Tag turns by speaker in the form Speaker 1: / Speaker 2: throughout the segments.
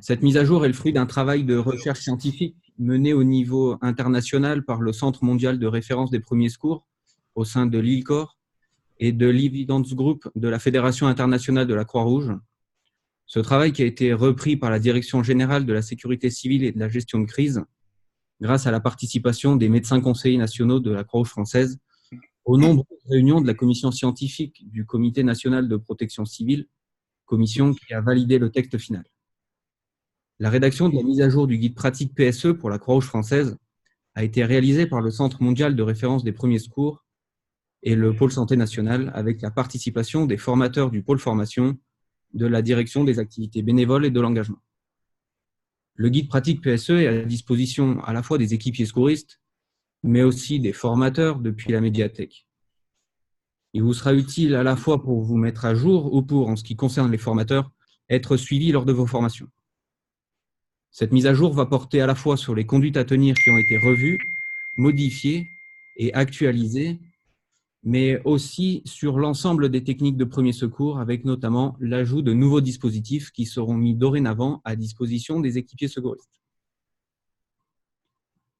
Speaker 1: Cette mise à jour est le fruit d'un travail de recherche scientifique mené au niveau international par le Centre mondial de référence des premiers secours au sein de l'ILCOR et de l'Evidence Group de la Fédération internationale de la Croix-Rouge. Ce travail qui a été repris par la Direction générale de la sécurité civile et de la gestion de crise, grâce à la participation des médecins conseillers nationaux de la Croix-Rouge française, aux nombreuses réunions de la commission scientifique du Comité national de protection civile, commission qui a validé le texte final. La rédaction de la mise à jour du guide pratique PSE pour la Croix-Rouge française a été réalisée par le Centre mondial de référence des premiers secours et le Pôle santé national, avec la participation des formateurs du pôle formation, de la direction des activités bénévoles et de l'engagement. Le guide pratique PSE est à la disposition à la fois des équipiers secouristes, mais aussi des formateurs depuis la médiathèque. Il vous sera utile à la fois pour vous mettre à jour ou pour, en ce qui concerne les formateurs, être suivi lors de vos formations. Cette mise à jour va porter à la fois sur les conduites à tenir qui ont été revues, modifiées et actualisées, mais aussi sur l'ensemble des techniques de premier secours, avec notamment l'ajout de nouveaux dispositifs qui seront mis dorénavant à disposition des équipiers secouristes.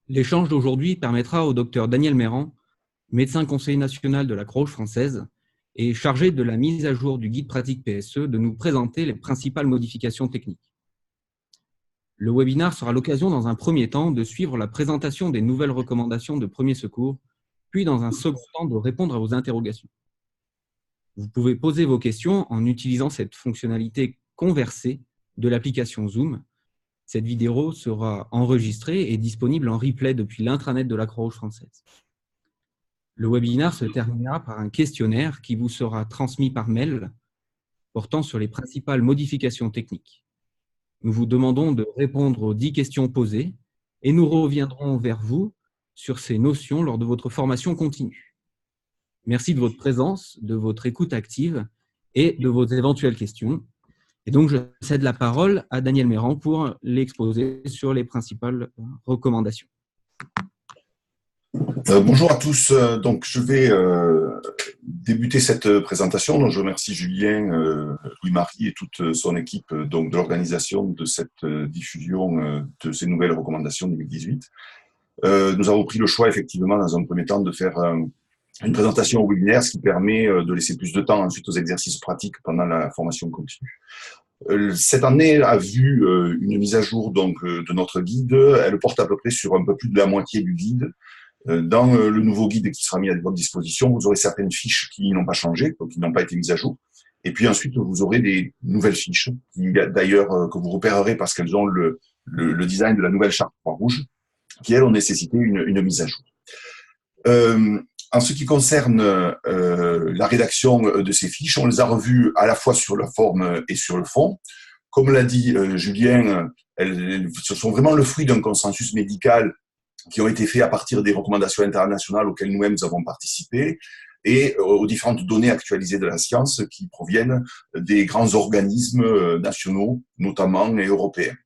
Speaker 1: L'échange d'aujourd'hui permettra au docteur Daniel Méran, médecin conseiller national de la Croix-Rouge française et chargé de la mise à jour du guide pratique PSE, de nous présenter les principales modifications techniques. Le webinaire sera l'occasion dans un premier temps de suivre la présentation des nouvelles recommandations de premier secours, puis dans un second temps de répondre à vos interrogations. Vous pouvez poser vos questions en utilisant cette fonctionnalité conversée de l'application Zoom. Cette vidéo sera enregistrée et disponible en replay depuis l'intranet de la Croix-Rouge française. Le webinaire se terminera par un questionnaire qui vous sera transmis par mail portant sur les principales modifications techniques. Nous vous demandons de répondre aux 10 questions posées et nous reviendrons vers vous sur ces notions lors de votre formation continue. Merci de votre présence, de votre écoute active et de vos éventuelles questions. Et donc, je cède la parole à Daniel Méran pour l'exposer sur les principales recommandations.
Speaker 2: Bonjour à tous. Donc, je vais débuter cette présentation. Donc, je remercie Julien, Louis-Marie et toute son équipe donc, de l'organisation de cette diffusion de ces nouvelles recommandations 2018. Nous avons pris le choix, effectivement, dans un premier temps, de faire une présentation au webinaire, ce qui permet de laisser plus de temps ensuite aux exercices pratiques pendant la formation continue. Cette année a vu une mise à jour donc, de notre guide. Elle porte à peu près sur un peu plus de la moitié du guide. Dans le nouveau guide qui sera mis à votre disposition, vous aurez certaines fiches qui n'ont pas changé, donc qui n'ont pas été mises à jour. Et puis ensuite, vous aurez des nouvelles fiches, d'ailleurs que vous repérerez parce qu'elles ont le design de la nouvelle charte Croix-Rouge, qui, elles, ont nécessité une mise à jour. En ce qui concerne la rédaction de ces fiches, on les a revues à la fois sur la forme et sur le fond. Comme l'a dit Julien, elles sont vraiment le fruit d'un consensus médical qui ont été faits à partir des recommandations internationales auxquelles nous-mêmes avons participé et aux différentes données actualisées de la science qui proviennent des grands organismes nationaux, notamment et européens.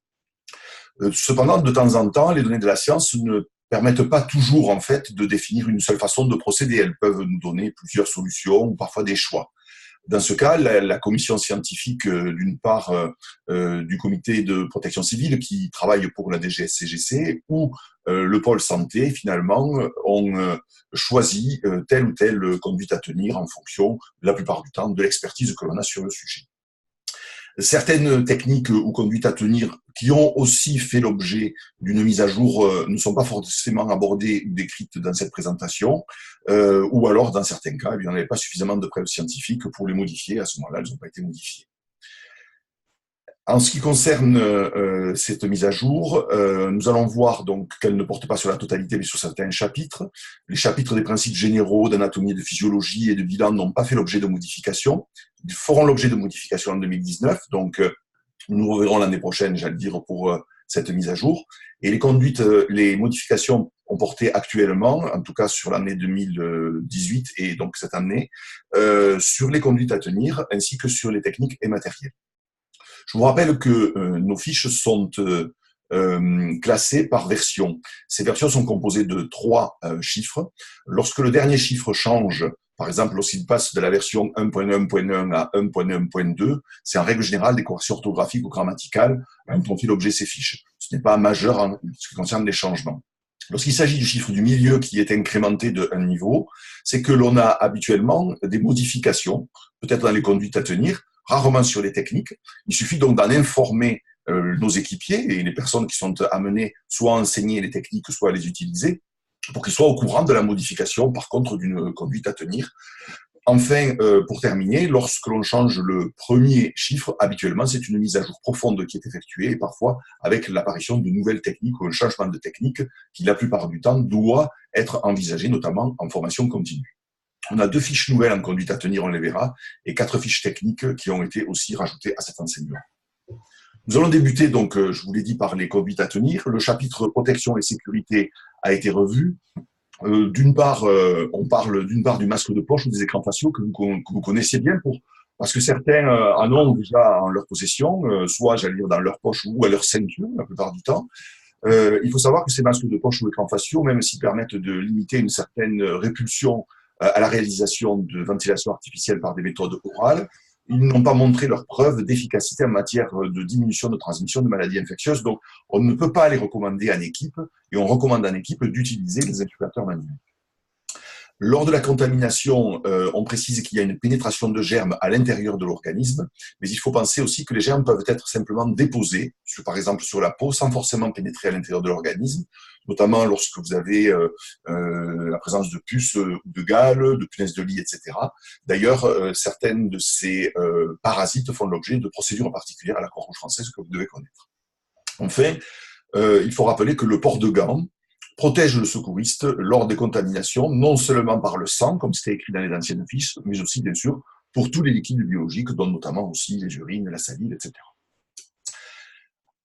Speaker 2: Cependant, de temps en temps, les données de la science ne permettent pas toujours, en fait, de définir une seule façon de procéder. Elles peuvent nous donner plusieurs solutions ou parfois des choix. Dans ce cas, la commission scientifique, d'une part, du comité de protection civile qui travaille pour la DGS-CGC ou le pôle santé, finalement, ont choisi telle ou telle conduite à tenir en fonction, la plupart du temps, de l'expertise que l'on a sur le sujet. Certaines techniques ou conduites à tenir qui ont aussi fait l'objet d'une mise à jour ne sont pas forcément abordées ou décrites dans cette présentation, ou alors, dans certains cas, il n'y en avait pas suffisamment de preuves scientifiques pour les modifier. À ce moment-là, elles n'ont pas été modifiées. En ce qui concerne cette mise à jour, nous allons voir donc qu'elle ne porte pas sur la totalité, mais sur certains chapitres. Les chapitres des principes généraux d'anatomie, de physiologie et de bilan n'ont pas fait l'objet de modifications. Ils feront l'objet de modifications en 2019, donc nous reverrons l'année prochaine, j'allais dire, pour cette mise à jour. Et les conduites, les modifications ont porté actuellement, en tout cas sur l'année 2018 et donc cette année, sur les conduites à tenir ainsi que sur les techniques et matériels. Je vous rappelle que nos fiches sont classées par version. Ces versions sont composées de 3 chiffres. Lorsque le dernier chiffre change, Par exemple, lorsqu'il passe de la version 1.1.1 à 1.1.2, c'est en règle générale des corrections orthographiques ou grammaticales dont l'objet s'affiche. Ce n'est pas majeur en ce qui concerne les changements. Lorsqu'il s'agit du chiffre du milieu qui est incrémenté de un niveau, c'est que l'on a habituellement des modifications, peut-être dans les conduites à tenir, rarement sur les techniques. Il suffit donc d'en informer nos équipiers et les personnes qui sont amenées soit à enseigner les techniques, soit à les utiliser, pour qu'ils soient au courant de la modification, par contre, d'une conduite à tenir. Enfin, pour terminer, lorsque l'on change le premier chiffre, habituellement, c'est une mise à jour profonde qui est effectuée, et parfois avec l'apparition de nouvelles techniques ou un changement de technique qui, la plupart du temps, doit être envisagé, notamment en formation continue. On a 2 fiches nouvelles en conduite à tenir, on les verra, et 4 fiches techniques qui ont été aussi rajoutées à cet enseignement. Nous allons débuter, donc, je vous l'ai dit, par les conduites à tenir. Le chapitre protection et sécurité a été revu. D'une part, on parle d'une part du masque de poche ou des écrans faciaux que vous connaissez bien, parce que certains en ont déjà en leur possession, soit, j'allais dire, dans leur poche ou à leur ceinture, la plupart du temps. Il faut savoir que ces masques de poche ou écrans faciaux, même s'ils permettent de limiter une certaine répulsion à la réalisation de ventilation artificielle par des méthodes orales, ils n'ont pas montré leur preuve d'efficacité en matière de diminution de transmission de maladies infectieuses. Donc, on ne peut pas les recommander en équipe, et on recommande en équipe d'utiliser les incubateurs manuels. Lors de la contamination, on précise qu'il y a une pénétration de germes à l'intérieur de l'organisme, mais il faut penser aussi que les germes peuvent être simplement déposés, par exemple sur la peau, sans forcément pénétrer à l'intérieur de l'organisme, notamment lorsque vous avez la présence de puces ou de gales, de punaises de lit, etc. D'ailleurs, certaines de ces parasites font l'objet de procédures particulières à la Croix-Rouge française que vous devez connaître. Enfin, il faut rappeler que le port de gants protège le secouriste lors des contaminations, non seulement par le sang, comme c'était écrit dans les anciennes fiches, mais aussi, bien sûr, pour tous les liquides biologiques, dont notamment aussi les urines, la salive, etc.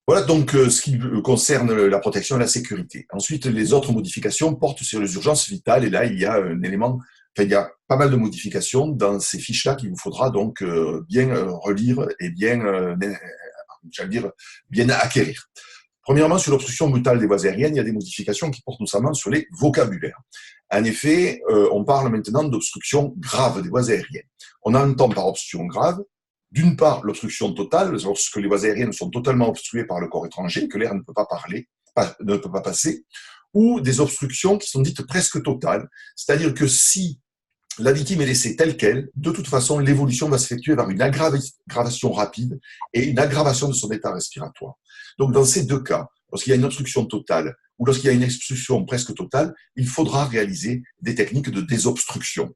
Speaker 2: Voilà donc ce qui concerne la protection et la sécurité. Ensuite, les autres modifications portent sur les urgences vitales, et là, il y a un élément, il y a pas mal de modifications dans ces fiches-là qu'il vous faudra donc bien relire et bien, j'allais dire, bien acquérir. Premièrement, sur l'obstruction brutale des voies aériennes, il y a des modifications qui portent notamment sur les vocabulaires. En effet, on parle maintenant d'obstruction grave des voies aériennes. On entend par obstruction grave, d'une part, l'obstruction totale, lorsque les voies aériennes sont totalement obstruées par le corps étranger, que l'air ne peut pas ne peut pas passer, ou des obstructions qui sont dites presque totales, c'est-à-dire que si la victime est laissée telle qu'elle, de toute façon, l'évolution va s'effectuer vers une aggravation rapide et une aggravation de son état respiratoire. Donc, dans ces 2 cas, lorsqu'il y a une obstruction totale ou lorsqu'il y a une obstruction presque totale, il faudra réaliser des techniques de désobstruction.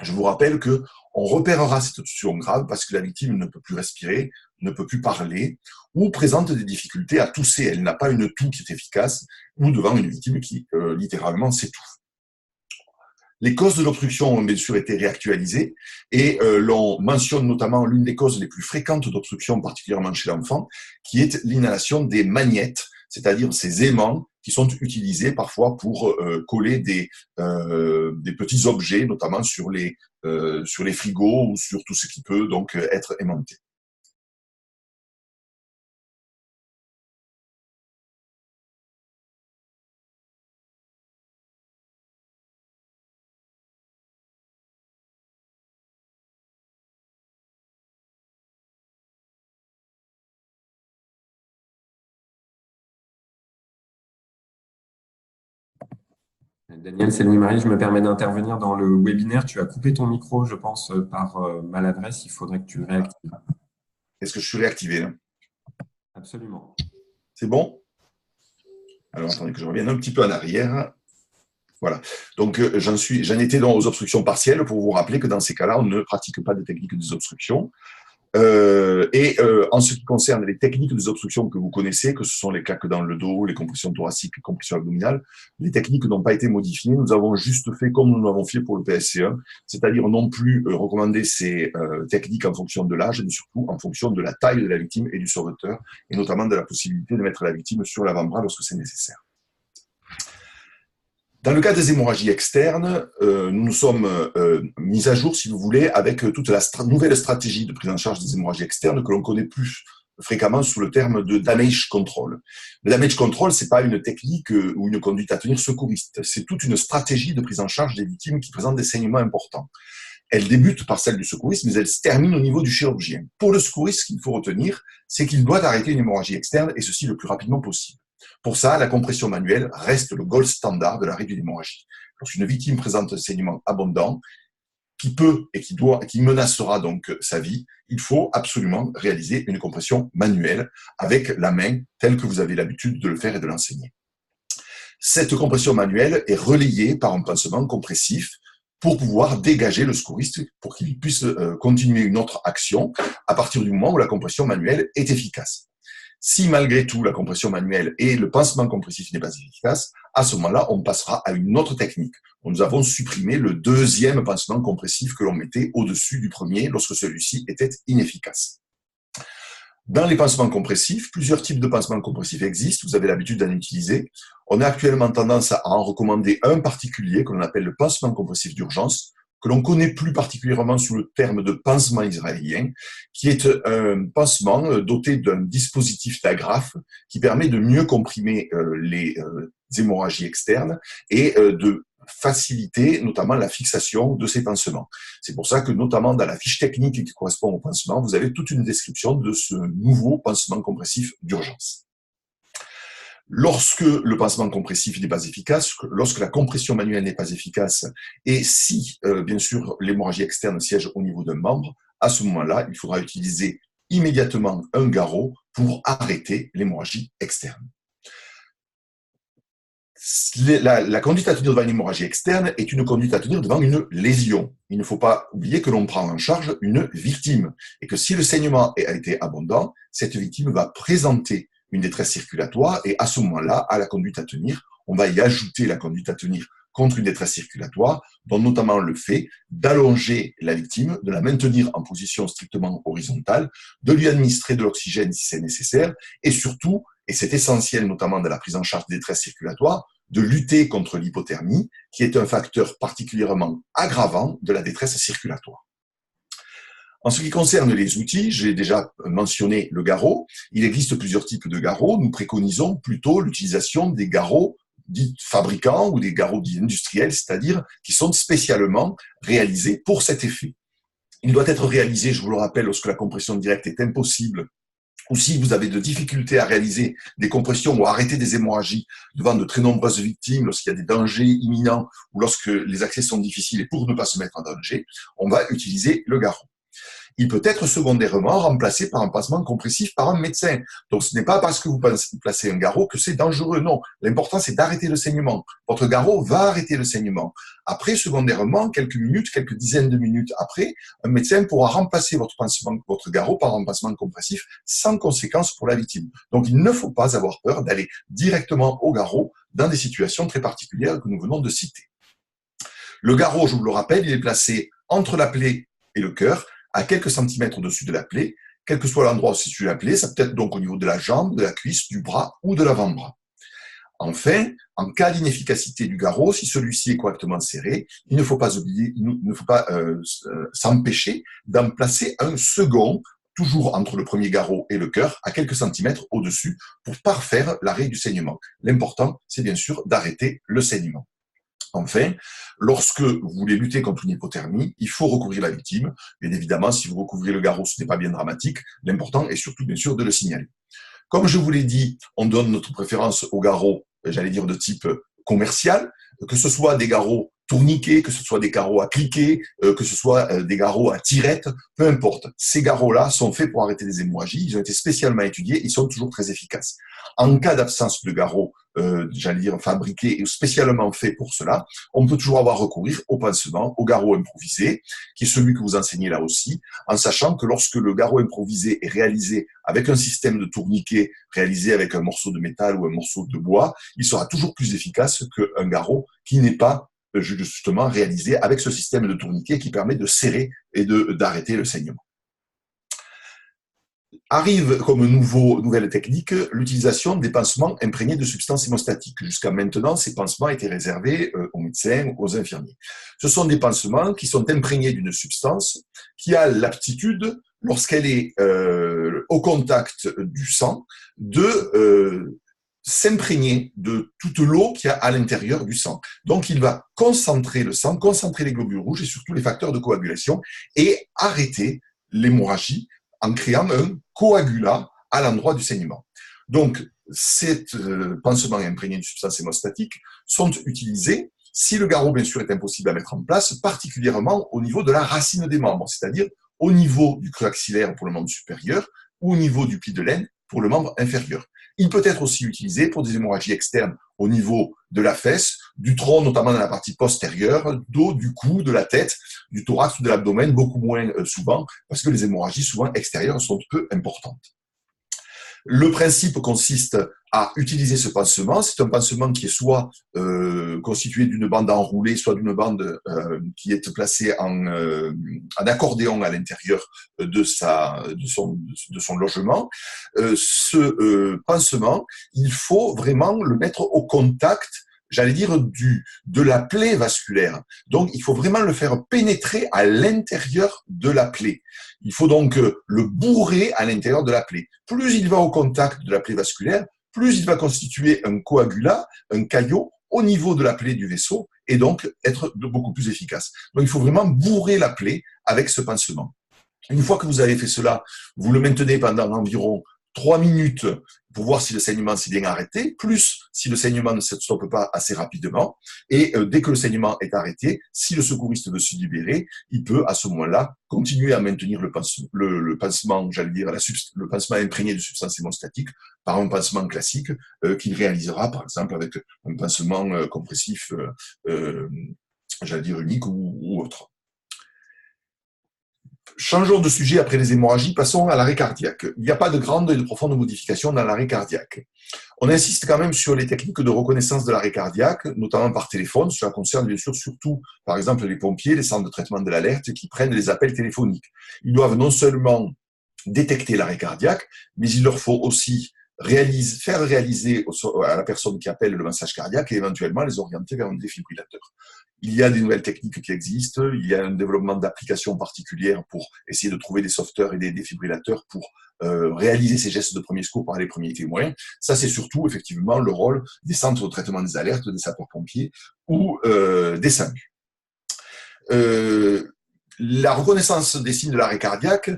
Speaker 2: Je vous rappelle que on repérera cette obstruction grave parce que la victime ne peut plus respirer, ne peut plus parler ou présente des difficultés à tousser. Elle n'a pas une toux qui est efficace ou devant une victime qui littéralement s'étouffe. Les causes de l'obstruction ont bien sûr été réactualisées et l'on mentionne notamment l'une des causes les plus fréquentes d'obstruction, particulièrement chez l'enfant, qui est l'inhalation des magnettes, c'est-à-dire ces aimants qui sont utilisés parfois pour coller des petits objets, notamment sur les frigos ou sur tout ce qui peut donc être aimanté.
Speaker 3: Daniel, c'est Louis-Marie, je me permets d'intervenir dans le webinaire. Tu as coupé ton micro, je pense, par maladresse. Il faudrait que tu le réactives.
Speaker 2: Est-ce que je suis réactivé là?
Speaker 3: Absolument.
Speaker 2: C'est bon? Alors, attendez que je revienne un petit peu en arrière. Voilà. Donc, j'en étais donc aux obstructions partielles pour vous rappeler que dans ces cas-là, on ne pratique pas de technique de désobstruction. En ce qui concerne les techniques de désobstruction que vous connaissez, que ce sont les claques dans le dos, les compressions thoraciques, les compressions abdominales, les techniques n'ont pas été modifiées. Nous avons juste fait comme nous l'avons fait pour le PSC1, c'est-à-dire non plus recommander ces techniques en fonction de l'âge, mais surtout en fonction de la taille de la victime et du sauveteur, et notamment de la possibilité de mettre la victime sur l'avant-bras lorsque c'est nécessaire. Dans le cas des hémorragies externes, nous nous sommes mis à jour, si vous voulez, avec toute la nouvelle stratégie de prise en charge des hémorragies externes que l'on connaît plus fréquemment sous le terme de damage control. Le damage control, c'est pas une technique ou une conduite à tenir secouriste. C'est toute une stratégie de prise en charge des victimes qui présentent des saignements importants. Elle débute par celle du secouriste, mais elle se termine au niveau du chirurgien. Pour le secouriste, ce qu'il faut retenir, c'est qu'il doit arrêter une hémorragie externe, et ceci le plus rapidement possible. Pour ça, la compression manuelle reste le gold standard de l'arrêt d'une hémorragie. Lorsqu'une victime présente un saignement abondant, qui peut et qui menacera donc sa vie, il faut absolument réaliser une compression manuelle avec la main, telle que vous avez l'habitude de le faire et de l'enseigner. Cette compression manuelle est relayée par un pansement compressif pour pouvoir dégager le secouriste pour qu'il puisse continuer une autre action à partir du moment où la compression manuelle est efficace. Si malgré tout la compression manuelle et le pansement compressif n'est pas efficace, à ce moment-là, on passera à une autre technique. Nous avons supprimé le deuxième pansement compressif que l'on mettait au-dessus du premier lorsque celui-ci était inefficace. Dans les pansements compressifs, plusieurs types de pansements compressifs existent, vous avez l'habitude d'en utiliser. On a actuellement tendance à en recommander un particulier que l'on appelle le pansement compressif d'urgence, que l'on connaît plus particulièrement sous le terme de pansement israélien, qui est un pansement doté d'un dispositif d'agrafe qui permet de mieux comprimer les hémorragies externes et de faciliter notamment la fixation de ces pansements. C'est pour ça que notamment dans la fiche technique qui correspond au pansement, vous avez toute une description de ce nouveau pansement compressif d'urgence. Lorsque le pansement compressif n'est pas efficace, lorsque la compression manuelle n'est pas efficace, et si, bien sûr, l'hémorragie externe siège au niveau d'un membre, à ce moment-là, il faudra utiliser immédiatement un garrot pour arrêter l'hémorragie externe. La conduite à tenir devant une hémorragie externe est une conduite à tenir devant une lésion. Il ne faut pas oublier que l'on prend en charge une victime, et que si le saignement a été abondant, cette victime va présenter une détresse circulatoire, et à ce moment-là, à la conduite à tenir, on va y ajouter la conduite à tenir contre une détresse circulatoire, dont notamment le fait d'allonger la victime, de la maintenir en position strictement horizontale, de lui administrer de l'oxygène si c'est nécessaire, et surtout, et c'est essentiel notamment dans la prise en charge des détresses circulatoires, de lutter contre l'hypothermie, qui est un facteur particulièrement aggravant de la détresse circulatoire. En ce qui concerne les outils, j'ai déjà mentionné le garrot. Il existe plusieurs types de garrots. Nous préconisons plutôt l'utilisation des garrots dits fabricants ou des garrots dits industriels, c'est-à-dire qui sont spécialement réalisés pour cet effet. Il doit être réalisé, je vous le rappelle, lorsque la compression directe est impossible, ou si vous avez de difficultés à réaliser des compressions ou à arrêter des hémorragies devant de très nombreuses victimes, lorsqu'il y a des dangers imminents ou lorsque les accès sont difficiles et pour ne pas se mettre en danger, on va utiliser le garrot. Il peut être secondairement remplacé par un pansement compressif par un médecin. Donc, ce n'est pas parce que vous placez un garrot que c'est dangereux. Non, l'important, c'est d'arrêter le saignement. Votre garrot va arrêter le saignement. Après, secondairement, quelques minutes, quelques dizaines de minutes après, un médecin pourra remplacer votre garrot par un pansement compressif sans conséquence pour la victime. Donc, il ne faut pas avoir peur d'aller directement au garrot dans des situations très particulières que nous venons de citer. Le garrot, je vous le rappelle, il est placé entre la plaie et le cœur, à quelques centimètres au-dessus de la plaie, quel que soit l'endroit où se situe la plaie, ça peut être donc au niveau de la jambe, de la cuisse, du bras ou de l'avant-bras. Enfin, en cas d'inefficacité du garrot, si celui-ci est correctement serré, il ne faut pas s'empêcher d'en placer un second, toujours entre le premier garrot et le cœur, à quelques centimètres au-dessus, pour parfaire l'arrêt du saignement. L'important, c'est bien sûr d'arrêter le saignement. Enfin, lorsque vous voulez lutter contre une hypothermie, il faut recouvrir la victime. Bien évidemment, si vous recouvrez le garrot, ce n'est pas bien dramatique. L'important est surtout, bien sûr, de le signaler. Comme je vous l'ai dit, on donne notre préférence aux garrots, j'allais dire de type commercial, que ce soit des garrots tourniquets, que ce soit des garrots à cliquer, que ce soit des garrots à tirette, peu importe. Ces garrots-là sont faits pour arrêter les hémorragies, ils ont été spécialement étudiés, ils sont toujours très efficaces. En cas d'absence de garrots, j'allais dire fabriqués et spécialement faits pour cela, on peut toujours avoir recourir au pansement, au garrot improvisé, qui est celui que vous enseignez là aussi, en sachant que lorsque le garrot improvisé est réalisé avec un système de tourniquet, réalisé avec un morceau de métal ou un morceau de bois, il sera toujours plus efficace qu'un garrot qui n'est pas justement réalisé avec ce système de tourniquet qui permet de serrer et d'arrêter le saignement. Arrive comme nouvelle technique l'utilisation des pansements imprégnés de substances hémostatiques. Jusqu'à maintenant, ces pansements étaient réservés aux médecins, aux infirmiers. Ce sont des pansements qui sont imprégnés d'une substance qui a l'aptitude lorsqu'elle est au contact du sang, de s'imprégner de toute l'eau qu'il y a à l'intérieur du sang. Donc, il va concentrer le sang, concentrer les globules rouges et surtout les facteurs de coagulation et arrêter l'hémorragie en créant un coagulat à l'endroit du saignement. Donc, ces pansements imprégnés de substances hémostatiques sont utilisés si le garrot, bien sûr, est impossible à mettre en place, particulièrement au niveau de la racine des membres, c'est-à-dire au niveau du creux axillaire pour le membre supérieur ou au niveau du pli de l'aine pour le membre inférieur. Il peut être aussi utilisé pour des hémorragies externes au niveau de la fesse, du tronc, notamment dans la partie postérieure, dos, du cou, de la tête, du thorax ou de l'abdomen, beaucoup moins souvent, parce que les hémorragies souvent extérieures sont peu importantes. Le principe consiste à utiliser ce pansement. C'est un pansement qui est soit constitué d'une bande enroulée, soit d'une bande qui est placée en accordéon à l'intérieur de son logement. Ce pansement, il faut vraiment le mettre au contact, j'allais dire, de la plaie vasculaire. Donc, il faut vraiment le faire pénétrer à l'intérieur de la plaie. Il faut donc le bourrer à l'intérieur de la plaie. Plus il va au contact de la plaie vasculaire, plus il va constituer un coagulat, un caillot, au niveau de la plaie du vaisseau, et donc être beaucoup plus efficace. Donc, il faut vraiment bourrer la plaie avec ce pansement. Une fois que vous avez fait cela, vous le maintenez pendant environ 3 minutes pour voir si le saignement s'est bien arrêté, plus si le saignement ne se stoppe pas assez rapidement. Et dès que le saignement est arrêté, si le secouriste veut se libérer, il peut à ce moment-là continuer à maintenir le pansement, j'allais dire, le pansement imprégné de substances hémostatiques par un pansement classique qu'il réalisera par exemple avec un pansement compressif, j'allais dire unique ou autre. Changeons de sujet après les hémorragies, passons à l'arrêt cardiaque. Il n'y a pas de grande et de profonde modification dans l'arrêt cardiaque. On insiste quand même sur les techniques de reconnaissance de l'arrêt cardiaque, notamment par téléphone. Cela concerne bien sûr surtout, par exemple, les pompiers, les centres de traitement de l'alerte qui prennent les appels téléphoniques. Ils doivent non seulement détecter l'arrêt cardiaque, mais il leur faut aussi faire réaliser à la personne qui appelle le massage cardiaque et éventuellement les orienter vers un défibrillateur. Il y a des nouvelles techniques qui existent, il y a un développement d'applications particulières pour essayer de trouver des sauveteurs et des défibrillateurs pour réaliser ces gestes de premier secours par les premiers témoins. Ça, c'est surtout effectivement le rôle des centres de traitement des alertes, des sapeurs-pompiers ou des SAMU. La reconnaissance des signes de l'arrêt cardiaque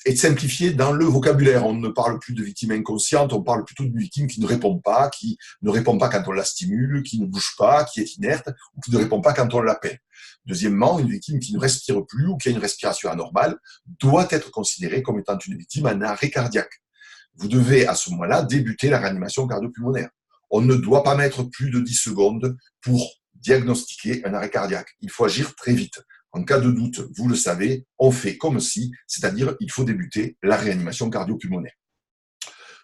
Speaker 2: est simplifiée dans le vocabulaire. On ne parle plus de victime inconsciente, on parle plutôt d'une victime qui ne répond pas quand on la stimule, qui ne bouge pas, qui est inerte, ou qui ne répond pas quand on l'appelle. Deuxièmement, une victime qui ne respire plus ou qui a une respiration anormale doit être considérée comme étant une victime en arrêt cardiaque. Vous devez à ce moment-là débuter la réanimation cardio-pulmonaire. On ne doit pas mettre plus de 10 secondes pour diagnostiquer un arrêt cardiaque. Il faut agir très vite. En cas de doute, vous le savez, on fait comme si, c'est-à-dire il faut débuter la réanimation cardio-pulmonaire.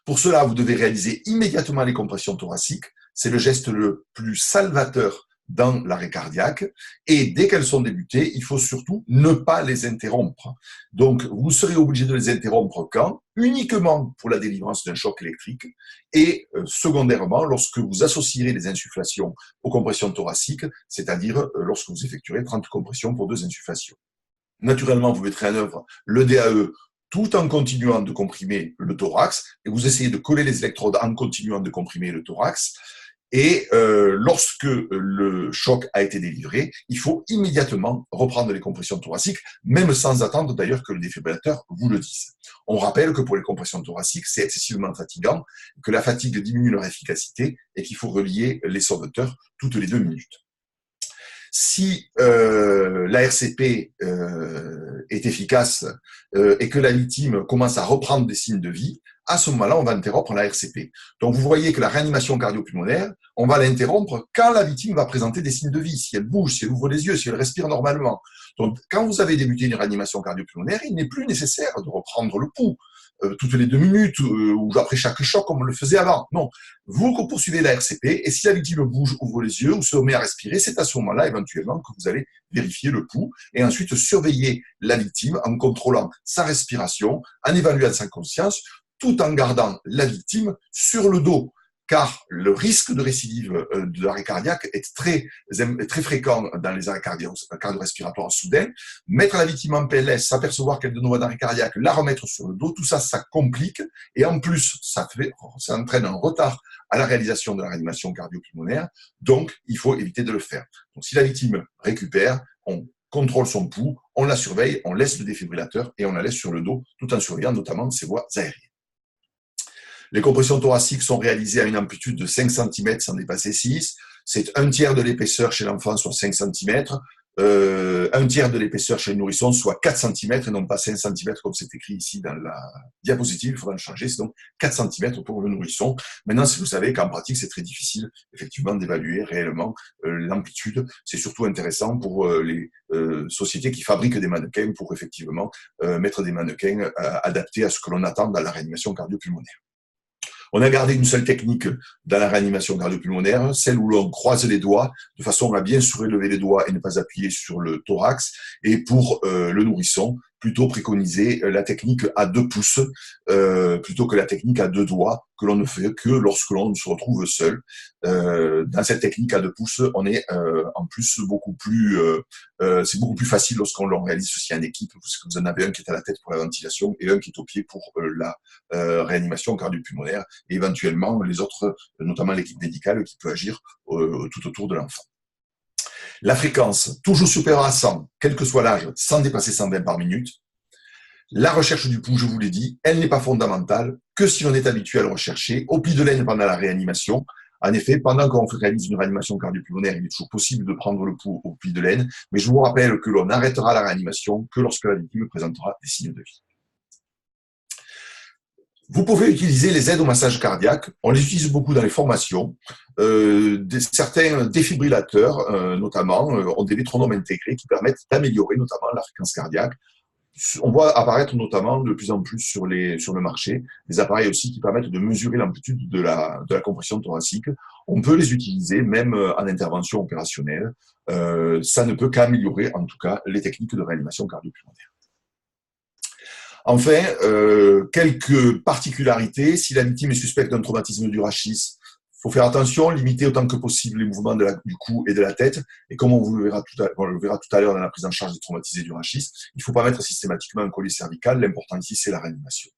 Speaker 2: Pour cela, vous devez réaliser immédiatement les compressions thoraciques. C'est le geste le plus salvateur dans l'arrêt cardiaque. Et dès qu'elles sont débutées, il faut surtout ne pas les interrompre. Donc, vous serez obligé de les interrompre quand? Uniquement pour la délivrance d'un choc électrique et secondairement lorsque vous associerez les insufflations aux compressions thoraciques, c'est-à-dire lorsque vous effectuerez 30 compressions pour 2 insufflations. Naturellement, vous mettrez en œuvre le DAE tout en continuant de comprimer le thorax et vous essayez de coller les électrodes en continuant de comprimer le thorax. Et lorsque le choc a été délivré, il faut immédiatement reprendre les compressions thoraciques, même sans attendre d'ailleurs que le défibrillateur vous le dise. On rappelle que pour les compressions thoraciques, c'est excessivement fatigant, que la fatigue diminue leur efficacité et qu'il faut relier les sauveteurs toutes les 2 minutes. Si l'ARCP est efficace et que la victime commence à reprendre des signes de vie, à ce moment-là, on va interrompre la RCP. Donc, vous voyez que la réanimation cardio-pulmonaire, on va l'interrompre quand la victime va présenter des signes de vie, si elle bouge, si elle ouvre les yeux, si elle respire normalement. Donc, quand vous avez débuté une réanimation cardio-pulmonaire, il n'est plus nécessaire de reprendre le pouls toutes les 2 minutes ou après chaque choc comme on le faisait avant. Non, vous poursuivez la RCP et si la victime bouge, ouvre les yeux ou se met à respirer, c'est à ce moment-là éventuellement que vous allez vérifier le pouls et ensuite surveiller la victime en contrôlant sa respiration, en évaluant sa conscience, tout en gardant la victime sur le dos. car le risque de récidive de l'arrêt cardiaque est très fréquent dans les arrêts cardio-respiratoires soudains. Mettre la victime en PLS, s'apercevoir qu'elle est de nouveau en arrêt cardiaque, la remettre sur le dos, tout ça, ça complique. Et en plus, ça entraîne un retard à la réalisation de la réanimation cardio-pulmonaire. Donc, il faut éviter de le faire. Donc, si la victime récupère, on contrôle son pouls, on la surveille, on laisse le défibrillateur et on la laisse sur le dos, tout en surveillant notamment ses voies aériennes. Les compressions thoraciques sont réalisées à une amplitude de 5 cm sans dépasser 6. C'est un tiers de l'épaisseur chez l'enfant, soit 5 cm. Un tiers de l'épaisseur chez le nourrisson, soit 4 cm et non pas 5 cm comme c'est écrit ici dans la diapositive. Il faudra le changer, c'est donc 4 cm pour le nourrisson. Maintenant, si vous savez qu'en pratique, c'est très difficile effectivement d'évaluer réellement l'amplitude. C'est surtout intéressant pour les sociétés qui fabriquent des mannequins pour effectivement mettre des mannequins adaptés à ce que l'on attend dans la réanimation cardio-pulmonaire. On a gardé une seule technique dans la réanimation cardio-pulmonaire, celle où l'on croise les doigts de façon à bien surélever les doigts et ne pas appuyer sur le thorax. Et pour le nourrisson, plutôt préconiser la technique à 2 pouces plutôt que la technique à 2 doigts que l'on ne fait que lorsque l'on se retrouve seul. Dans cette technique à 2 pouces, on est en plus c'est beaucoup plus facile lorsqu'on réalise ceci en équipe, parce que vous en avez un qui est à la tête pour la ventilation et un qui est au pied pour la réanimation cardio-pulmonaire et éventuellement les autres, notamment l'équipe médicale qui peut agir tout autour de l'enfant. La fréquence, toujours supérieure à 100, quel que soit l'âge, sans dépasser 120 par minute. La recherche du pouls, je vous l'ai dit, elle n'est pas fondamentale que si l'on est habitué à le rechercher au pli de laine pendant la réanimation. En effet, pendant qu'on réalise une réanimation cardio-pulmonaire, il est toujours possible de prendre le pouls au pli de laine, mais je vous rappelle que l'on arrêtera la réanimation que lorsque la victime présentera des signes de vie. Vous pouvez utiliser les aides au massage cardiaque. On les utilise beaucoup dans les formations. Certains défibrillateurs, notamment, ont des métronomes intégrés qui permettent d'améliorer notamment la fréquence cardiaque. On voit apparaître notamment de plus en plus sur le marché des appareils aussi qui permettent de mesurer l'amplitude de la compression thoracique. On peut les utiliser même en intervention opérationnelle. Ça ne peut qu'améliorer en tout cas les techniques de réanimation cardio-pulmonaire. Enfin, quelques particularités. Si la victime est suspecte d'un traumatisme du rachis, il faut faire attention, limiter autant que possible les mouvements du cou et de la tête. Et comme on le verra tout à l'heure dans la prise en charge des traumatisés du rachis, il ne faut pas mettre systématiquement un collier cervical. L'important ici, c'est la réanimation.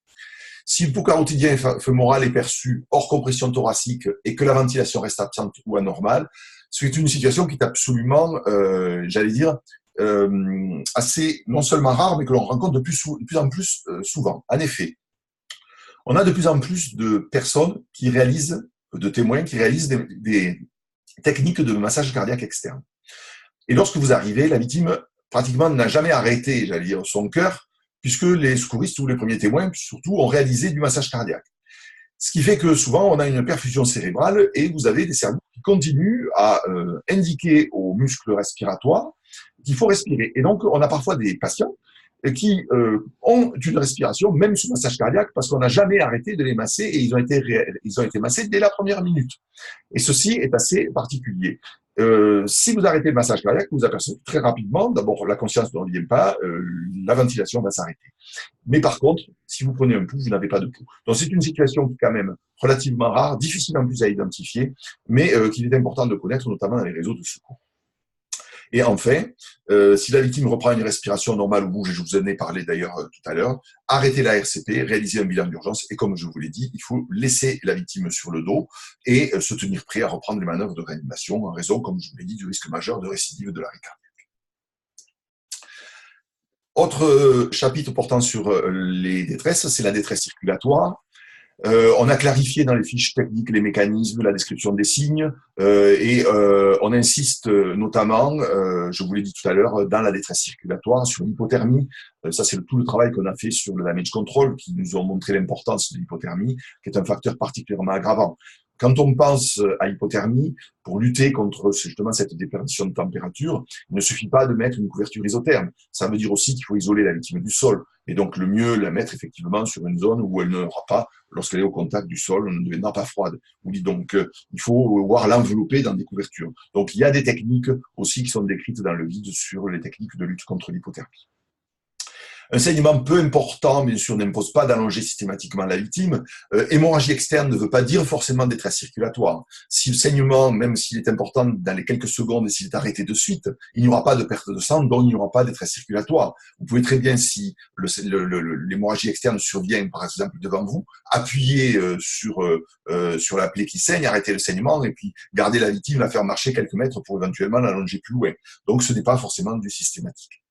Speaker 2: Si le pouls carotidien fémoral est perçu hors compression thoracique et que la ventilation reste absente ou anormale, c'est une situation qui est absolument, j'allais dire, assez non seulement rare, mais que l'on rencontre de plus en plus souvent. En effet, on a de plus en plus de personnes de témoins qui réalisent des techniques de massage cardiaque externe. Et lorsque vous arrivez, la victime pratiquement n'a jamais arrêté, j'allais dire, son cœur, puisque les secouristes ou les premiers témoins, surtout, ont réalisé du massage cardiaque. Ce qui fait que souvent, on a une perfusion cérébrale et vous avez des cerveaux qui continuent à indiquer aux muscles respiratoires qu'il faut respirer. Et donc, on a parfois des patients qui ont une respiration, même sous massage cardiaque, parce qu'on n'a jamais arrêté de les masser et ils ont été massés dès la première minute. Et ceci est assez particulier. Si vous arrêtez le massage cardiaque, vous apercevez très rapidement, d'abord, la conscience ne revient pas, la ventilation va s'arrêter. Mais par contre, si vous prenez un pouls, vous n'avez pas de pouls. Donc c'est une situation qui est quand même relativement rare, difficile en plus à identifier, mais qu'il est important de connaître, notamment dans les réseaux de secours. Et enfin, si la victime reprend une respiration normale ou bouge, et je vous en ai parlé d'ailleurs tout à l'heure, arrêtez la RCP, réalisez un bilan d'urgence, et comme je vous l'ai dit, il faut laisser la victime sur le dos et se tenir prêt à reprendre les manœuvres de réanimation en raison, comme je vous l'ai dit, du risque majeur de récidive de l'arrêt cardiaque. Autre chapitre portant sur les détresses, c'est la détresse circulatoire. On a clarifié dans les fiches techniques les mécanismes, la description des signes, et on insiste notamment, je vous l'ai dit tout à l'heure, dans la détresse circulatoire, sur l'hypothermie. Ça, c'est tout le travail qu'on a fait sur le damage control, qui nous ont montré l'importance de l'hypothermie, qui est un facteur particulièrement aggravant. Quand on pense à hypothermie, pour lutter contre justement cette déperdition de température, il ne suffit pas de mettre une couverture isotherme. Ça veut dire aussi qu'il faut isoler la victime du sol. Et donc, le mieux, la mettre effectivement sur une zone où elle n'aura pas, lorsqu'elle est au contact du sol, ne deviendra pas froide. Donc, il faut voir l'envelopper dans des couvertures. Donc, il y a des techniques aussi qui sont décrites dans le guide sur les techniques de lutte contre l'hypothermie. Un saignement peu important, bien sûr, n'impose pas d'allonger systématiquement la victime. Hémorragie externe ne veut pas dire forcément détresse circulatoire. Si le saignement, même s'il est important dans les quelques secondes et s'il est arrêté de suite, il n'y aura pas de perte de sang, donc il n'y aura pas de détresse circulatoire. Vous pouvez très bien, si l'hémorragie externe survient, par exemple, devant vous, appuyer sur la plaie qui saigne, arrêter le saignement et puis garder la victime, la faire marcher quelques mètres pour éventuellement l'allonger plus loin. Donc ce n'est pas forcément du systématique.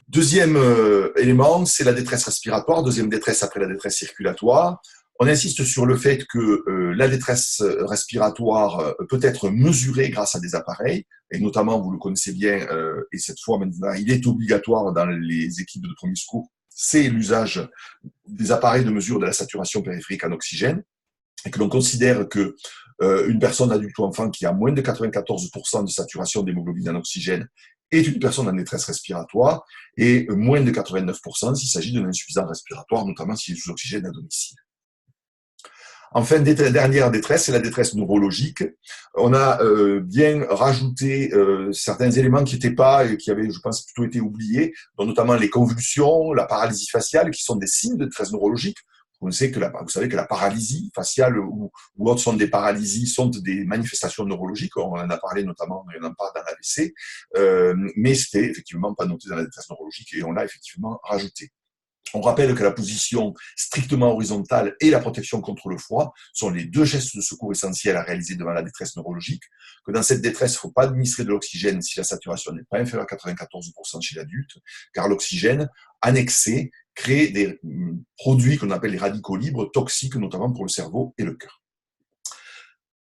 Speaker 2: Deuxième élément, c'est la détresse respiratoire, deuxième détresse après la détresse circulatoire. On insiste sur le fait que la détresse respiratoire peut être mesurée grâce à des appareils, et notamment, vous le connaissez bien, et cette fois maintenant, il est obligatoire dans les équipes de premier secours, c'est l'usage des appareils de mesure de la saturation périphérique en oxygène, et que l'on considère que une personne adulte ou enfant qui a moins de 94% de saturation d'hémoglobine en oxygène est une personne en détresse respiratoire, et moins de 89% s'il s'agit d'une insuffisance respiratoire, notamment s'il est sous oxygène à domicile. Enfin, dernière détresse, c'est la détresse neurologique. On a bien rajouté certains éléments qui n'étaient pas et qui avaient, je pense, plutôt été oubliés, dont notamment les convulsions, la paralysie faciale, qui sont des signes de détresse neurologique. Vous savez que la paralysie faciale ou autres sont des paralysies, sont des manifestations neurologiques. On en a parlé notamment, on en parle dans l'AVC, mais c'était effectivement pas noté dans la détresse neurologique et on l'a effectivement rajouté. On rappelle que la position strictement horizontale et la protection contre le froid sont les deux gestes de secours essentiels à réaliser devant la détresse neurologique, que dans cette détresse, il ne faut pas administrer de l'oxygène si la saturation n'est pas inférieure à 94% chez l'adulte, car l'oxygène, en excès, crée des produits qu'on appelle les radicaux libres, toxiques notamment pour le cerveau et le cœur.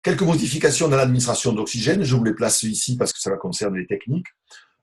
Speaker 2: Quelques modifications dans l'administration d'oxygène, je vous les place ici parce que ça concerne les techniques.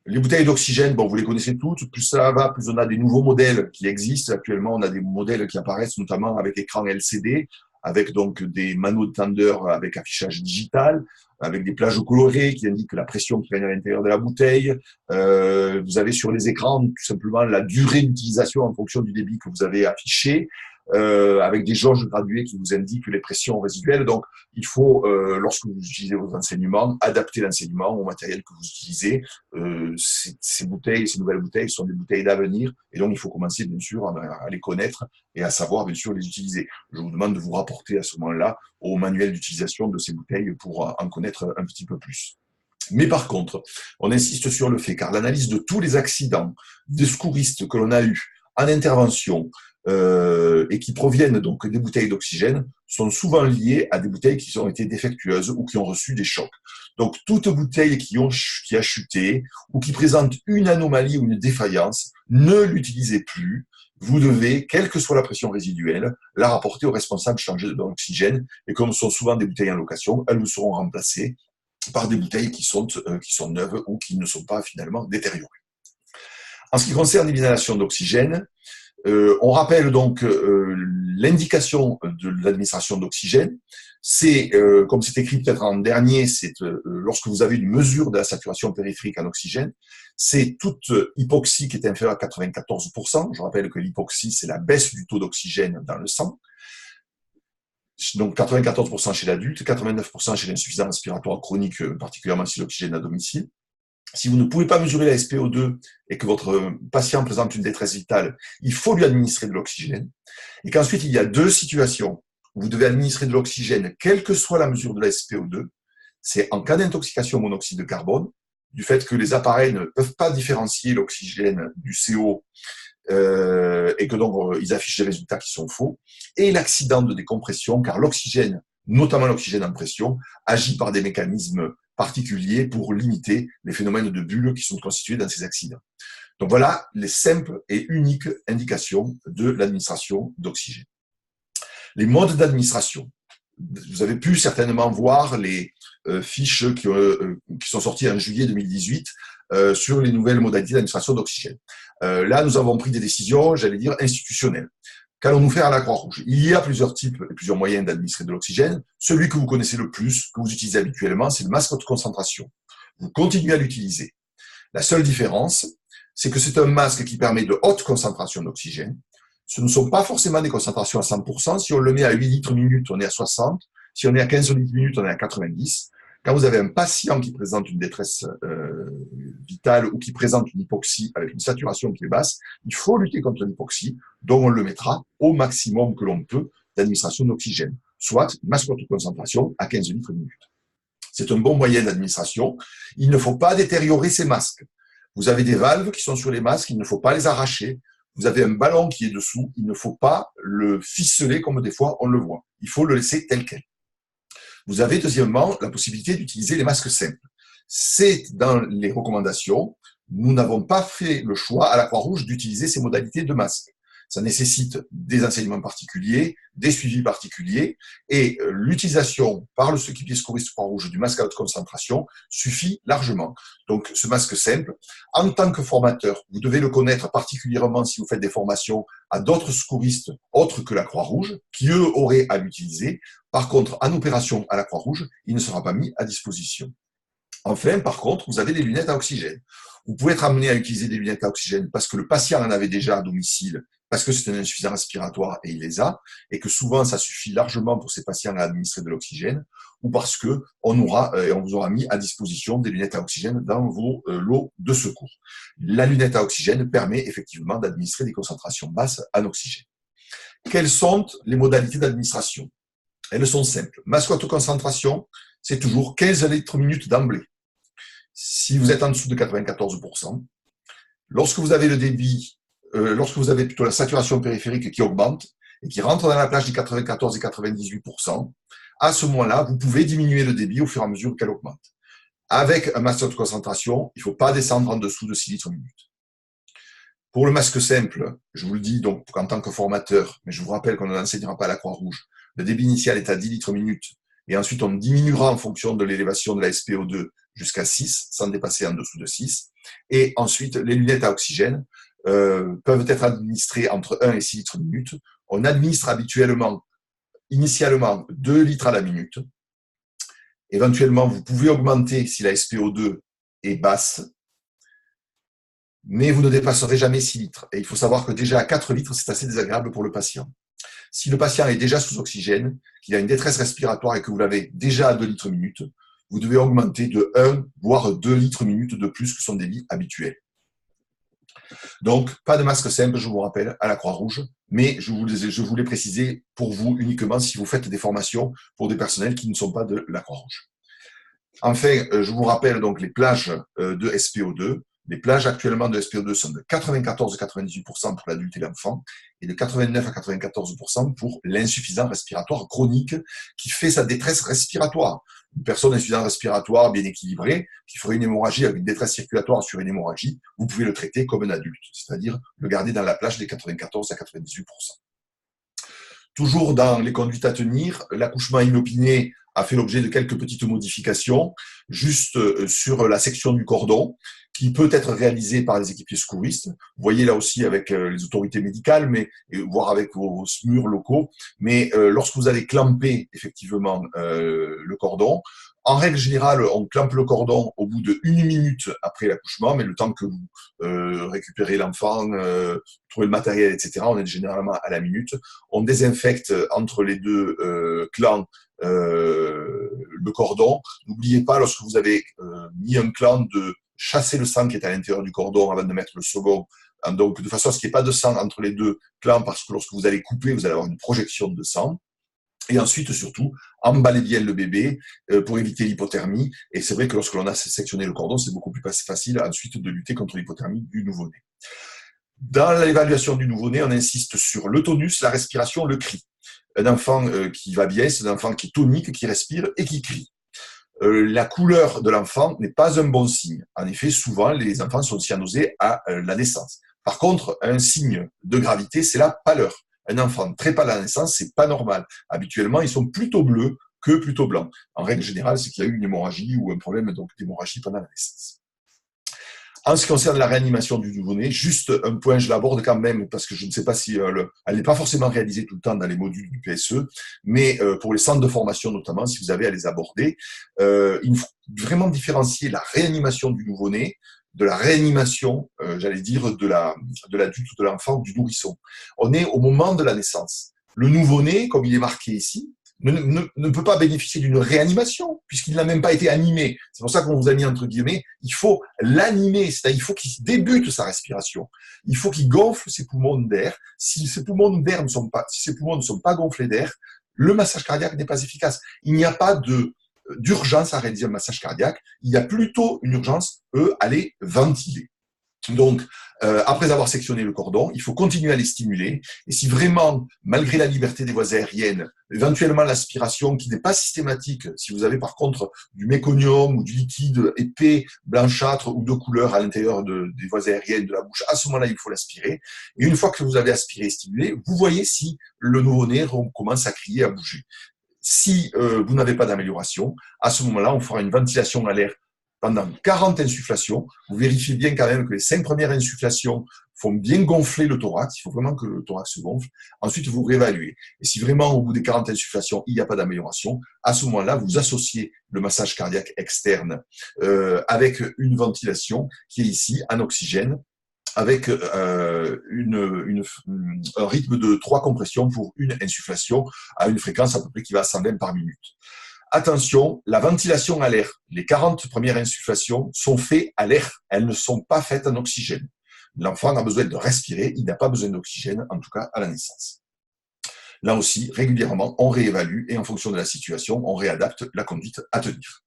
Speaker 2: Les bouteilles d'oxygène, bon, vous les connaissez toutes, plus ça va, plus on a des nouveaux modèles qui existent. Actuellement, on a des modèles qui apparaissent notamment avec écran LCD, avec donc des manodétendeurs avec affichage digital, avec des plages colorées qui indiquent la pression qui règne à l'intérieur de la bouteille. Vous avez sur les écrans tout simplement la durée d'utilisation en fonction du débit que vous avez affiché, avec des jauges graduées qui vous indiquent les pressions résiduelles. Donc, il faut, lorsque vous utilisez vos enseignements, adapter l'enseignement au matériel que vous utilisez. Ces nouvelles bouteilles sont des bouteilles d'avenir, et donc il faut commencer, bien sûr, à les connaître et à savoir, bien sûr, les utiliser. Je vous demande de vous rapporter à ce moment-là au manuel d'utilisation de ces bouteilles pour en connaître un petit peu plus. Mais par contre, on insiste sur le fait, car l'analyse de tous les accidents des secouristes que l'on a eus en intervention, et qui proviennent donc des bouteilles d'oxygène, sont souvent liées à des bouteilles qui ont été défectueuses ou qui ont reçu des chocs. Donc, toute bouteille qui a chuté ou qui présente une anomalie ou une défaillance, ne l'utilisez plus. Vous devez, quelle que soit la pression résiduelle, la rapporter au responsable chargé de l'oxygène. Et comme ce sont souvent des bouteilles en location, elles vous seront remplacées par des bouteilles qui sont neuves ou qui ne sont pas finalement détériorées. En ce qui concerne l'inhalation d'oxygène, on rappelle donc l'indication de l'administration d'oxygène. C'est, comme c'est écrit peut-être en dernier, c'est lorsque vous avez une mesure de la saturation périphérique en oxygène, c'est toute hypoxie qui est inférieure à 94%. Je rappelle que l'hypoxie, c'est la baisse du taux d'oxygène dans le sang. Donc 94% chez l'adulte, 89% chez l'insuffisance respiratoire chronique, particulièrement si l'oxygène à domicile. Si vous ne pouvez pas mesurer la SpO2 et que votre patient présente une détresse vitale, il faut lui administrer de l'oxygène. Et qu'ensuite, il y a deux situations où vous devez administrer de l'oxygène, quelle que soit la mesure de la SpO2. C'est en cas d'intoxication au monoxyde de carbone, du fait que les appareils ne peuvent pas différencier l'oxygène du CO et que donc ils affichent des résultats qui sont faux, et l'accident de décompression, car l'oxygène, notamment l'oxygène en pression, agit par des mécanismes particuliers pour limiter les phénomènes de bulles qui sont constitués dans ces accidents. Donc voilà les simples et uniques indications de l'administration d'oxygène. Les modes d'administration. Vous avez pu certainement voir les fiches qui sont sorties en juillet 2018 sur les nouvelles modalités d'administration d'oxygène. Là, nous avons pris des décisions, j'allais dire, institutionnelles. Qu'allons-nous faire à la Croix-Rouge? Il y a plusieurs types et plusieurs moyens d'administrer de l'oxygène. Celui que vous connaissez le plus, que vous utilisez habituellement, c'est le masque de concentration. Vous continuez à l'utiliser. La seule différence, c'est que c'est un masque qui permet de haute concentration d'oxygène. Ce ne sont pas forcément des concentrations à 100%. Si on le met à 8 litres minute, on est à 60. Si on est à 15 litres minute, on est à 90. Quand vous avez un patient qui présente une détresse vitale ou qui présente une hypoxie avec une saturation qui est basse, il faut lutter contre l'hypoxie, donc on le mettra au maximum que l'on peut d'administration d'oxygène, soit masque haute concentration à 15 litres minute. C'est un bon moyen d'administration. Il ne faut pas détériorer ces masques. Vous avez des valves qui sont sur les masques, il ne faut pas les arracher. Vous avez un ballon qui est dessous, il ne faut pas le ficeler comme des fois on le voit. Il faut le laisser tel quel. Vous avez deuxièmement la possibilité d'utiliser les masques simples. C'est dans les recommandations. Nous n'avons pas fait le choix à la Croix-Rouge d'utiliser ces modalités de masques. Ça nécessite des enseignements particuliers, des suivis particuliers, et l'utilisation par le équipier secouriste Croix-Rouge du masque à haute concentration suffit largement. Donc, ce masque simple, en tant que formateur, vous devez le connaître particulièrement si vous faites des formations à d'autres secouristes autres que la Croix-Rouge, qui eux auraient à l'utiliser. Par contre, en opération à la Croix-Rouge, il ne sera pas mis à disposition. Enfin, par contre, vous avez des lunettes à oxygène. Vous pouvez être amené à utiliser des lunettes à oxygène parce que le patient en avait déjà à domicile, parce que c'est un insuffisant respiratoire et il les a, et que souvent ça suffit largement pour ces patients à administrer de l'oxygène, ou parce que on vous aura mis à disposition des lunettes à oxygène dans vos lots de secours. La lunette à oxygène permet effectivement d'administrer des concentrations basses en oxygène. Quelles sont les modalités d'administration? Elles sont simples. Masque haute concentration, c'est toujours 15 litres minute d'emblée. Si vous êtes en dessous de 94%, lorsque vous avez le débit, lorsque vous avez plutôt la saturation périphérique qui augmente et qui rentre dans la plage des 94 et 98%, à ce moment-là, vous pouvez diminuer le débit au fur et à mesure qu'elle augmente. Avec un masque de concentration, il ne faut pas descendre en dessous de 6 litres minute. Pour le masque simple, je vous le dis donc en tant que formateur, mais je vous rappelle qu'on ne l'enseignera pas à la Croix-Rouge, le débit initial est à 10 litres minute et ensuite on diminuera en fonction de l'élévation de la SPO2 jusqu'à 6, sans dépasser en dessous de 6. Et ensuite, les lunettes à oxygène peuvent être administrées entre 1 et 6 litres minute. On administre initialement 2 litres à la minute. Éventuellement, vous pouvez augmenter si la SPO2 est basse, mais vous ne dépasserez jamais 6 litres. Et il faut savoir que déjà à 4 litres, c'est assez désagréable pour le patient. Si le patient est déjà sous oxygène, qu'il a une détresse respiratoire et que vous l'avez déjà à 2 litres minute, vous devez augmenter de 1, voire 2 litres minute de plus que son débit habituel. Donc, pas de masque simple, je vous rappelle, à la Croix-Rouge, mais je vous l'ai précisé pour vous uniquement si vous faites des formations pour des personnels qui ne sont pas de la Croix-Rouge. Enfin, je vous rappelle donc les plages de SPO2. Les plages actuellement de SPO2 sont de 94 à 98% pour l'adulte et l'enfant et de 89 à 94% pour l'insuffisant respiratoire chronique qui fait sa détresse respiratoire. Une personne insuffisante respiratoire bien équilibrée qui ferait une hémorragie avec une détresse circulatoire sur une hémorragie, vous pouvez le traiter comme un adulte, c'est-à-dire le garder dans la plage des 94 à 98%. Toujours dans les conduites à tenir, l'accouchement inopiné a fait l'objet de quelques petites modifications, juste sur la section du cordon, qui peut être réalisée par les équipiers secouristes. Vous voyez là aussi avec les autorités médicales, voire avec vos SMUR locaux. Mais lorsque vous allez clamper effectivement le cordon, en règle générale, on clampe le cordon au bout de 1 minute après l'accouchement, mais le temps que vous récupérez l'enfant, trouvez le matériel, etc., on est généralement à la minute. On désinfecte entre les deux clans le cordon. N'oubliez pas, lorsque vous avez mis un clan, de chasser le sang qui est à l'intérieur du cordon avant de mettre le second. Donc, de façon à ce qu'il n'y ait pas de sang entre les deux clans, parce que lorsque vous allez couper, vous allez avoir une projection de sang. Et ensuite, surtout, emballez bien le bébé pour éviter l'hypothermie. Et c'est vrai que lorsque l'on a sectionné le cordon, c'est beaucoup plus facile ensuite de lutter contre l'hypothermie du nouveau-né. Dans l'évaluation du nouveau-né, on insiste sur le tonus, la respiration, le cri. Un enfant qui va bien, c'est un enfant qui est tonique, qui respire et qui crie. La couleur de l'enfant n'est pas un bon signe. En effet, souvent, les enfants sont cyanosés à la naissance. Par contre, un signe de gravité, c'est la pâleur. Un enfant très pâle à la naissance, c'est pas normal. Habituellement, ils sont plutôt bleus que plutôt blancs. En règle générale, c'est qu'il y a eu une hémorragie ou un problème d'hémorragie pendant la naissance. En ce qui concerne la réanimation du nouveau-né, juste un point, je l'aborde quand même parce que je ne sais pas si elle n'est pas forcément réalisée tout le temps dans les modules du PSE, mais pour les centres de formation notamment, si vous avez à les aborder, il faut vraiment différencier la réanimation du nouveau-né de la réanimation, j'allais dire, de l'adulte, de l'enfant ou du nourrisson. On est au moment de la naissance. Le nouveau-né, comme il est marqué ici, ne peut pas bénéficier d'une réanimation, puisqu'il n'a même pas été animé. C'est pour ça qu'on vous a mis entre guillemets, il faut l'animer, c'est-à-dire il faut qu'il débute sa respiration. Il faut qu'il gonfle ses poumons d'air. Si ses poumons d'air si ses poumons ne sont pas gonflés d'air, le massage cardiaque n'est pas efficace. Il n'y a pas d'urgence à réaliser un massage cardiaque. Il y a plutôt une urgence, à les ventiler. Donc, après avoir sectionné le cordon, il faut continuer à les stimuler. Et si vraiment, malgré la liberté des voies aériennes, éventuellement l'aspiration qui n'est pas systématique, si vous avez par contre du méconium ou du liquide épais, blanchâtre ou de couleur à l'intérieur des voies aériennes de la bouche, à ce moment-là, il faut l'aspirer. Et une fois que vous avez aspiré et stimulé, vous voyez si le nouveau-né commence à crier, à bouger. Si vous n'avez pas d'amélioration, à ce moment-là, on fera une ventilation à l'air pendant 40 insufflations. Vous vérifiez bien quand même que les 5 premières insufflations font bien gonfler le thorax. Il faut vraiment que le thorax se gonfle. Ensuite, vous réévaluez. Et si vraiment, au bout des 40 insufflations, il n'y a pas d'amélioration, à ce moment-là, vous associez le massage cardiaque externe avec une ventilation qui est ici en oxygène, avec un rythme de 3 compressions pour une insufflation à une fréquence à peu près qui va à 120 par minute. Attention, la ventilation à l'air, les 40 premières insufflations sont faites à l'air, elles ne sont pas faites en oxygène. L'enfant a besoin de respirer, il n'a pas besoin d'oxygène, en tout cas à la naissance. Là aussi, régulièrement, on réévalue et en fonction de la situation, on réadapte la conduite à tenir.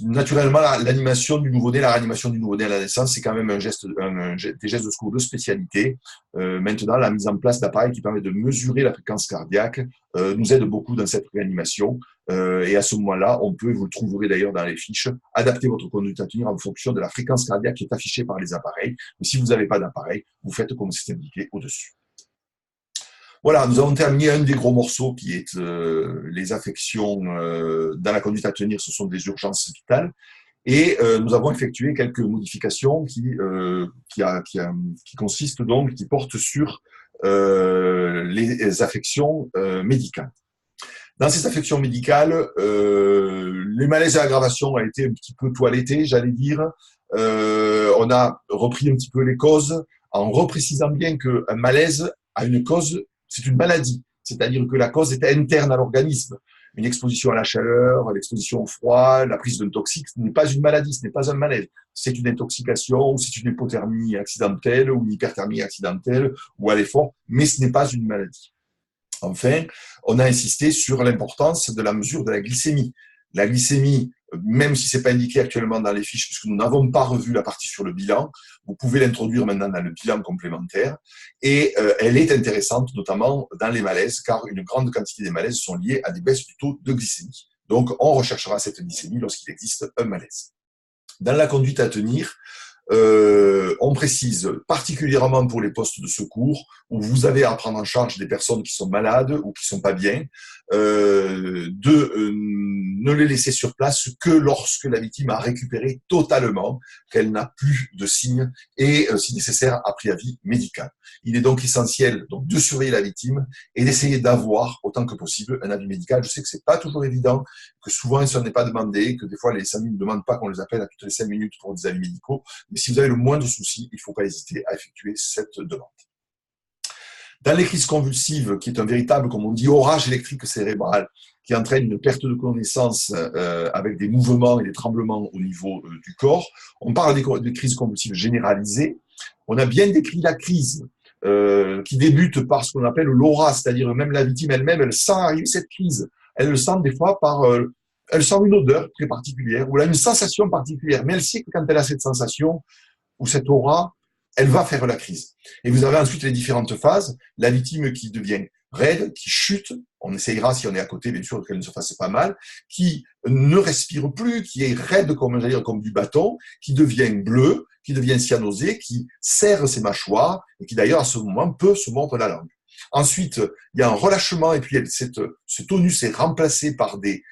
Speaker 2: Naturellement, l'animation du nouveau-né, la réanimation du nouveau-né à la naissance, c'est quand même des gestes de secours de spécialité. Maintenant, la mise en place d'appareils qui permettent de mesurer la fréquence cardiaque nous aide beaucoup dans cette réanimation. Et à ce moment-là, on peut, vous le trouverez d'ailleurs dans les fiches, adapter votre conduite à tenir en fonction de la fréquence cardiaque qui est affichée par les appareils. Mais si vous n'avez pas d'appareil, vous faites comme c'est indiqué au-dessus. Voilà, nous avons terminé un des gros morceaux qui est les affections dans la conduite à tenir, ce sont des urgences vitales. Et nous avons effectué quelques modifications qui consistent donc, qui portent sur les affections médicales. Dans ces affections médicales, les malaises et aggravations ont été un petit peu toilettés, j'allais dire. On a repris un petit peu les causes en reprécisant bien qu'un malaise a une cause, c'est une maladie, c'est-à-dire que la cause est interne à l'organisme. Une exposition à la chaleur, l'exposition au froid, la prise d'un toxique, ce n'est pas une maladie, ce n'est pas un malaise. C'est une intoxication, ou c'est une hypothermie accidentelle, ou une hyperthermie accidentelle, ou à l'effort, mais ce n'est pas une maladie. Enfin, on a insisté sur l'importance de la mesure de la glycémie. La glycémie, même si ce n'est pas indiqué actuellement dans les fiches, puisque nous n'avons pas revu la partie sur le bilan, vous pouvez l'introduire maintenant dans le bilan complémentaire. Et elle est intéressante, notamment dans les malaises, car une grande quantité des malaises sont liées à des baisses du taux de glycémie. Donc, on recherchera cette glycémie lorsqu'il existe un malaise. Dans la conduite à tenir, on précise particulièrement pour les postes de secours où vous avez à prendre en charge des personnes qui sont malades ou qui sont pas bien, ne les laisser sur place que lorsque la victime a récupéré totalement, qu'elle n'a plus de signes et, si nécessaire, a préavis médical. Il est donc essentiel de surveiller la victime et d'essayer d'avoir autant que possible un avis médical. Je sais que c'est pas toujours évident, que souvent ça n'est pas demandé, que des fois les SAMU ne demandent pas qu'on les appelle à toutes les 5 minutes pour des avis médicaux. Mais si vous avez le moindre souci, il ne faut pas hésiter à effectuer cette demande. Dans les crises convulsives, qui est un véritable, comme on dit, orage électrique cérébral, qui entraîne une perte de connaissance avec des mouvements et des tremblements au niveau du corps, on parle des crises convulsives généralisées. On a bien décrit la crise qui débute par ce qu'on appelle l'aura, c'est-à-dire même la victime elle-même, elle sent arriver cette crise. Elle le sent des fois par... elle sent une odeur très particulière, ou elle a une sensation particulière, mais elle sait que quand elle a cette sensation ou cette aura, elle va faire la crise. Et vous avez ensuite les différentes phases, la victime qui devient raide, qui chute, on essayera si on est à côté, bien sûr, qu'elle ne se fasse pas mal, qui ne respire plus, qui est raide comme du bâton, qui devient bleu, qui devient cyanosé, qui serre ses mâchoires, et qui d'ailleurs à ce moment peut se mordre la langue. Ensuite, il y a un relâchement, et puis ce tonus est remplacé par des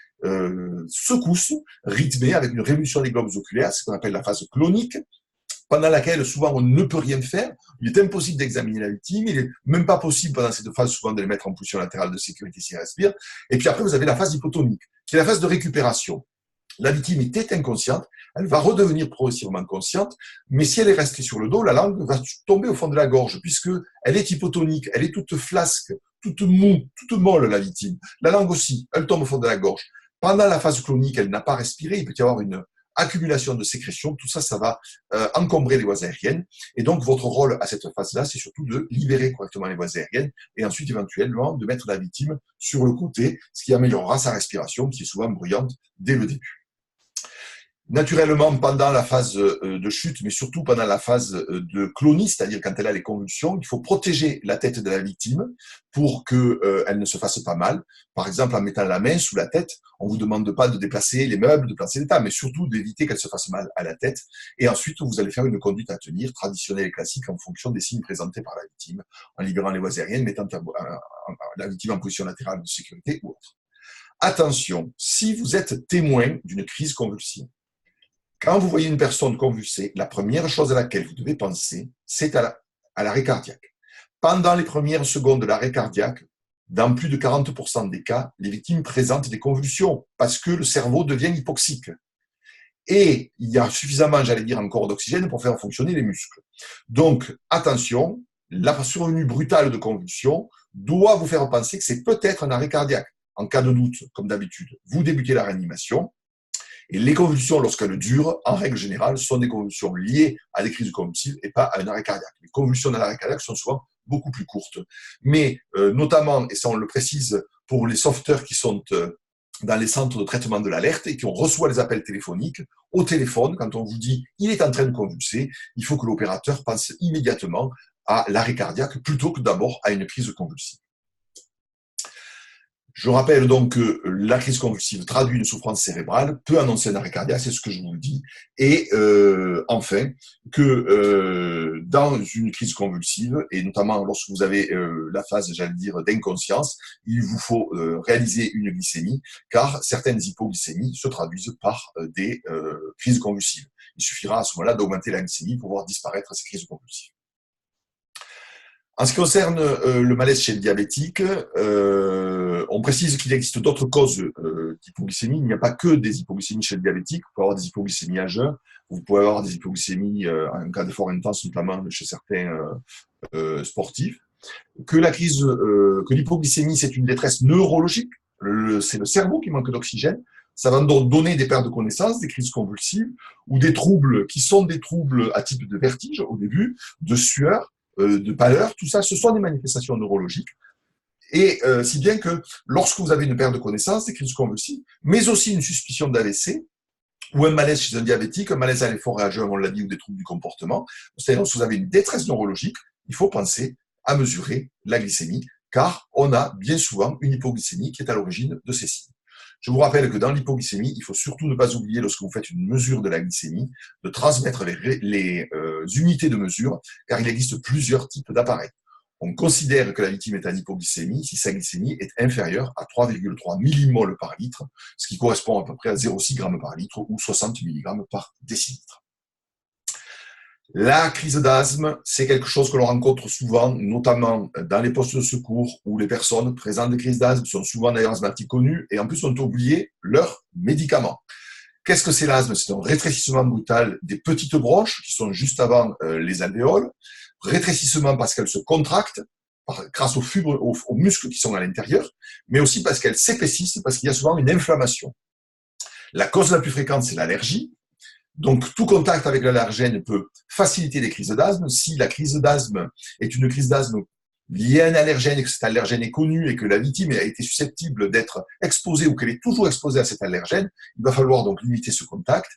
Speaker 2: secousses rythmées avec une révolution des globes oculaires, c'est ce qu'on appelle la phase clonique, pendant laquelle souvent on ne peut rien faire. Il est impossible d'examiner la victime, il n'est même pas possible pendant cette phase souvent de les mettre en position latérale de sécurité s'ils respirent. Et puis après, vous avez la phase hypotonique, qui est la phase de récupération. La victime était inconsciente, elle va redevenir progressivement consciente, mais si elle est restée sur le dos, la langue va tomber au fond de la gorge, puisque elle est hypotonique, elle est toute flasque, toute mou, toute molle, la victime. La langue aussi, elle tombe au fond de la gorge. Pendant la phase clonique, elle n'a pas respiré, il peut y avoir une accumulation de sécrétions, tout ça, ça va encombrer les voies aériennes. Et donc, votre rôle à cette phase-là, c'est surtout de libérer correctement les voies aériennes et ensuite, éventuellement, de mettre la victime sur le côté, ce qui améliorera sa respiration, qui est souvent bruyante dès le début. Naturellement, pendant la phase de chute, mais surtout pendant la phase de clonie, c'est-à-dire quand elle a les convulsions, il faut protéger la tête de la victime pour qu'elle ne se fasse pas mal. Par exemple, en mettant la main sous la tête, on vous demande pas de déplacer les meubles, de placer les tables, mais surtout d'éviter qu'elle se fasse mal à la tête. Et ensuite, vous allez faire une conduite à tenir, traditionnelle et classique, en fonction des signes présentés par la victime, en libérant les voies aériennes, mettant la victime en position latérale de sécurité ou autre. Attention, si vous êtes témoin d'une crise convulsive, quand vous voyez une personne convulsée, la première chose à laquelle vous devez penser, c'est à l'arrêt cardiaque. Pendant les premières secondes de l'arrêt cardiaque, dans plus de 40% des cas, les victimes présentent des convulsions parce que le cerveau devient hypoxique. Et il y a suffisamment, j'allais dire, encore d'oxygène pour faire fonctionner les muscles. Donc, attention, la survenue brutale de convulsions doit vous faire penser que c'est peut-être un arrêt cardiaque. En cas de doute, comme d'habitude, vous débutez la réanimation. Et les convulsions, lorsqu'elles durent, en règle générale, sont des convulsions liées à des crises convulsives et pas à un arrêt cardiaque. Les convulsions d'un arrêt cardiaque sont souvent beaucoup plus courtes. Mais notamment, et ça on le précise, pour les sauveteurs qui sont dans les centres de traitement de l'alerte et qui reçoivent les appels téléphoniques, au téléphone, quand on vous dit « il est en train de convulser », il faut que l'opérateur pense immédiatement à l'arrêt cardiaque plutôt que d'abord à une crise convulsive. Je rappelle donc que la crise convulsive traduit une souffrance cérébrale, peut annoncer un arrêt cardiaque, c'est ce que je vous le dis. Et enfin, que dans une crise convulsive, et notamment lorsque vous avez la phase, j'allais dire, d'inconscience, il vous faut réaliser une glycémie, car certaines hypoglycémies se traduisent par des crises convulsives. Il suffira à ce moment-là d'augmenter la glycémie pour voir disparaître ces crises convulsives. En ce qui concerne le malaise chez le diabétique, on précise qu'il existe d'autres causes d'hypoglycémie. Il n'y a pas que des hypoglycémies chez le diabétique. Vous pouvez avoir des hypoglycémies à jeun. Vous pouvez avoir des hypoglycémies en cas d'effort intense, notamment chez certains sportifs. Que l'hypoglycémie, c'est une détresse neurologique. C'est le cerveau qui manque d'oxygène. Ça va donc donner des pertes de connaissance, des crises convulsives ou des troubles qui sont des troubles à type de vertige au début, de sueur, de pâleur, tout ça, ce sont des manifestations neurologiques. Et si bien que lorsque vous avez une perte de connaissance, des crises convulsives, mais aussi une suspicion d'AVC, ou un malaise chez un diabétique, un malaise à l'effort et à jeun, on l'a dit, ou des troubles du comportement, c'est-à-dire lorsque vous avez une détresse neurologique, il faut penser à mesurer la glycémie, car on a bien souvent une hypoglycémie qui est à l'origine de ces signes. Je vous rappelle que dans l'hypoglycémie, il faut surtout ne pas oublier, lorsque vous faites une mesure de la glycémie, de transmettre les unités de mesure, car il existe plusieurs types d'appareils. On considère que la victime est en hypoglycémie si sa glycémie est inférieure à 3,3 millimoles par litre, ce qui correspond à peu près à 0,6 g par litre ou 60 mg par décilitre. La crise d'asthme, c'est quelque chose que l'on rencontre souvent, notamment dans les postes de secours où les personnes présentent des crises d'asthme sont souvent d'ailleurs asthmatiques connus et en plus ont oublié leurs médicaments. Qu'est-ce que c'est l'asthme? C'est un rétrécissement brutal des petites bronches qui sont juste avant les alvéoles, rétrécissement parce qu'elles se contractent grâce aux muscles qui sont à l'intérieur, mais aussi parce qu'elles s'épaississent, parce qu'il y a souvent une inflammation. La cause la plus fréquente, c'est l'allergie. Donc, tout contact avec l'allergène peut faciliter les crises d'asthme. Si la crise d'asthme est une crise d'asthme liée à un allergène et que cet allergène est connu et que la victime a été susceptible d'être exposée ou qu'elle est toujours exposée à cet allergène, il va falloir donc limiter ce contact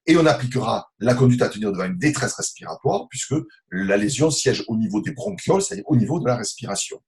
Speaker 2: et on appliquera la conduite à tenir devant une détresse respiratoire puisque la lésion siège au niveau des bronchioles, c'est-à-dire au niveau de la respiration.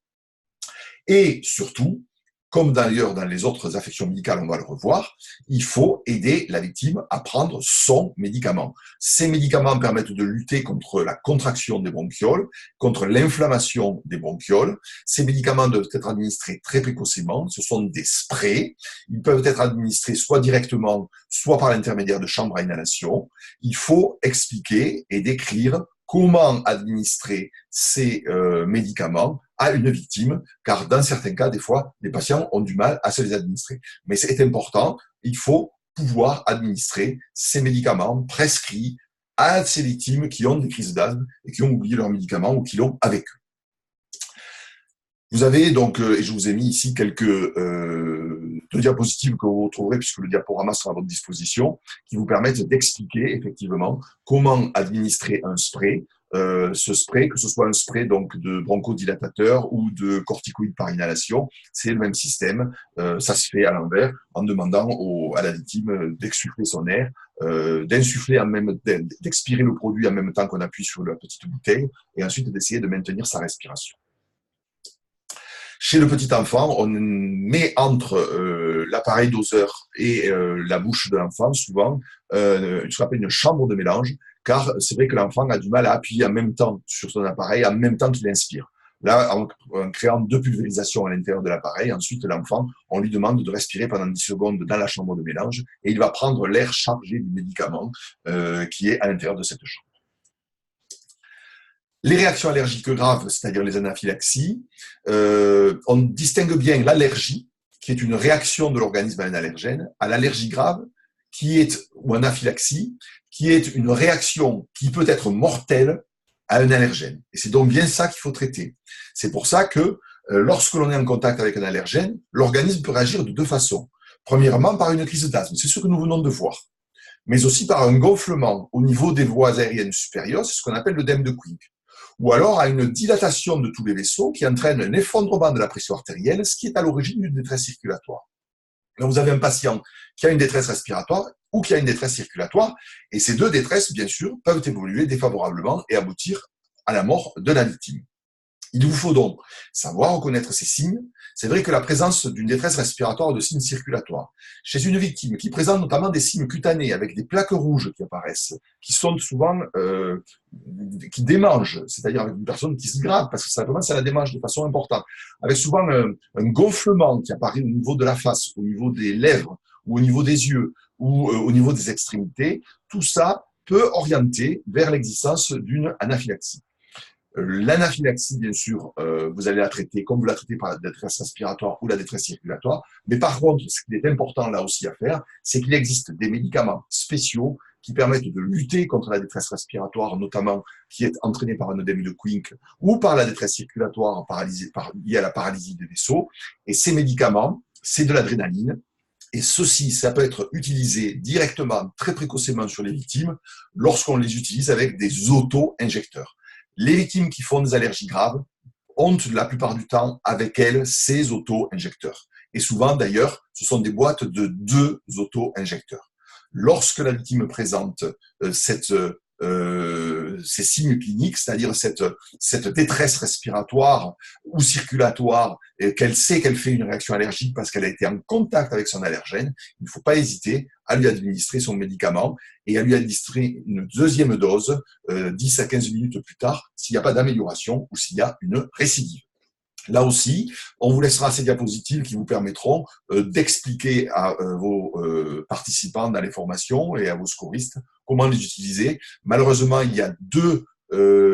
Speaker 2: Et surtout, comme d'ailleurs dans les autres affections médicales, on va le revoir, il faut aider la victime à prendre son médicament. Ces médicaments permettent de lutter contre la contraction des bronchioles, contre l'inflammation des bronchioles. Ces médicaments doivent être administrés très précocement. Ce sont des sprays. Ils peuvent être administrés soit directement, soit par l'intermédiaire de chambres à inhalation. Il faut expliquer et décrire comment administrer ces médicaments à une victime, car dans certains cas, des fois, les patients ont du mal à se les administrer. Mais c'est important, il faut pouvoir administrer ces médicaments prescrits à ces victimes qui ont des crises d'asthme et qui ont oublié leurs médicaments ou qui l'ont avec eux. Vous avez donc, et je vous ai mis ici deux diapositives que vous retrouverez, puisque le diaporama sera à votre disposition, qui vous permettent d'expliquer effectivement comment administrer un spray. Ce spray, que ce soit un spray donc de bronchodilatateur ou de corticoïdes par inhalation, c'est le même système. Ça se fait à l'envers en demandant à la victime d'exsuffler son air, d'expirer le produit en même temps qu'on appuie sur la petite bouteille, et ensuite d'essayer de maintenir sa respiration. Chez le petit enfant, on met entre l'appareil doseur et la bouche de l'enfant, souvent, ce qu'on appelle une chambre de mélange, car c'est vrai que l'enfant a du mal à appuyer en même temps sur son appareil, en même temps qu'il inspire. Là, en créant 2 pulvérisations à l'intérieur de l'appareil, ensuite, l'enfant, on lui demande de respirer pendant 10 secondes dans la chambre de mélange, et il va prendre l'air chargé du médicament qui est à l'intérieur de cette chambre. Les réactions allergiques graves, c'est-à-dire les anaphylaxies, on distingue bien l'allergie, qui est une réaction de l'organisme à un allergène, à l'allergie grave, ou anaphylaxie, qui est une réaction qui peut être mortelle à un allergène. Et c'est donc bien ça qu'il faut traiter. C'est pour ça que lorsque l'on est en contact avec un allergène, l'organisme peut réagir de 2 façons. Premièrement, par une crise d'asthme, c'est ce que nous venons de voir, mais aussi par un gonflement au niveau des voies aériennes supérieures, c'est ce qu'on appelle l'œdème de Quick, ou alors à une dilatation de tous les vaisseaux qui entraîne un effondrement de la pression artérielle, ce qui est à l'origine d'une détresse circulatoire. Donc vous avez un patient qui a une détresse respiratoire ou qui a une détresse circulatoire, et ces 2 détresses, bien sûr, peuvent évoluer défavorablement et aboutir à la mort de la victime. Il vous faut donc savoir reconnaître ces signes. C'est vrai que la présence d'une détresse respiratoire ou de signes circulatoires, chez une victime qui présente notamment des signes cutanés avec des plaques rouges qui apparaissent, qui sont souvent, qui démangent, c'est-à-dire avec une personne qui se gratte, parce que simplement ça la démange de façon importante, avec souvent un gonflement qui apparaît au niveau de la face, au niveau des lèvres, ou au niveau des yeux, ou au niveau des extrémités, tout ça peut orienter vers l'existence d'une anaphylaxie. L'anaphylaxie, bien sûr, vous allez la traiter comme vous la traitez par la détresse respiratoire ou la détresse circulatoire. Mais par contre, ce qui est important là aussi à faire, c'est qu'il existe des médicaments spéciaux qui permettent de lutter contre la détresse respiratoire, notamment qui est entraînée par un œdème de Quick ou par la détresse circulatoire liée à la paralysie des vaisseaux. Et ces médicaments, c'est de l'adrénaline. Et ceci, ça peut être utilisé directement, très précocement sur les victimes, lorsqu'on les utilise avec des auto-injecteurs. Les victimes qui font des allergies graves ont la plupart du temps avec elles ces auto-injecteurs. Et souvent d'ailleurs, ce sont des boîtes de 2 auto-injecteurs. Lorsque la victime présente ces signes cliniques, c'est-à-dire cette détresse respiratoire ou circulatoire, et qu'elle sait qu'elle fait une réaction allergique parce qu'elle a été en contact avec son allergène, il ne faut pas hésiter à lui administrer son médicament et à lui administrer une 2e dose 10 à 15 minutes plus tard s'il n'y a pas d'amélioration ou s'il y a une récidive. Là aussi, on vous laissera ces diapositives qui vous permettront d'expliquer à vos participants dans les formations et à vos secouristes comment les utiliser. Malheureusement, il y a 2,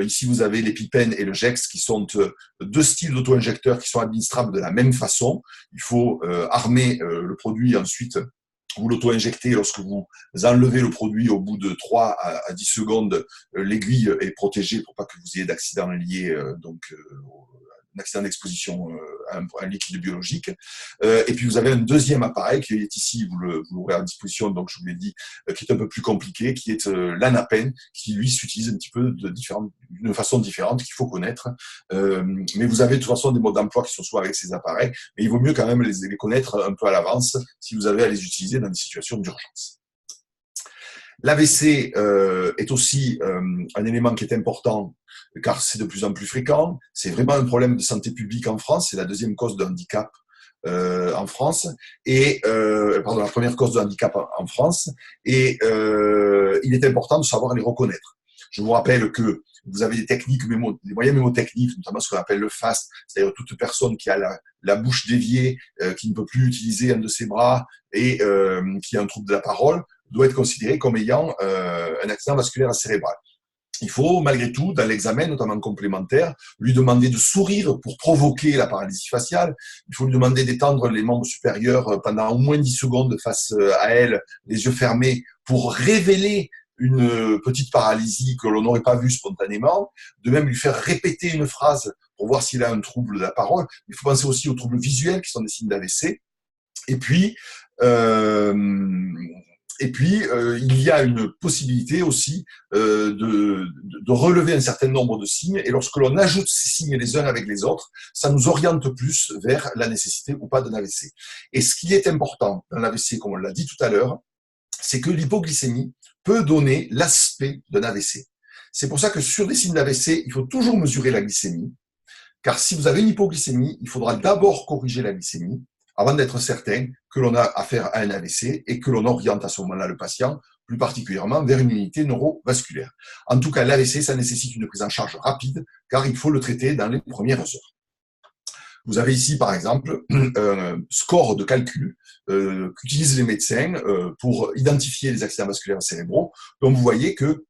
Speaker 2: ici vous avez l'EpiPen et le Jext, qui sont 2 styles d'auto-injecteurs qui sont administrables de la même façon. Il faut armer le produit, ensuite vous l'auto-injectez. Lorsque vous enlevez le produit au bout de 3 à 10 secondes, l'aiguille est protégée pour pas que vous ayez d'accident lié un accident d'exposition à un liquide biologique. Et puis vous avez un 2e appareil qui est ici, vous l'aurez à disposition, donc je vous l'ai dit, qui est un peu plus compliqué, qui est l'Anapen, qui lui s'utilise un petit peu d'une façon différente qu'il faut connaître. Mais vous avez de toute façon des modes d'emploi qui sont soit avec ces appareils, mais il vaut mieux quand même les connaître un peu à l'avance si vous avez à les utiliser dans des situations d'urgence. L'AVC est aussi un élément qui est important car c'est de plus en plus fréquent. C'est vraiment un problème de santé publique en France. C'est la 2e cause de handicap en France et pardon, la première cause de handicap en France. Et il est important de savoir les reconnaître. Je vous rappelle que vous avez des techniques, des moyens mémotechniques, notamment ce qu'on appelle le FAST, c'est-à-dire toute personne qui a la bouche déviée, qui ne peut plus utiliser un de ses bras et qui a un trouble de la parole, doit être considéré comme ayant un accident vasculaire cérébral. Il faut, malgré tout, dans l'examen, notamment complémentaire, lui demander de sourire pour provoquer la paralysie faciale. Il faut lui demander d'étendre les membres supérieurs pendant au moins 10 secondes face à elle, les yeux fermés, pour révéler une petite paralysie que l'on n'aurait pas vue spontanément. De même, lui faire répéter une phrase pour voir s'il a un trouble de la parole. Il faut penser aussi aux troubles visuels qui sont des signes d'AVC. Et puis, il y a une possibilité aussi de relever un certain nombre de signes. Et lorsque l'on ajoute ces signes les uns avec les autres, ça nous oriente plus vers la nécessité ou pas d'un AVC. Et ce qui est important dans l'AVC, comme on l'a dit tout à l'heure, c'est que l'hypoglycémie peut donner l'aspect d'un AVC. C'est pour ça que sur des signes d'AVC, il faut toujours mesurer la glycémie. Car si vous avez une hypoglycémie, il faudra d'abord corriger la glycémie avant d'être certain que l'on a affaire à un AVC et que l'on oriente à ce moment-là le patient, plus particulièrement vers une unité neurovasculaire. En tout cas, l'AVC, ça nécessite une prise en charge rapide, car il faut le traiter dans les premières heures. Vous avez ici, par exemple, un score de calcul qu'utilisent les médecins pour identifier les accidents vasculaires cérébraux. Donc, vous voyez que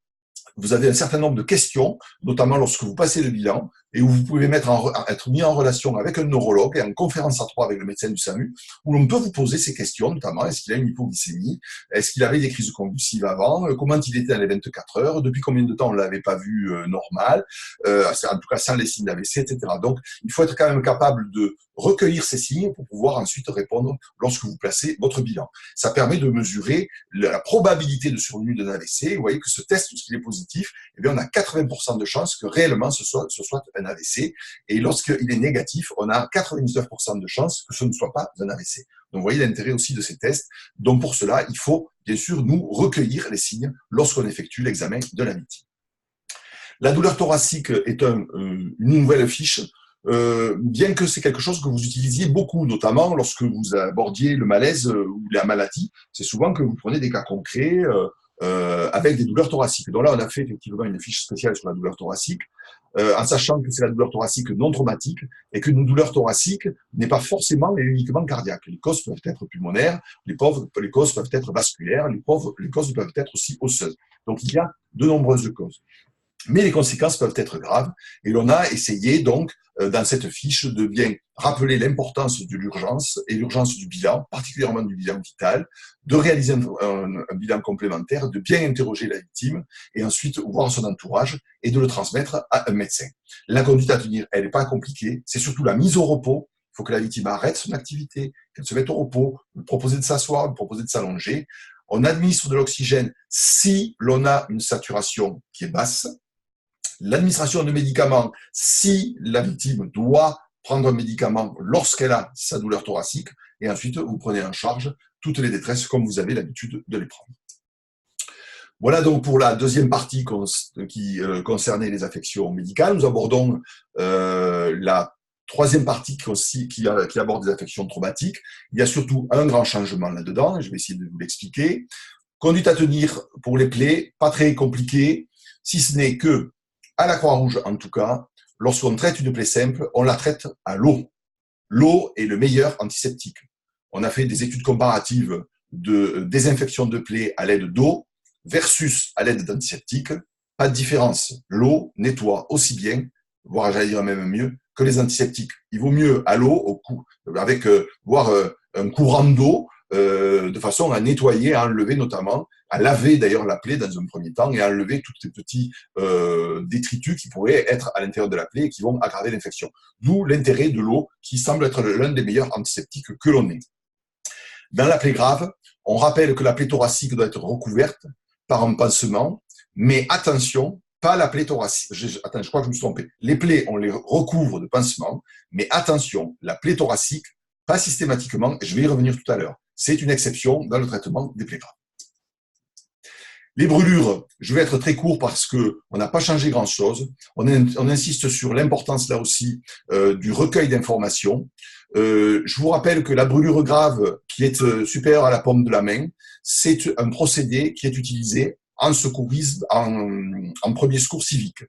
Speaker 2: vous avez un certain nombre de questions, notamment lorsque vous passez le bilan, et où vous pouvez être mis en relation avec un neurologue et en conférence à trois avec le médecin du SAMU, où l'on peut vous poser ces questions, notamment est-ce qu'il a une hypoglycémie, est-ce qu'il avait des crises convulsives avant, comment il était dans les 24 heures, depuis combien de temps on ne l'avait pas vu normal, en tout cas sans les signes d'AVC, etc. Donc, il faut être quand même capable de recueillir ces signes pour pouvoir ensuite répondre lorsque vous placez votre bilan. Ça permet de mesurer la probabilité de survenue d'un AVC. Vous voyez que ce test, lorsqu'il est positif, eh bien, on a 80% de chances que réellement ce soit un AVC. Et lorsqu'il est négatif, on a 99% de chances que ce ne soit pas un AVC. Donc, vous voyez l'intérêt aussi de ces tests. Donc, pour cela, il faut, bien sûr, nous recueillir les signes lorsqu'on effectue l'examen de la victime. La douleur thoracique est une nouvelle fiche. Bien que c'est quelque chose que vous utilisiez beaucoup, notamment lorsque vous abordiez le malaise ou la maladie, c'est souvent que vous prenez des cas concrets avec des douleurs thoraciques. Donc là, on a fait effectivement une fiche spéciale sur la douleur thoracique, en sachant que c'est la douleur thoracique non traumatique et qu'une douleur thoracique n'est pas forcément et uniquement cardiaque. Les causes peuvent être pulmonaires, les causes peuvent être vasculaires, les causes peuvent être aussi osseuses. Donc il y a de nombreuses causes. Mais les conséquences peuvent être graves et l'on a essayé donc dans cette fiche de bien rappeler l'importance de l'urgence et l'urgence du bilan, particulièrement du bilan vital, de réaliser un bilan complémentaire, de bien interroger la victime et ensuite voir son entourage et de le transmettre à un médecin. La conduite à tenir, elle n'est pas compliquée, c'est surtout la mise au repos. Il faut que la victime arrête son activité, qu'elle se mette au repos, lui proposer de s'asseoir, lui proposer de s'allonger. On administre de l'oxygène si l'on a une saturation qui est basse. L'administration de médicaments, si la victime doit prendre un médicament lorsqu'elle a sa douleur thoracique, et ensuite vous prenez en charge toutes les détresses comme vous avez l'habitude de les prendre. Voilà donc pour la deuxième partie qui concernait les affections médicales. Nous abordons la troisième partie qui aborde les affections traumatiques. Il y a surtout un grand changement là-dedans, et je vais essayer de vous l'expliquer. Conduite à tenir pour les plaies, pas très compliqué, si ce n'est que à la Croix-Rouge, en tout cas, lorsqu'on traite une plaie simple, on la traite à l'eau. L'eau est le meilleur antiseptique. On a fait des études comparatives de désinfection de plaies à l'aide d'eau versus à l'aide d'antiseptiques. Pas de différence. L'eau nettoie aussi bien, voire j'allais dire même mieux, que les antiseptiques. Il vaut mieux à l'eau, avec un courant d'eau, de façon à nettoyer, à enlever notamment, à laver d'ailleurs la plaie dans un premier temps et à enlever tous ces petits détritus qui pourraient être à l'intérieur de la plaie et qui vont aggraver l'infection. D'où l'intérêt de l'eau qui semble être l'un des meilleurs antiseptiques que l'on ait. Dans la plaie grave, on rappelle que la plaie thoracique doit être recouverte par un pansement, mais attention, pas la plaie thoracique. Attends, je crois que je me suis trompé. Les plaies, on les recouvre de pansement, mais attention, la plaie thoracique, pas systématiquement, et je vais y revenir tout à l'heure. C'est une exception dans le traitement des plaies graves. Les brûlures, je vais être très court parce que on n'a pas changé grand-chose. On insiste sur l'importance là aussi du recueil d'informations. Je vous rappelle que la brûlure grave qui est supérieure à la paume de la main, c'est un procédé qui est utilisé en secourisme, en premier secours civique.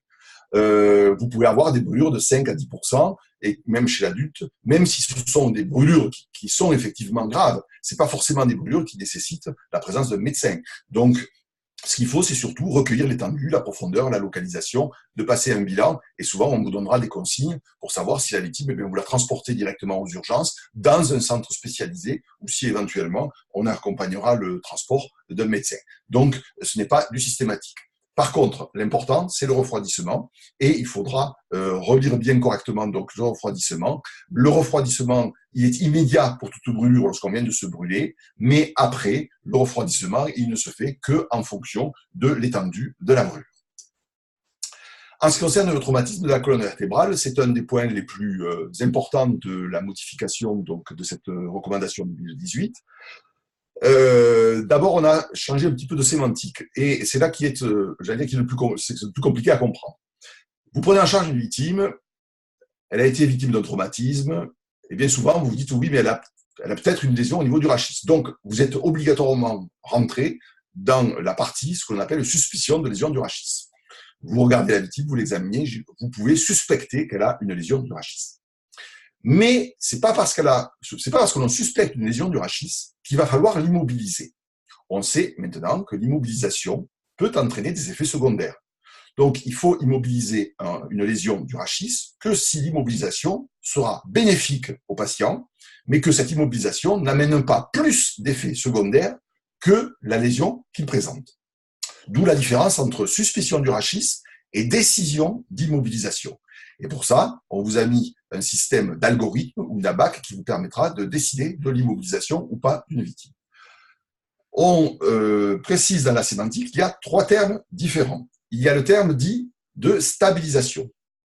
Speaker 2: Vous pouvez avoir des brûlures de 5 à 10%, et même chez l'adulte, même si ce sont des brûlures qui sont effectivement graves, c'est pas forcément des brûlures qui nécessitent la présence d'un médecin. Donc, ce qu'il faut, c'est surtout recueillir l'étendue, la profondeur, la localisation, de passer un bilan, et souvent on vous donnera des consignes pour savoir si la victime, vous la transportez directement aux urgences, dans un centre spécialisé, ou si éventuellement on accompagnera le transport d'un médecin. Donc, ce n'est pas du systématique. Par contre, l'important, c'est le refroidissement et il faudra relire bien correctement donc, le refroidissement. Le refroidissement, il est immédiat pour toute brûlure lorsqu'on vient de se brûler, mais après, le refroidissement, il ne se fait qu'en fonction de l'étendue de la brûlure. En ce qui concerne le traumatisme de la colonne vertébrale, c'est un des points les plus importants de la modification donc, de cette recommandation de 2018. D'abord, on a changé un petit peu de sémantique et c'est là qui est, j'allais dire, qui est le plus compliqué à comprendre. Vous prenez en charge une victime, elle a été victime d'un traumatisme, et bien souvent vous vous dites oui, mais elle a peut-être une lésion au niveau du rachis. Donc, vous êtes obligatoirement rentré dans la partie, ce qu'on appelle suspicion de lésion du rachis. Vous regardez la victime, vous l'examinez, vous pouvez suspecter qu'elle a une lésion du rachis. Mais c'est pas parce que l'on suspecte une lésion du rachis qu'il va falloir l'immobiliser. On sait maintenant que l'immobilisation peut entraîner des effets secondaires. Donc, il faut immobiliser une lésion du rachis que si l'immobilisation sera bénéfique au patient, mais que cette immobilisation n'amène pas plus d'effets secondaires que la lésion qu'il présente. D'où la différence entre suspicion du rachis et décision d'immobilisation. Et pour ça, on vous a mis un système d'algorithme ou d'ABAC qui vous permettra de décider de l'immobilisation ou pas d'une victime. On précise dans la sémantique qu'il y a 3 termes différents. Il y a le terme dit de stabilisation.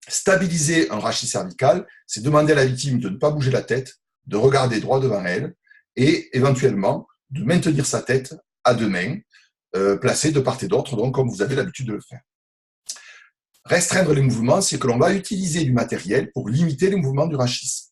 Speaker 2: Stabiliser un rachis cervical, c'est demander à la victime de ne pas bouger la tête, de regarder droit devant elle et éventuellement de maintenir sa tête à 2 mains, placées de part et d'autre, donc comme vous avez l'habitude de le faire. Restreindre les mouvements, c'est que l'on va utiliser du matériel pour limiter les mouvements du rachis.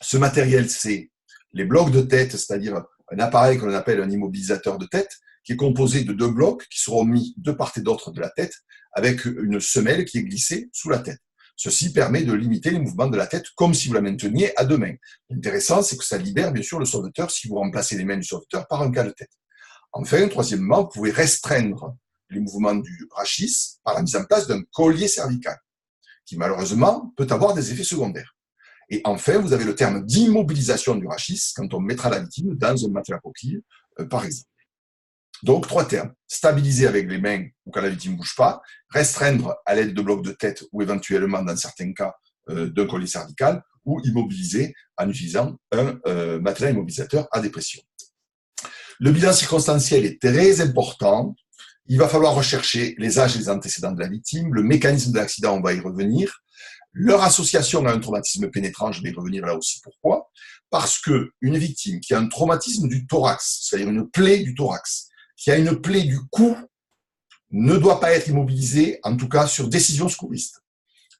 Speaker 2: Ce matériel, c'est les blocs de tête, c'est-à-dire un appareil que l'on appelle un immobilisateur de tête, qui est composé de 2 blocs qui seront mis de part et d'autre de la tête, avec une semelle qui est glissée sous la tête. Ceci permet de limiter les mouvements de la tête comme si vous la mainteniez à 2 mains. L'intéressant, c'est que ça libère bien sûr le sauveteur si vous remplacez les mains du sauveteur par un cale-tête. Enfin, troisièmement, vous pouvez restreindre les mouvements du rachis par la mise en place d'un collier cervical, qui malheureusement peut avoir des effets secondaires. Et enfin, vous avez le terme d'immobilisation du rachis quand on mettra la victime dans un matelas coquille, par exemple. Donc, 3 termes. Stabiliser avec les mains ou quand la victime ne bouge pas, restreindre à l'aide de blocs de tête ou éventuellement, dans certains cas, d'un collier cervical, ou immobiliser en utilisant un matelas immobilisateur à dépression. Le bilan circonstanciel est très important. Il va falloir rechercher les âges et les antécédents de la victime, le mécanisme de l'accident, on va y revenir, leur association à un traumatisme pénétrant, je vais y revenir là aussi. Pourquoi ? Parce que une victime qui a un traumatisme du thorax, c'est-à-dire une plaie du thorax, qui a une plaie du cou, ne doit pas être immobilisée, en tout cas sur décision secouriste.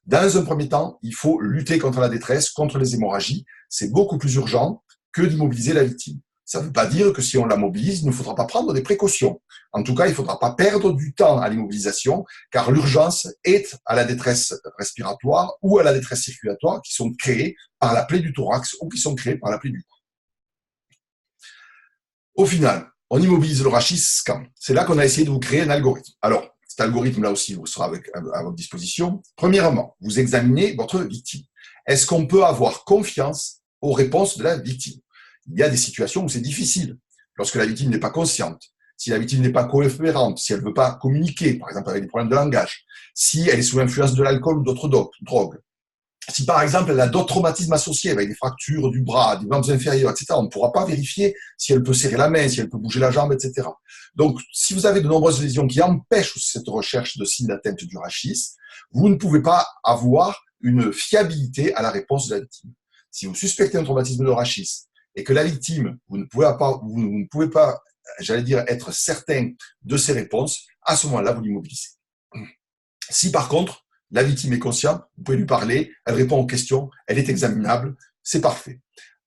Speaker 2: Dans un premier temps, il faut lutter contre la détresse, contre les hémorragies. C'est beaucoup plus urgent que d'immobiliser la victime. Ça ne veut pas dire que si on la mobilise, il ne faudra pas prendre des précautions. En tout cas, il ne faudra pas perdre du temps à l'immobilisation, car l'urgence est à la détresse respiratoire ou à la détresse circulatoire qui sont créées par la plaie du thorax ou qui sont créées par la plaie du cou. Au final, on immobilise le rachis quand ? C'est là qu'on a essayé de vous créer un algorithme. Alors, cet algorithme-là aussi vous sera à votre disposition. Premièrement, vous examinez votre victime. Est-ce qu'on peut avoir confiance aux réponses de la victime ? Il y a des situations où c'est difficile. Lorsque la victime n'est pas consciente, si la victime n'est pas coopérante, si elle ne veut pas communiquer, par exemple avec des problèmes de langage, si elle est sous l'influence de l'alcool ou d'autres drogues, si par exemple elle a d'autres traumatismes associés avec des fractures du bras, des membres inférieurs, etc., on ne pourra pas vérifier si elle peut serrer la main, si elle peut bouger la jambe, etc. Donc, si vous avez de nombreuses lésions qui empêchent cette recherche de signes d'atteinte du rachis, vous ne pouvez pas avoir une fiabilité à la réponse de la victime. Si vous suspectez un traumatisme de rachis et que la victime, vous ne pouvez pas, j'allais dire, être certain de ses réponses, à ce moment-là, vous l'immobilisez. Si par contre, la victime est consciente, vous pouvez lui parler, elle répond aux questions, elle est examinable, c'est parfait.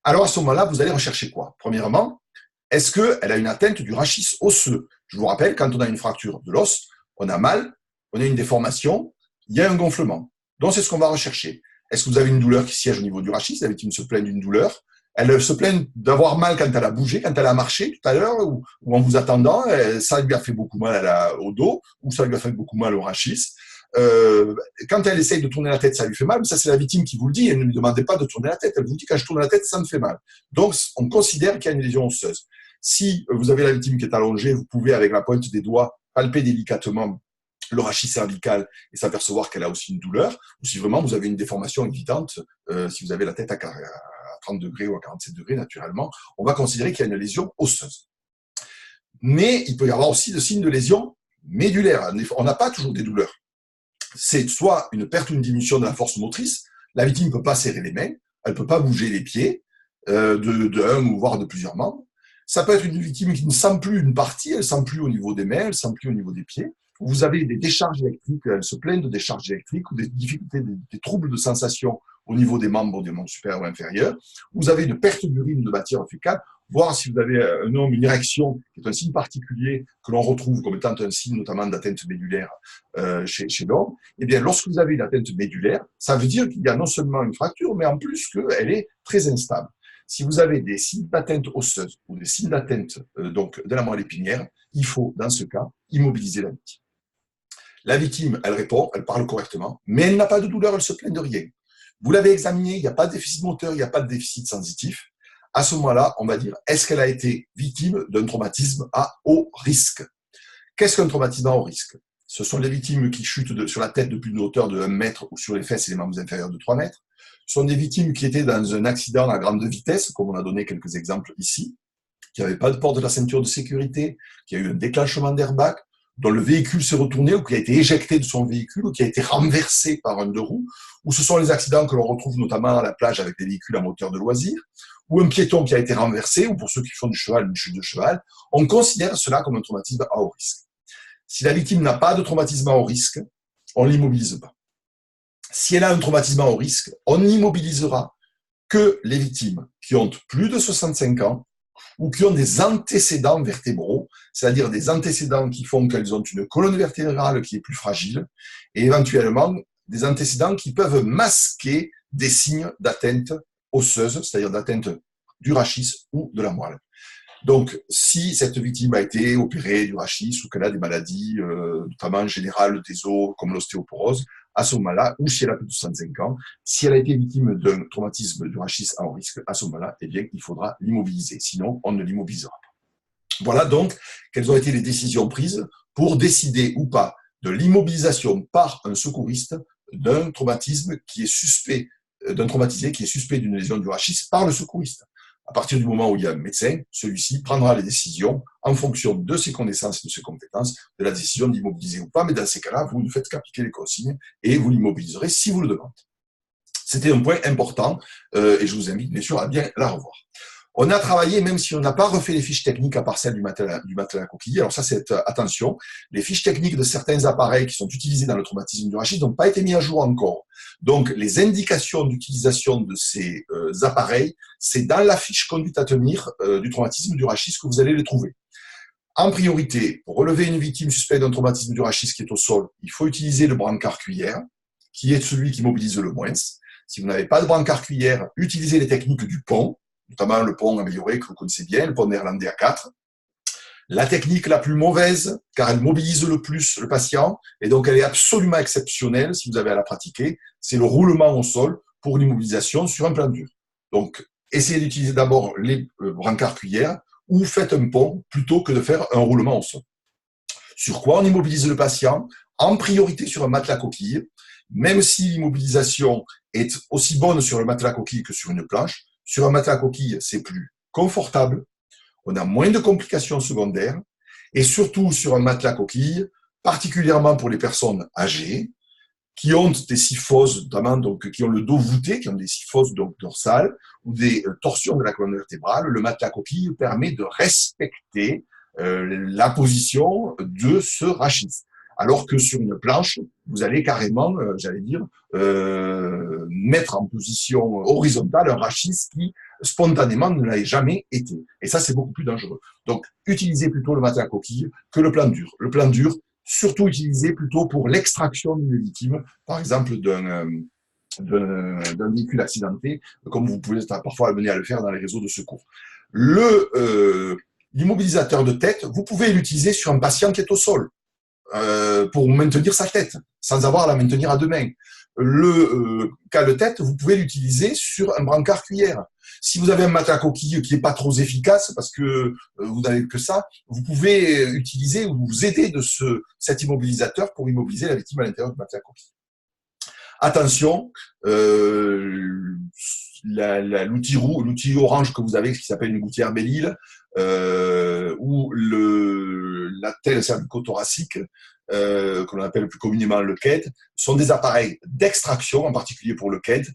Speaker 2: Alors à ce moment-là, vous allez rechercher quoi ? Premièrement, est-ce qu'elle a une atteinte du rachis osseux ? Je vous rappelle, quand on a une fracture de l'os, on a mal, on a une déformation, il y a un gonflement. Donc c'est ce qu'on va rechercher. Est-ce que vous avez une douleur qui siège au niveau du rachis ? La victime se plaint d'une douleur. Elle se plaint d'avoir mal quand elle a bougé, quand elle a marché tout à l'heure, ou en vous attendant, ça lui a fait beaucoup mal au dos, ou ça lui a fait beaucoup mal au rachis. Quand elle essaye de tourner la tête, ça lui fait mal, mais ça c'est la victime qui vous le dit, elle ne lui demandez pas de tourner la tête, elle vous dit quand je tourne la tête, ça me fait mal. Donc on considère qu'il y a une lésion osseuse. Si vous avez la victime qui est allongée, vous pouvez avec la pointe des doigts palper délicatement le rachis cervical et s'apercevoir qu'elle a aussi une douleur, ou si vraiment vous avez une déformation évidente, si vous avez la tête à 30 degrés ou à 47 degrés naturellement, on va considérer qu'il y a une lésion osseuse. Mais il peut y avoir aussi des signes de lésion médulaire. On n'a pas toujours des douleurs. C'est soit une perte ou une diminution de la force motrice, la victime ne peut pas serrer les mains, elle ne peut pas bouger les pieds de un ou voire de plusieurs membres. Ça peut être une victime qui ne sent plus une partie, elle ne sent plus au niveau des mains, elle ne sent plus au niveau des pieds. Vous avez des décharges électriques, elle se plaint de décharges électriques ou des difficultés, des troubles de sensation au niveau des membres supérieurs ou inférieurs. Vous avez une perte d'urine de matière fécale, voire si vous avez un homme, une érection, qui est un signe particulier que l'on retrouve comme étant un signe notamment d'atteinte médulaire chez l'homme. Eh bien, lorsque vous avez une atteinte médulaire, ça veut dire qu'il y a non seulement une fracture, mais en plus qu'elle est très instable. Si vous avez des signes d'atteinte osseuse ou des signes d'atteinte donc de la moelle épinière, il faut, dans ce cas, immobiliser la victime. La victime, elle répond, elle parle correctement, mais elle n'a pas de douleur, elle se plaint de rien. Vous l'avez examinée, il n'y a pas de déficit moteur, il n'y a pas de déficit sensitif. À ce moment-là, on va dire, est-ce qu'elle a été victime d'un traumatisme à haut risque? Qu'est-ce qu'un traumatisme à haut risque? Ce sont les victimes qui chutent sur la tête depuis une hauteur de 1 mètre ou sur les fesses et les membres inférieurs de 3 mètres. Ce sont des victimes qui étaient dans un accident à grande vitesse, comme on a donné quelques exemples ici, qui n'avaient pas de port de la ceinture de sécurité, qui a eu un déclenchement d'airbag, dont le véhicule s'est retourné ou qui a été éjecté de son véhicule ou qui a été renversé par un deux roues, ou ce sont les accidents que l'on retrouve notamment à la plage avec des véhicules à moteur de loisirs, ou un piéton qui a été renversé, ou pour ceux qui font du cheval, une chute de cheval. On considère cela comme un traumatisme à haut risque. Si la victime n'a pas de traumatisme à haut risque, on ne l'immobilise pas. Si elle a un traumatisme à haut risque, on n'immobilisera que les victimes qui ont plus de 65 ans ou qui ont des antécédents vertébraux, c'est-à-dire des antécédents qui font qu'elles ont une colonne vertébrale qui est plus fragile, et éventuellement des antécédents qui peuvent masquer des signes d'atteinte osseuse, c'est-à-dire d'atteinte du rachis ou de la moelle. Donc, si cette victime a été opérée du rachis ou qu'elle a des maladies, notamment générales des os, comme l'ostéoporose, à ce moment-là, ou si elle a plus de 65 ans, si elle a été victime d'un traumatisme du rachis à haut risque, à ce moment-là, eh bien, il faudra l'immobiliser. Sinon, on ne l'immobilisera pas. Voilà donc quelles ont été les décisions prises pour décider ou pas de l'immobilisation par un secouriste d'un traumatisme qui est suspect, d'un traumatisé qui est suspect d'une lésion du rachis par le secouriste. À partir du moment où il y a un médecin, celui-ci prendra les décisions en fonction de ses connaissances et de ses compétences, de la décision d'immobiliser ou pas, mais dans ces cas-là, vous ne faites qu'appliquer les consignes et vous l'immobiliserez si vous le demandez. C'était un point important et je vous invite bien sûr à bien la revoir. On a travaillé, même si on n'a pas refait les fiches techniques à part celle du matelas coquille. Alors ça, c'est attention, les fiches techniques de certains appareils qui sont utilisés dans le traumatisme du rachis n'ont pas été mis à jour encore. Donc, les indications d'utilisation de ces appareils, c'est dans la fiche conduite à tenir du traumatisme du rachis que vous allez les trouver. En priorité, pour relever une victime suspecte d'un traumatisme du rachis qui est au sol, il faut utiliser le brancard cuillère, qui est celui qui mobilise le moins. Si vous n'avez pas de brancard cuillère, utilisez les techniques du pont, notamment le pont amélioré que vous connaissez bien, le pont néerlandais à 4. La technique la plus mauvaise, car elle mobilise le plus le patient, et donc elle est absolument exceptionnelle si vous avez à la pratiquer, c'est le roulement au sol pour l'immobilisation sur un plan dur. Donc, essayez d'utiliser d'abord les brancards cuillères ou faites un pont plutôt que de faire un roulement au sol. Sur quoi on immobilise le patient? En priorité sur un matelas coquille, même si l'immobilisation est aussi bonne sur le matelas coquille que sur une planche. Sur un matelas coquille, c'est plus confortable, on a moins de complications secondaires, et surtout sur un matelas coquille, particulièrement pour les personnes âgées, qui ont des kyphoses, notamment donc, qui ont le dos voûté, qui ont des kyphoses donc, dorsales, ou des torsions de la colonne vertébrale, le matelas coquille permet de respecter la position de ce rachis. Alors que sur une planche, vous allez carrément, j'allais dire, mettre en position horizontale un rachis qui, spontanément, ne l'a jamais été. Et ça, c'est beaucoup plus dangereux. Donc, utilisez plutôt le matelas coquille que le plan dur. Le plan dur, surtout utilisé plutôt pour l'extraction d'une victime, par exemple d'un véhicule accidenté, comme vous pouvez parfois amener à le faire dans les réseaux de secours. L'immobilisateur de tête, vous pouvez l'utiliser sur un patient qui est au sol. Pour maintenir sa tête, sans avoir à la maintenir à 2 mains. le cale-tête, vous pouvez l'utiliser sur un brancard cuillère. Si vous avez un matelas coquille qui n'est pas trop efficace parce que vous n'avez que ça, vous pouvez utiliser ou vous aider de cet immobilisateur pour immobiliser la victime à l'intérieur du matelas coquille. Attention, l'outil orange que vous avez, qui s'appelle une gouttière Belle-Île, ou l'attelle cervico-thoracique, que l'on appelle plus communément le KED, sont des appareils d'extraction, en particulier pour le KED,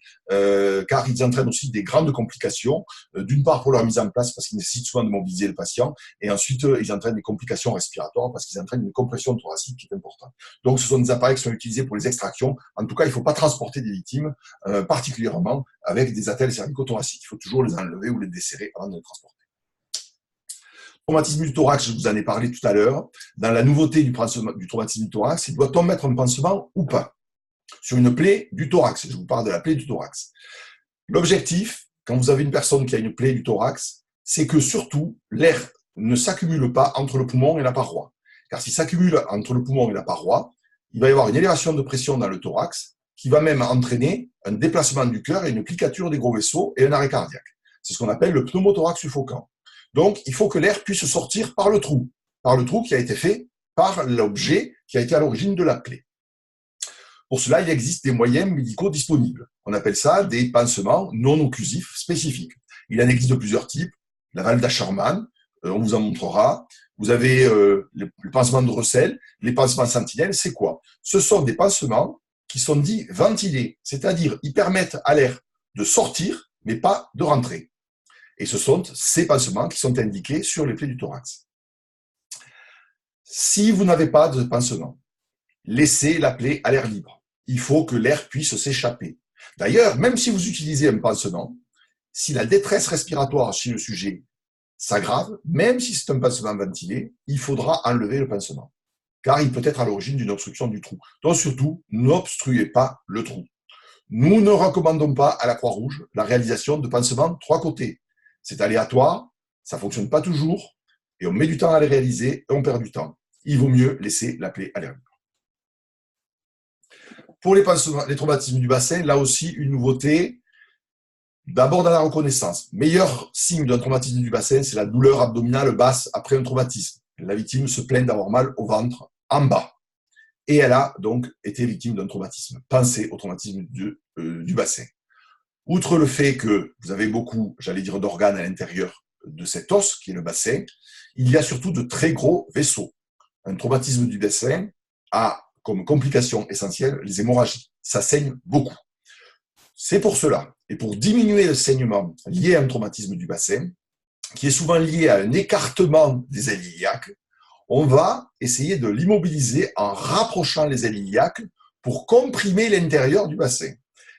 Speaker 2: car ils entraînent aussi des grandes complications, d'une part pour leur mise en place, parce qu'ils nécessitent souvent de mobiliser le patient, et ensuite ils entraînent des complications respiratoires, parce qu'ils entraînent une compression thoracique qui est importante. Donc ce sont des appareils qui sont utilisés pour les extractions. En tout cas, il ne faut pas transporter des victimes, particulièrement avec des attelles cervico-thoraciques. Il faut toujours les enlever ou les desserrer avant de les transporter. Traumatisme du thorax, je vous en ai parlé tout à l'heure. Dans la nouveauté du traumatisme du thorax, c'est doit-on mettre un pansement ou pas sur une plaie du thorax? Je vous parle de la plaie du thorax. L'objectif, quand vous avez une personne qui a une plaie du thorax, c'est que surtout l'air ne s'accumule pas entre le poumon et la paroi. Car s'il s'accumule entre le poumon et la paroi, il va y avoir une élévation de pression dans le thorax qui va même entraîner un déplacement du cœur et une plicature des gros vaisseaux et un arrêt cardiaque. C'est ce qu'on appelle le pneumothorax suffocant. Donc, il faut que l'air puisse sortir par le trou qui a été fait par l'objet qui a été à l'origine de la plaie. Pour cela, il existe des moyens médicaux disponibles. On appelle ça des pansements non occlusifs spécifiques. Il en existe de plusieurs types. La valve d'Asherman, on vous en montrera. Vous avez le pansement de Russell, les pansements sentinelles, c'est quoi? Ce sont des pansements qui sont dits ventilés, c'est-à-dire ils permettent à l'air de sortir, mais pas de rentrer. Et ce sont ces pansements qui sont indiqués sur les plaies du thorax. Si vous n'avez pas de pansement, laissez la plaie à l'air libre. Il faut que l'air puisse s'échapper. D'ailleurs, même si vous utilisez un pansement, si la détresse respiratoire chez le sujet s'aggrave, même si c'est un pansement ventilé, il faudra enlever le pansement, car il peut être à l'origine d'une obstruction du trou. Donc surtout, n'obstruez pas le trou. Nous ne recommandons pas à la Croix-Rouge la réalisation de pansements 3 côtés. C'est aléatoire, ça ne fonctionne pas toujours, et on met du temps à les réaliser et on perd du temps. Il vaut mieux laisser la plaie à l'air libre. Pour les traumatismes du bassin, là aussi, une nouveauté, d'abord dans la reconnaissance. Meilleur signe d'un traumatisme du bassin, c'est la douleur abdominale basse après un traumatisme. La victime se plaint d'avoir mal au ventre en bas. Et elle a donc été victime d'un traumatisme. Pensez au traumatisme du bassin. Outre le fait que vous avez beaucoup, j'allais dire, d'organes à l'intérieur de cet os, qui est le bassin, il y a surtout de très gros vaisseaux. Un traumatisme du bassin a comme complication essentielle les hémorragies. Ça saigne beaucoup. C'est pour cela, et pour diminuer le saignement lié à un traumatisme du bassin, qui est souvent lié à un écartement des ailes iliaques, on va essayer de l'immobiliser en rapprochant les ailes iliaques pour comprimer l'intérieur du bassin.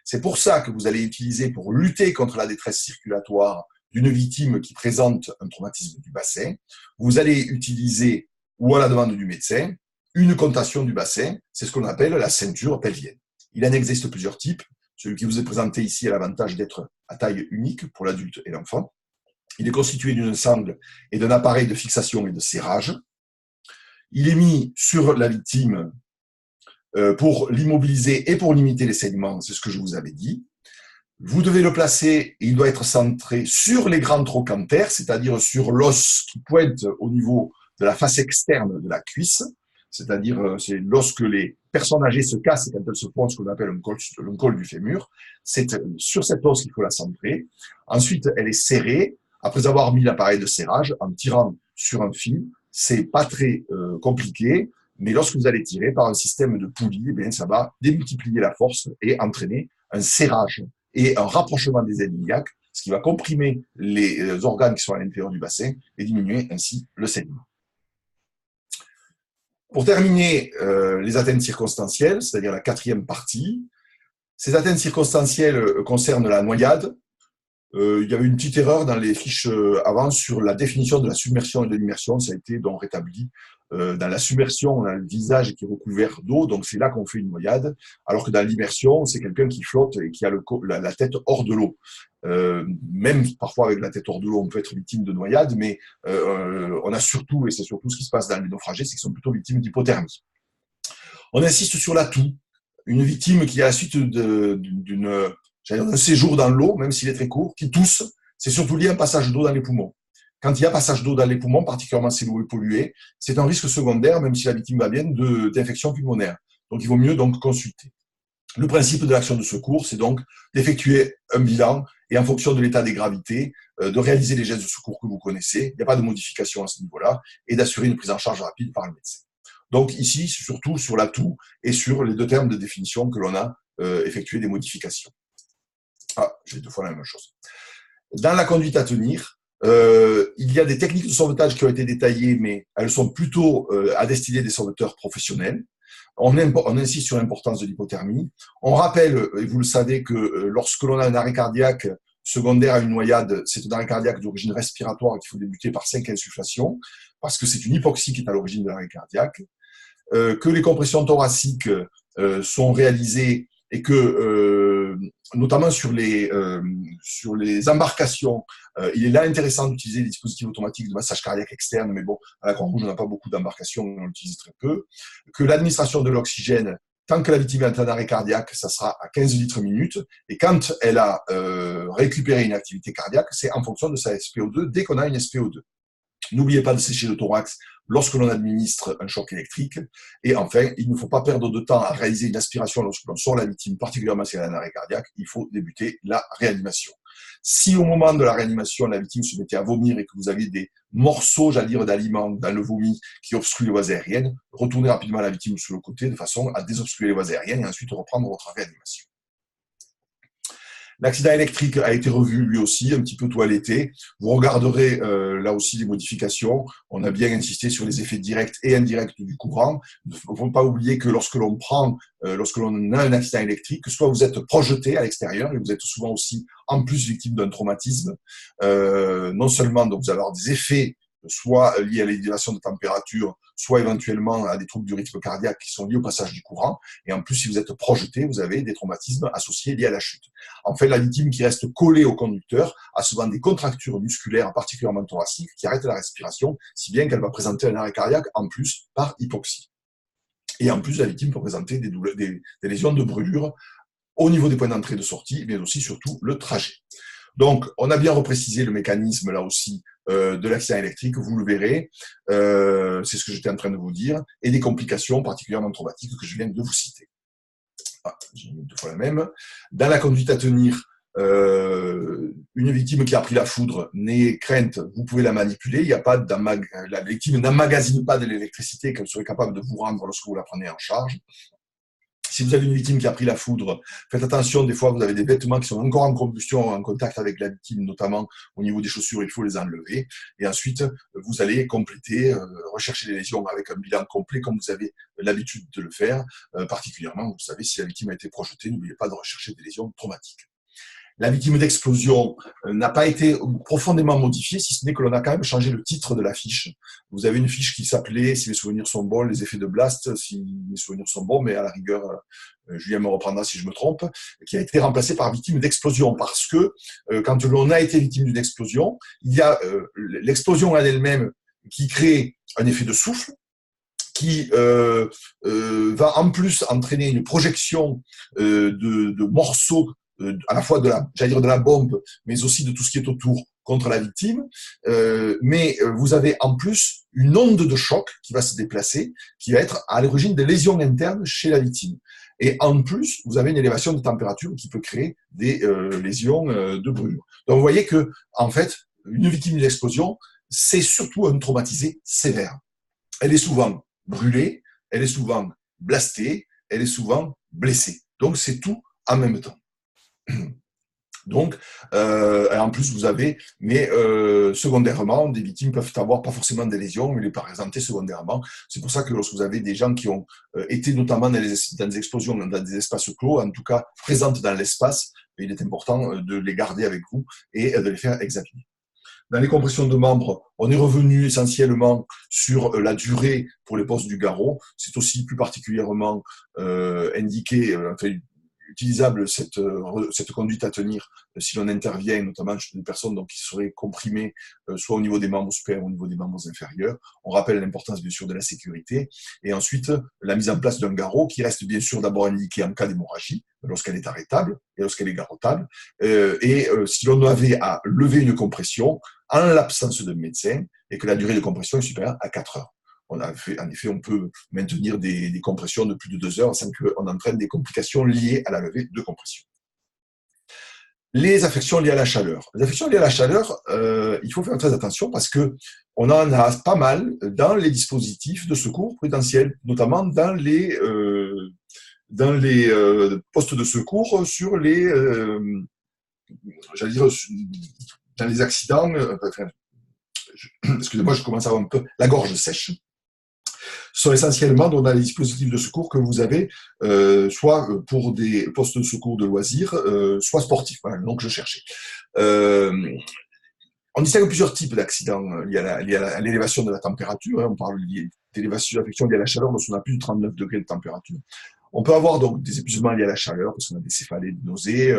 Speaker 2: C'est pour ça que vous allez utiliser, pour lutter contre la détresse circulatoire d'une victime qui présente un traumatisme du bassin, vous allez utiliser, ou à la demande du médecin, une contation du bassin, c'est ce qu'on appelle la ceinture pelvienne. Il en existe plusieurs types. Celui qui vous est présenté ici a l'avantage d'être à taille unique pour l'adulte et l'enfant. Il est constitué d'une sangle et d'un appareil de fixation et de serrage. Il est mis sur la victime pour l'immobiliser et pour limiter les saignements, c'est ce que je vous avais dit. Vous devez le placer, et il doit être centré sur les grands trochantères, c'est-à-dire sur l'os qui pointe au niveau de la face externe de la cuisse, c'est-à-dire c'est lorsque les personnes âgées se cassent et quand elles se font ce qu'on appelle un col du fémur, c'est sur cet os qu'il faut la centrer. Ensuite, elle est serrée, après avoir mis l'appareil de serrage, en tirant sur un fil. C'est pas très compliqué, mais lorsque vous allez tirer par un système de poulie, eh bien, ça va démultiplier la force et entraîner un serrage et un rapprochement des ailes iliaques, ce qui va comprimer les organes qui sont à l'intérieur du bassin et diminuer ainsi le saignement. Pour terminer, les atteintes circonstancielles, c'est-à-dire la 4e partie, ces atteintes circonstancielles concernent la noyade. Il y avait une petite erreur dans les fiches avant sur la définition de la submersion et de l'immersion, ça a été donc rétabli. Dans la submersion, on a le visage qui est recouvert d'eau, donc c'est là qu'on fait une noyade, alors que dans l'immersion, c'est quelqu'un qui flotte et qui a la tête hors de l'eau. Même parfois avec la tête hors de l'eau, on peut être victime de noyade, mais on a surtout, et c'est surtout ce qui se passe dans les naufragés, c'est qu'ils sont plutôt victimes d'hypothermie. On insiste sur la toux. une victime qui, à la suite d'un séjour dans l'eau, même s'il est très court, qui tousse, c'est surtout lié à un passage d'eau dans les poumons. Quand il y a passage d'eau dans les poumons, particulièrement si l'eau est polluée, c'est un risque secondaire, même si la victime va bien, d'infection pulmonaire. Donc, il vaut mieux donc consulter. Le principe de l'action de secours, c'est donc d'effectuer un bilan et en fonction de l'état des gravités, de réaliser les gestes de secours que vous connaissez, il n'y a pas de modification à ce niveau-là, et d'assurer une prise en charge rapide par le médecin. Donc ici, surtout sur l'atout et sur les deux termes de définition que l'on a effectué des modifications. Ah, j'ai deux fois la même chose. Dans la conduite à tenir, il y a des techniques de sauvetage qui ont été détaillées, mais elles sont plutôt à destiner des sauveteurs professionnels. On insiste sur l'importance de l'hypothermie. On rappelle, et vous le savez, que lorsque l'on a un arrêt cardiaque secondaire à une noyade, c'est un arrêt cardiaque d'origine respiratoire qu'il faut débuter par 5 insufflations, parce que c'est une hypoxie qui est à l'origine de l'arrêt cardiaque, que les compressions thoraciques sont réalisées et que, notamment sur les embarcations, il est là intéressant d'utiliser des dispositifs automatiques de massage cardiaque externe, mais bon, à la Croix-Rouge, on n'a pas beaucoup d'embarcations, on l'utilise très peu. Que l'administration de l'oxygène, tant que la victime est en arrêt cardiaque, ça sera à 15 litres minute, et quand elle a récupéré une activité cardiaque, c'est en fonction de sa SPO2, dès qu'on a une SPO2. N'oubliez pas de sécher le thorax lorsque l'on administre un choc électrique. Et enfin, il ne faut pas perdre de temps à réaliser une aspiration lorsque l'on sort la victime, particulièrement si elle a un arrêt cardiaque. Il faut débuter la réanimation. Si au moment de la réanimation, la victime se mettait à vomir et que vous aviez des morceaux, j'allais dire, d'aliments dans le vomi qui obstruent les voies aériennes, retournez rapidement la victime sur le côté de façon à désobstruer les voies aériennes et ensuite reprendre votre réanimation. L'accident électrique a été revu lui aussi, un petit peu toiletté. Vous regarderez là aussi les modifications. On a bien insisté sur les effets directs et indirects du courant. Il ne faut pas oublier que lorsque l'on a un accident électrique, soit vous êtes projeté à l'extérieur et vous êtes souvent aussi en plus victime d'un traumatisme. Non seulement donc vous allez avoir des effets soit liés à l'élévation de température, soit éventuellement à des troubles du rythme cardiaque qui sont liés au passage du courant. Et en plus, si vous êtes projeté, vous avez des traumatismes associés liés à la chute. En fait, la victime qui reste collée au conducteur a souvent des contractures musculaires, particulièrement thoraciques, qui arrêtent la respiration, si bien qu'elle va présenter un arrêt cardiaque en plus par hypoxie. Et en plus, la victime peut présenter des lésions de brûlure au niveau des points d'entrée et de sortie, mais aussi surtout le trajet. Donc, on a bien reprécisé le mécanisme, là aussi, de l'accident électrique, vous le verrez, c'est ce que j'étais en train de vous dire, et des complications particulièrement traumatiques que je viens de vous citer. Ah, j'ai mis deux fois la même. Dans la conduite à tenir, une victime qui a pris la foudre, n'ayez crainte, vous pouvez la manipuler, la victime n'emmagasine pas de l'électricité qu'elle serait capable de vous rendre lorsque vous la prenez en charge. Si vous avez une victime qui a pris la foudre, faites attention, des fois vous avez des vêtements qui sont encore en combustion, en contact avec la victime, notamment au niveau des chaussures, il faut les enlever. Et ensuite, vous allez compléter, rechercher les lésions avec un bilan complet comme vous avez l'habitude de le faire. Particulièrement, vous savez, si la victime a été projetée, n'oubliez pas de rechercher des lésions traumatiques. La victime d'explosion n'a pas été profondément modifiée, si ce n'est que l'on a quand même changé le titre de la fiche. Vous avez une fiche qui s'appelait, si mes souvenirs sont bons, les effets de blast, si mes souvenirs sont bons, mais à la rigueur, Julien me reprendra si je me trompe, qui a été remplacée par victime d'explosion, parce que quand l'on a été victime d'une explosion, il y a l'explosion en elle-même qui crée un effet de souffle, qui va en plus entraîner une projection de morceaux à la fois de la bombe, mais aussi de tout ce qui est autour contre la victime. Mais vous avez en plus une onde de choc qui va se déplacer, qui va être à l'origine des lésions internes chez la victime. Et en plus, vous avez une élévation de température qui peut créer des lésions de brûlure. Donc vous voyez que, en fait, une victime d'explosion, c'est surtout un traumatisé sévère. Elle est souvent brûlée, elle est souvent blastée, elle est souvent blessée. Donc c'est tout en même temps. Donc, en plus, vous avez, mais secondairement, des victimes peuvent avoir pas forcément des lésions, mais les présenter secondairement. C'est pour ça que lorsque vous avez des gens qui ont été notamment dans des explosions, dans des espaces clos, en tout cas présentes dans l'espace, il est important de les garder avec vous et de les faire examiner. Dans les compressions de membres, on est revenu essentiellement sur la durée pour les postes du garrot. C'est aussi plus particulièrement indiqué, utilisable cette conduite à tenir si l'on intervient, notamment chez des personnes donc, qui seraient comprimées soit au niveau des membres supérieurs ou au niveau des membres inférieurs. On rappelle l'importance bien sûr de la sécurité. Et ensuite, la mise en place d'un garrot qui reste bien sûr d'abord indiqué en cas d'hémorragie, lorsqu'elle est arrêtable et lorsqu'elle est garrottable. Si l'on avait à lever une compression en l'absence de médecin et que la durée de compression est supérieure à 4 heures. En effet, on peut maintenir des compressions de plus de 2 heures sans qu'on entraîne des complications liées à la levée de compression. Les affections liées à la chaleur. Les affections liées à la chaleur, il faut faire très attention parce que on en a pas mal dans les dispositifs de secours prudentiels, notamment dans les postes de secours sur les, j'allais dire, dans les accidents. Excusez-moi, je commence à avoir un peu la gorge sèche. Sont essentiellement dans les dispositifs de secours que vous avez, soit pour des postes de secours de loisirs, soit sportifs. Voilà, donc je cherchais. On distingue plusieurs types d'accidents liés à l'élévation de la température. On parle d'élévation d'affection liée à la chaleur lorsqu'on a plus de 39 degrés de température. On peut avoir donc des épuisements liés à la chaleur, parce qu'on a des céphalées, des nausées.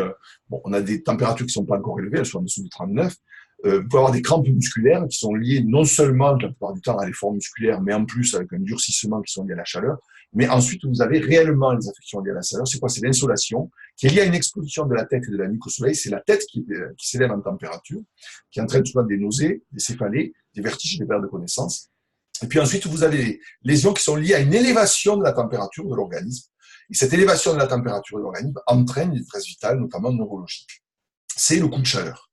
Speaker 2: On a des températures qui ne sont pas encore élevées, elles sont en dessous de 39. Vous pouvez avoir des crampes musculaires qui sont liées non seulement, la plupart du temps, à l'effort musculaire, mais en plus avec un durcissement qui sont liés à la chaleur. Mais ensuite, vous avez réellement les affections liées à la chaleur. C'est quoi? C'est l'insolation qui est liée à une exposition de la tête et de la nuque au soleil. C'est la tête qui s'élève en température, qui entraîne souvent des nausées, des céphalées, des vertiges, des pertes de connaissance. Et puis ensuite, vous avez les lésions qui sont liées à une élévation de la température de l'organisme. Et cette élévation de la température de l'organisme entraîne une détresse vitale, notamment neurologique. C'est le coup de chaleur.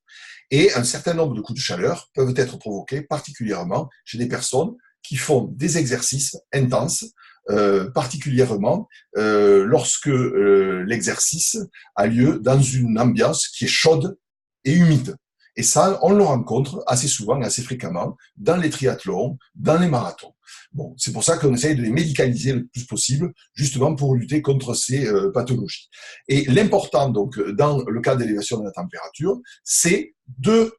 Speaker 2: Et un certain nombre de coups de chaleur peuvent être provoqués particulièrement chez des personnes qui font des exercices intenses, particulièrement lorsque l'exercice a lieu dans une ambiance qui est chaude et humide. Et ça, on le rencontre assez souvent et assez fréquemment dans les triathlons, dans les marathons. Bon, c'est pour ça qu'on essaye de les médicaliser le plus possible, justement pour lutter contre ces pathologies. Et l'important, donc, dans le cas d'élévation de la température, c'est deux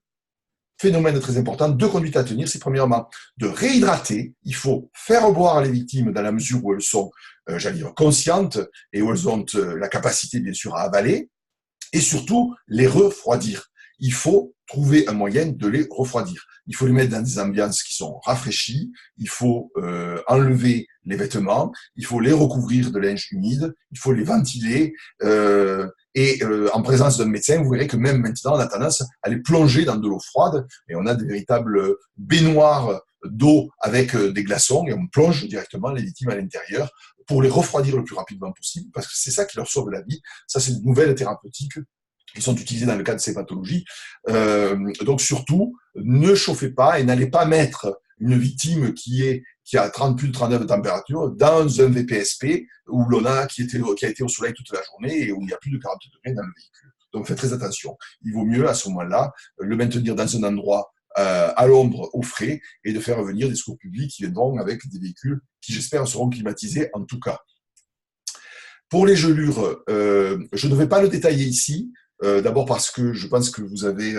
Speaker 2: phénomènes très importants, deux conduites à tenir. C'est premièrement de réhydrater. Il faut faire boire les victimes dans la mesure où elles sont, j'allais dire, conscientes et où elles ont la capacité, bien sûr, à avaler. Et surtout, les refroidir. Il faut trouver un moyen de les refroidir. Il faut les mettre dans des ambiances qui sont rafraîchies, il faut enlever les vêtements, il faut les recouvrir de linge humide, il faut les ventiler, en présence d'un médecin, vous verrez que même maintenant, on a tendance à les plonger dans de l'eau froide, et on a de véritables baignoires d'eau avec des glaçons, et on plonge directement les victimes à l'intérieur pour les refroidir le plus rapidement possible, parce que c'est ça qui leur sauve la vie. Ça, c'est une nouvelle thérapeutique qui sont utilisés dans le cas de ces pathologies. Donc surtout, ne chauffez pas et n'allez pas mettre une victime qui a plus de 39 de température dans un VPSP où l'on a qui a été au soleil toute la journée et où il y a plus de 40 degrés dans le véhicule. Donc faites très attention. Il vaut mieux à ce moment-là le maintenir dans un endroit à l'ombre, au frais, et de faire venir des secours publics qui viendront avec des véhicules qui, j'espère, seront climatisés en tout cas. Pour les gelures, je ne vais pas le détailler ici. D'abord parce que je pense que vous avez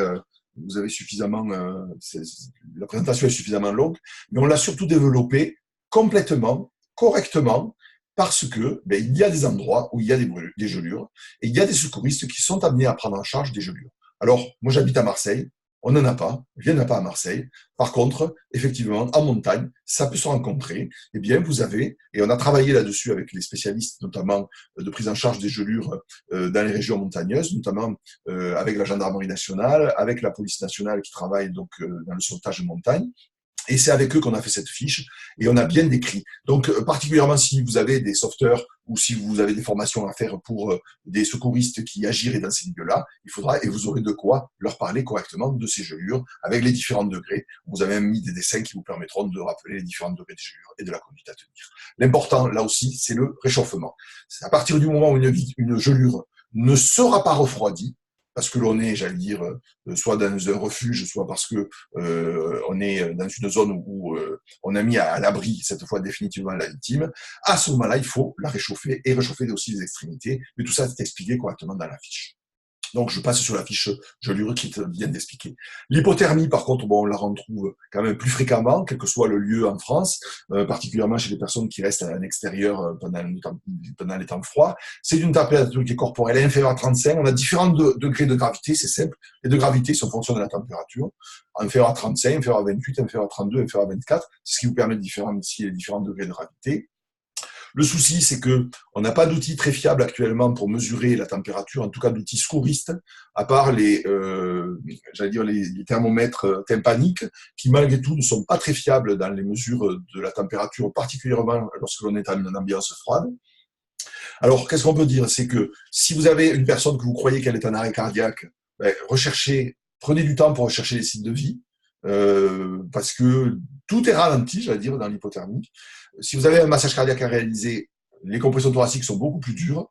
Speaker 2: suffisamment, la présentation est suffisamment longue, mais on l'a surtout développé complètement, correctement, parce que il y a des endroits où il y a des gelures, et il y a des secouristes qui sont amenés à prendre en charge des gelures. Alors, moi j'habite à Marseille, on n'en a pas, il n'y en a pas à Marseille. Par contre, effectivement, en montagne, ça peut se rencontrer. Eh bien, vous avez, et on a travaillé là-dessus avec les spécialistes, notamment de prise en charge des gelures dans les régions montagneuses, notamment avec la gendarmerie nationale, avec la police nationale qui travaille donc dans le sauvetage de montagne. Et c'est avec eux qu'on a fait cette fiche et on a bien décrit. Donc, particulièrement si vous avez des sauveteurs ou si vous avez des formations à faire pour des secouristes qui agiraient dans ces milieux-là, il faudra, et vous aurez de quoi leur parler correctement de ces gelures avec les différents degrés. Vous avez même mis des dessins qui vous permettront de rappeler les différents degrés des gelures et de la conduite à tenir. L'important, là aussi, c'est le réchauffement. C'est à partir du moment où une gelure ne sera pas refroidie, parce que l'on est, j'allais dire, soit dans un refuge, soit parce que on est dans une zone où on a mis à l'abri, cette fois définitivement la victime, à ce moment-là, il faut la réchauffer et réchauffer aussi les extrémités. Mais tout ça, c'est expliqué correctement dans la fiche. Donc, je passe sur la fiche gelure qui vient d'expliquer. L'hypothermie, par contre, bon, on la retrouve quand même plus fréquemment, quel que soit le lieu en France, particulièrement chez les personnes qui restent à l'extérieur pendant les temps froids. C'est une température qui est corporelle inférieure à 35. On a différents degrés de gravité, c'est simple. Les de gravité sont en fonction de la température. Inférieure à 35, inférieure à 28, inférieure à 32, inférieure à 24. C'est ce qui vous permet de différencier les différents degrés de gravité. Le souci, c'est que on n'a pas d'outils très fiables actuellement pour mesurer la température, en tout cas d'outils secouristes, à part les thermomètres tympaniques, qui malgré tout ne sont pas très fiables dans les mesures de la température, particulièrement lorsque l'on est en une ambiance froide. Alors, qu'est-ce qu'on peut dire? C'est que si vous avez une personne que vous croyez qu'elle est en arrêt cardiaque, prenez du temps pour rechercher les signes de vie, parce que tout est ralenti, j'allais dire, dans l'hypothermie. Si vous avez un massage cardiaque à réaliser, les compressions thoraciques sont beaucoup plus dures.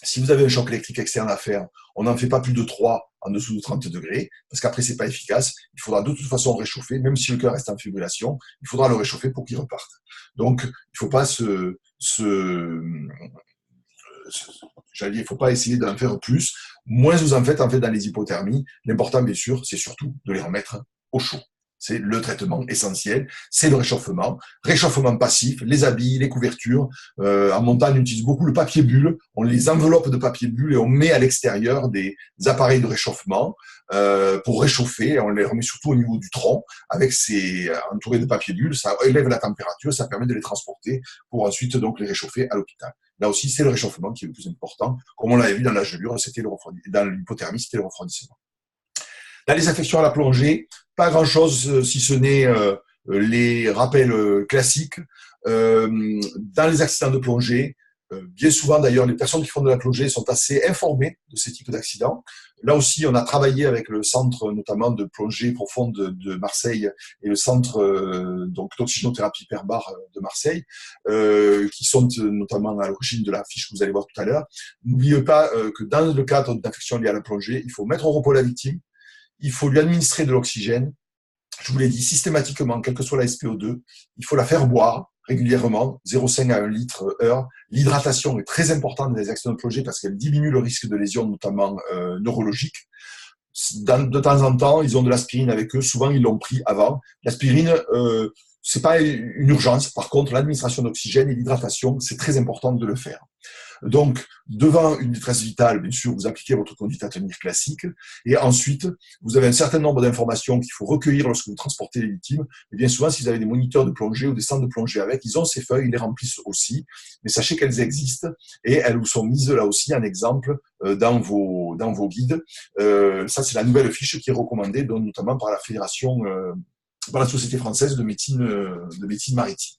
Speaker 2: Si vous avez un choc électrique externe à faire, on n'en fait pas plus de 3 en dessous de 30 degrés, parce qu'après, c'est pas efficace. Il faudra de toute façon réchauffer, même si le cœur reste en fibrillation, il faudra le réchauffer pour qu'il reparte. Donc, il faut pas il faut pas essayer d'en faire plus. Moins vous en faites dans les hypothermies. L'important, bien sûr, c'est surtout de les remettre au chaud. C'est le traitement essentiel, c'est le réchauffement. Réchauffement passif, les habits, les couvertures. En montagne, on utilise beaucoup le papier bulle. On les enveloppe de papier bulle et on met à l'extérieur des appareils de réchauffement pour réchauffer. On les remet surtout au niveau du tronc avec entourés de papier bulle. Ça élève la température, ça permet de les transporter pour ensuite donc les réchauffer à l'hôpital. Là aussi, c'est le réchauffement qui est le plus important. Comme on l'avait vu dans la gelure, dans l'hypothermie, c'était le refroidissement. Dans les infections à la plongée, pas grand-chose si ce n'est les rappels classiques. Dans les accidents de plongée, bien souvent d'ailleurs, les personnes qui font de la plongée sont assez informées de ces types d'accidents. Là aussi, on a travaillé avec le centre notamment de plongée profonde de Marseille et le centre d'oxygénothérapie hyperbare de Marseille, qui sont notamment à l'origine de la fiche que vous allez voir tout à l'heure. N'oubliez pas que dans le cadre d'infections liées à la plongée, il faut mettre au repos la victime. Il faut lui administrer de l'oxygène. Je vous l'ai dit, systématiquement, quelle que soit la SPO2, il faut la faire boire régulièrement, 0,5 à 1 litre heure. L'hydratation est très importante dans les accidents de plongée parce qu'elle diminue le risque de lésions, notamment neurologiques. De temps en temps, ils ont de l'aspirine avec eux. Souvent, ils l'ont pris avant. L'aspirine, c'est pas une urgence. Par contre, l'administration d'oxygène et l'hydratation, c'est très important de le faire. Donc, devant une détresse vitale, bien sûr, vous appliquez votre conduite à tenir classique. Et ensuite, vous avez un certain nombre d'informations qu'il faut recueillir lorsque vous transportez les victimes. Et bien souvent, si vous avez des moniteurs de plongée ou des centres de plongée avec, ils ont ces feuilles, ils les remplissent aussi. Mais sachez qu'elles existent et elles vous sont mises là aussi en exemple dans vos guides. Ça, c'est la nouvelle fiche qui est recommandée, donc, notamment par la Fédération, par la Société française de médecine maritime.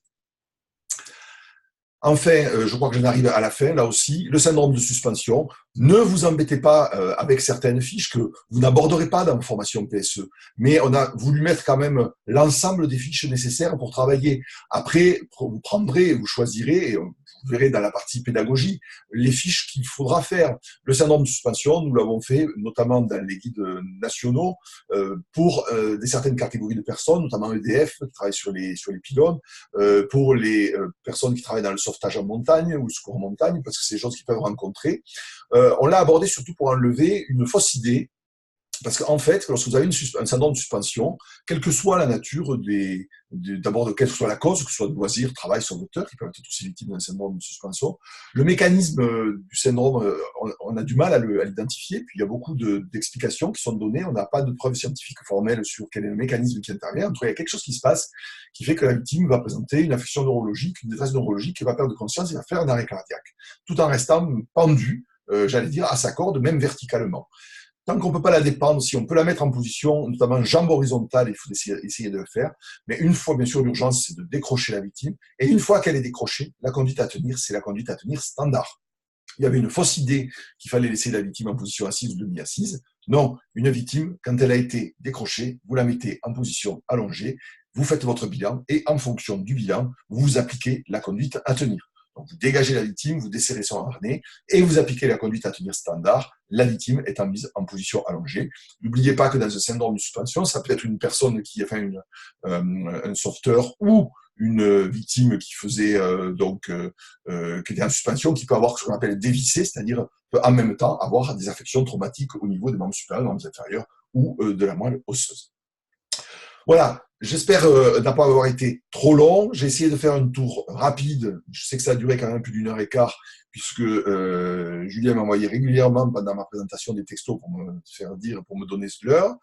Speaker 2: Enfin, je crois que j'en arrive à la fin, là aussi, le syndrome de suspension. Ne vous embêtez pas avec certaines fiches que vous n'aborderez pas dans vos formations PSE, mais on a voulu mettre quand même l'ensemble des fiches nécessaires pour travailler. Après, vous choisirez, et vous verrez dans la partie pédagogie, les fiches qu'il faudra faire. Le syndrome de suspension, nous l'avons fait notamment dans les guides nationaux pour certaines catégories de personnes, notamment EDF qui travaillent sur les pylônes, pour les personnes qui travaillent dans le sauvetage en montagne ou le secours en montagne, parce que c'est des choses qu'ils peuvent rencontrer. On l'a abordé surtout pour enlever une fausse idée. Parce qu'en fait, lorsque vous avez un syndrome de suspension, quelle que soit la nature d'abord quelle que soit la cause, que ce soit de loisirs, travail, sauveteur, qui peuvent être aussi victimes d'un syndrome de suspension, le mécanisme du syndrome, on a du mal à l'identifier, puis il y a beaucoup d'explications qui sont données, on n'a pas de preuves scientifiques formelles sur quel est le mécanisme qui intervient. En tout cas, il y a quelque chose qui se passe qui fait que la victime va présenter une affection neurologique, une détresse neurologique, qui va perdre conscience et va faire un arrêt cardiaque, tout en restant pendu, j'allais dire, à sa corde, même verticalement. Tant qu'on ne peut pas la dépendre, si on peut la mettre en position, notamment jambe horizontale, il faut essayer de le faire. Mais une fois, bien sûr, l'urgence, c'est de décrocher la victime. Et une fois qu'elle est décrochée, la conduite à tenir, c'est la conduite à tenir standard. Il y avait une fausse idée qu'il fallait laisser la victime en position assise ou demi-assise. Non, une victime, quand elle a été décrochée, vous la mettez en position allongée, vous faites votre bilan et en fonction du bilan, vous appliquez la conduite à tenir. Donc, vous dégagez la victime, vous desserrez son harnais et vous appliquez la conduite à tenir standard. La victime est mise en position allongée. N'oubliez pas que dans un syndrome de suspension, ça peut être une personne qui a fait un sauveteur ou une victime qui faisait qui était en suspension, qui peut avoir ce qu'on appelle dévissé, c'est-à-dire peut en même temps avoir des affections traumatiques au niveau des membres supérieurs, des membres inférieurs ou de la moelle osseuse. Voilà, j'espère ne pas avoir été trop long. J'ai essayé de faire un tour rapide. Je sais que ça a duré quand même plus d'1 heure et quart, puisque Julien m'a envoyé régulièrement pendant ma présentation des textos pour me faire dire, pour me donner l'heure.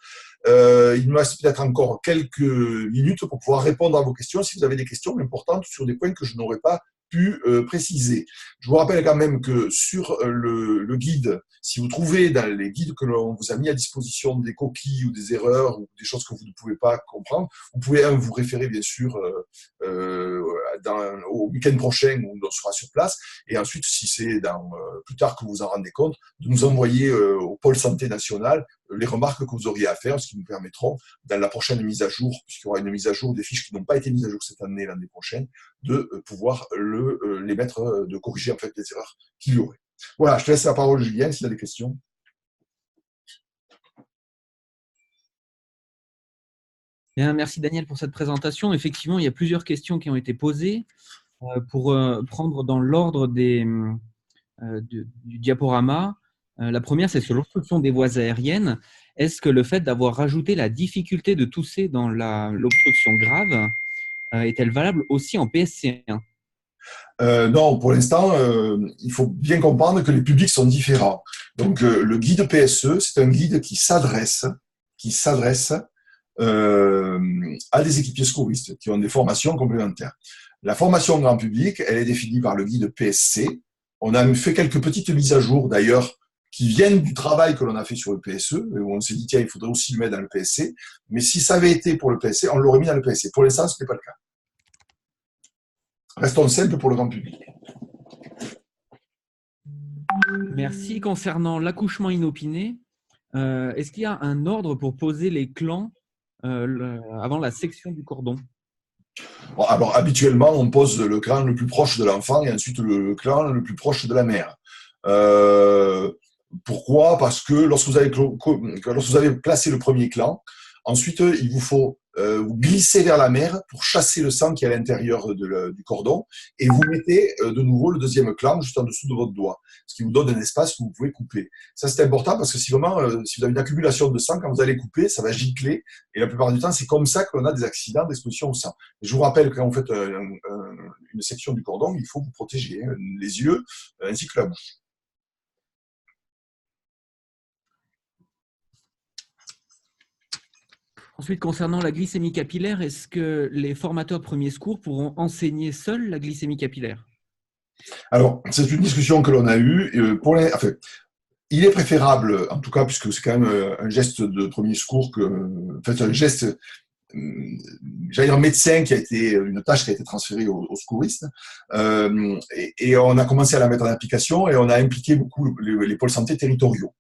Speaker 2: Il me reste peut-être encore quelques minutes pour pouvoir répondre à vos questions, si vous avez des questions importantes sur des points que je n'aurais pas pu préciser. Je vous rappelle quand même que sur le guide, si vous trouvez dans les guides que l'on vous a mis à disposition des coquilles ou des erreurs ou des choses que vous ne pouvez pas comprendre, vous pouvez vous référer bien sûr au week-end prochain où on sera sur place, et ensuite si c'est plus tard que vous vous en rendez compte, de nous envoyer au pôle santé national les remarques que vous auriez à faire, ce qui nous permettront, dans la prochaine mise à jour, puisqu'il y aura une mise à jour des fiches qui n'ont pas été mises à jour cette année, l'année prochaine, de pouvoir les mettre, de corriger en fait les erreurs qu'il y aurait. Voilà, je te laisse la parole, Julien, s'il y a des questions.
Speaker 1: Bien, merci Daniel pour cette présentation. Effectivement, il y a plusieurs questions qui ont été posées. Pour prendre dans l'ordre du diaporama, la première, c'est sur l'obstruction des voies aériennes. Est-ce que le fait d'avoir rajouté la difficulté de tousser dans l'obstruction grave est-elle valable aussi en PSC1 ?
Speaker 2: Non, pour l'instant, il faut bien comprendre que les publics sont différents. Donc, le guide PSE, c'est un guide qui s'adresse à des équipiers secouristes qui ont des formations complémentaires. La formation grand public, elle est définie par le guide PSC. On a fait quelques petites mises à jour, d'ailleurs, qui viennent du travail que l'on a fait sur le PSE, où on s'est dit, tiens, il faudrait aussi le mettre dans le PSC. Mais si ça avait été pour le PSC, on l'aurait mis dans le PSC. Pour l'instant, ce n'est pas le cas. Restons simples pour le grand public.
Speaker 1: Merci. Concernant l'accouchement inopiné, est-ce qu'il y a un ordre pour poser les clans avant la section du cordon ?
Speaker 2: Bon, alors, habituellement, on pose le clan le plus proche de l'enfant et ensuite le clan le plus proche de la mère. Pourquoi ? Parce que lorsque vous avez placé le premier clan, ensuite, il vous faut vous glisser vers la mère pour chasser le sang qui est à l'intérieur du cordon, et vous mettez de nouveau le deuxième clan juste en dessous de votre doigt, ce qui vous donne un espace où vous pouvez couper. Ça, c'est important parce que si vraiment, si vous avez une accumulation de sang, quand vous allez couper, ça va gicler, et la plupart du temps, c'est comme ça qu'on a des accidents d'exposition au sang. Et je vous rappelle que quand vous faites une section du cordon, il faut vous protéger les yeux ainsi que la bouche.
Speaker 1: Ensuite, concernant la glycémie capillaire, est-ce que les formateurs de premiers secours pourront enseigner seuls la glycémie capillaire ?
Speaker 2: Alors, c'est une discussion que l'on a eue. Il est préférable, en tout cas, puisque c'est quand même un geste de premier secours, un geste, j'allais dire médecin, une tâche qui a été transférée aux secouristes. Et on a commencé à la mettre en application et on a impliqué beaucoup les pôles santé territoriaux.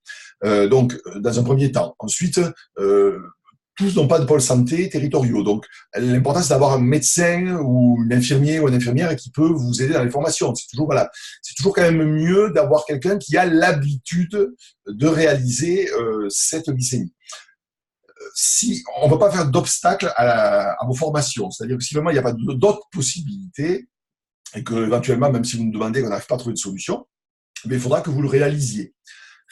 Speaker 2: Donc, dans un premier temps. Ensuite, tous n'ont pas de pôle santé territoriaux. Donc, l'important, c'est d'avoir un médecin ou un infirmier ou une infirmière qui peut vous aider dans les formations. C'est toujours quand même mieux d'avoir quelqu'un qui a l'habitude de réaliser cette glycémie. Si on ne va pas faire d'obstacle à vos formations, c'est-à-dire que si vraiment il n'y a pas d'autres possibilités, et que éventuellement, même si vous nous demandez qu'on n'arrive pas à trouver de solution, mais il faudra que vous le réalisiez.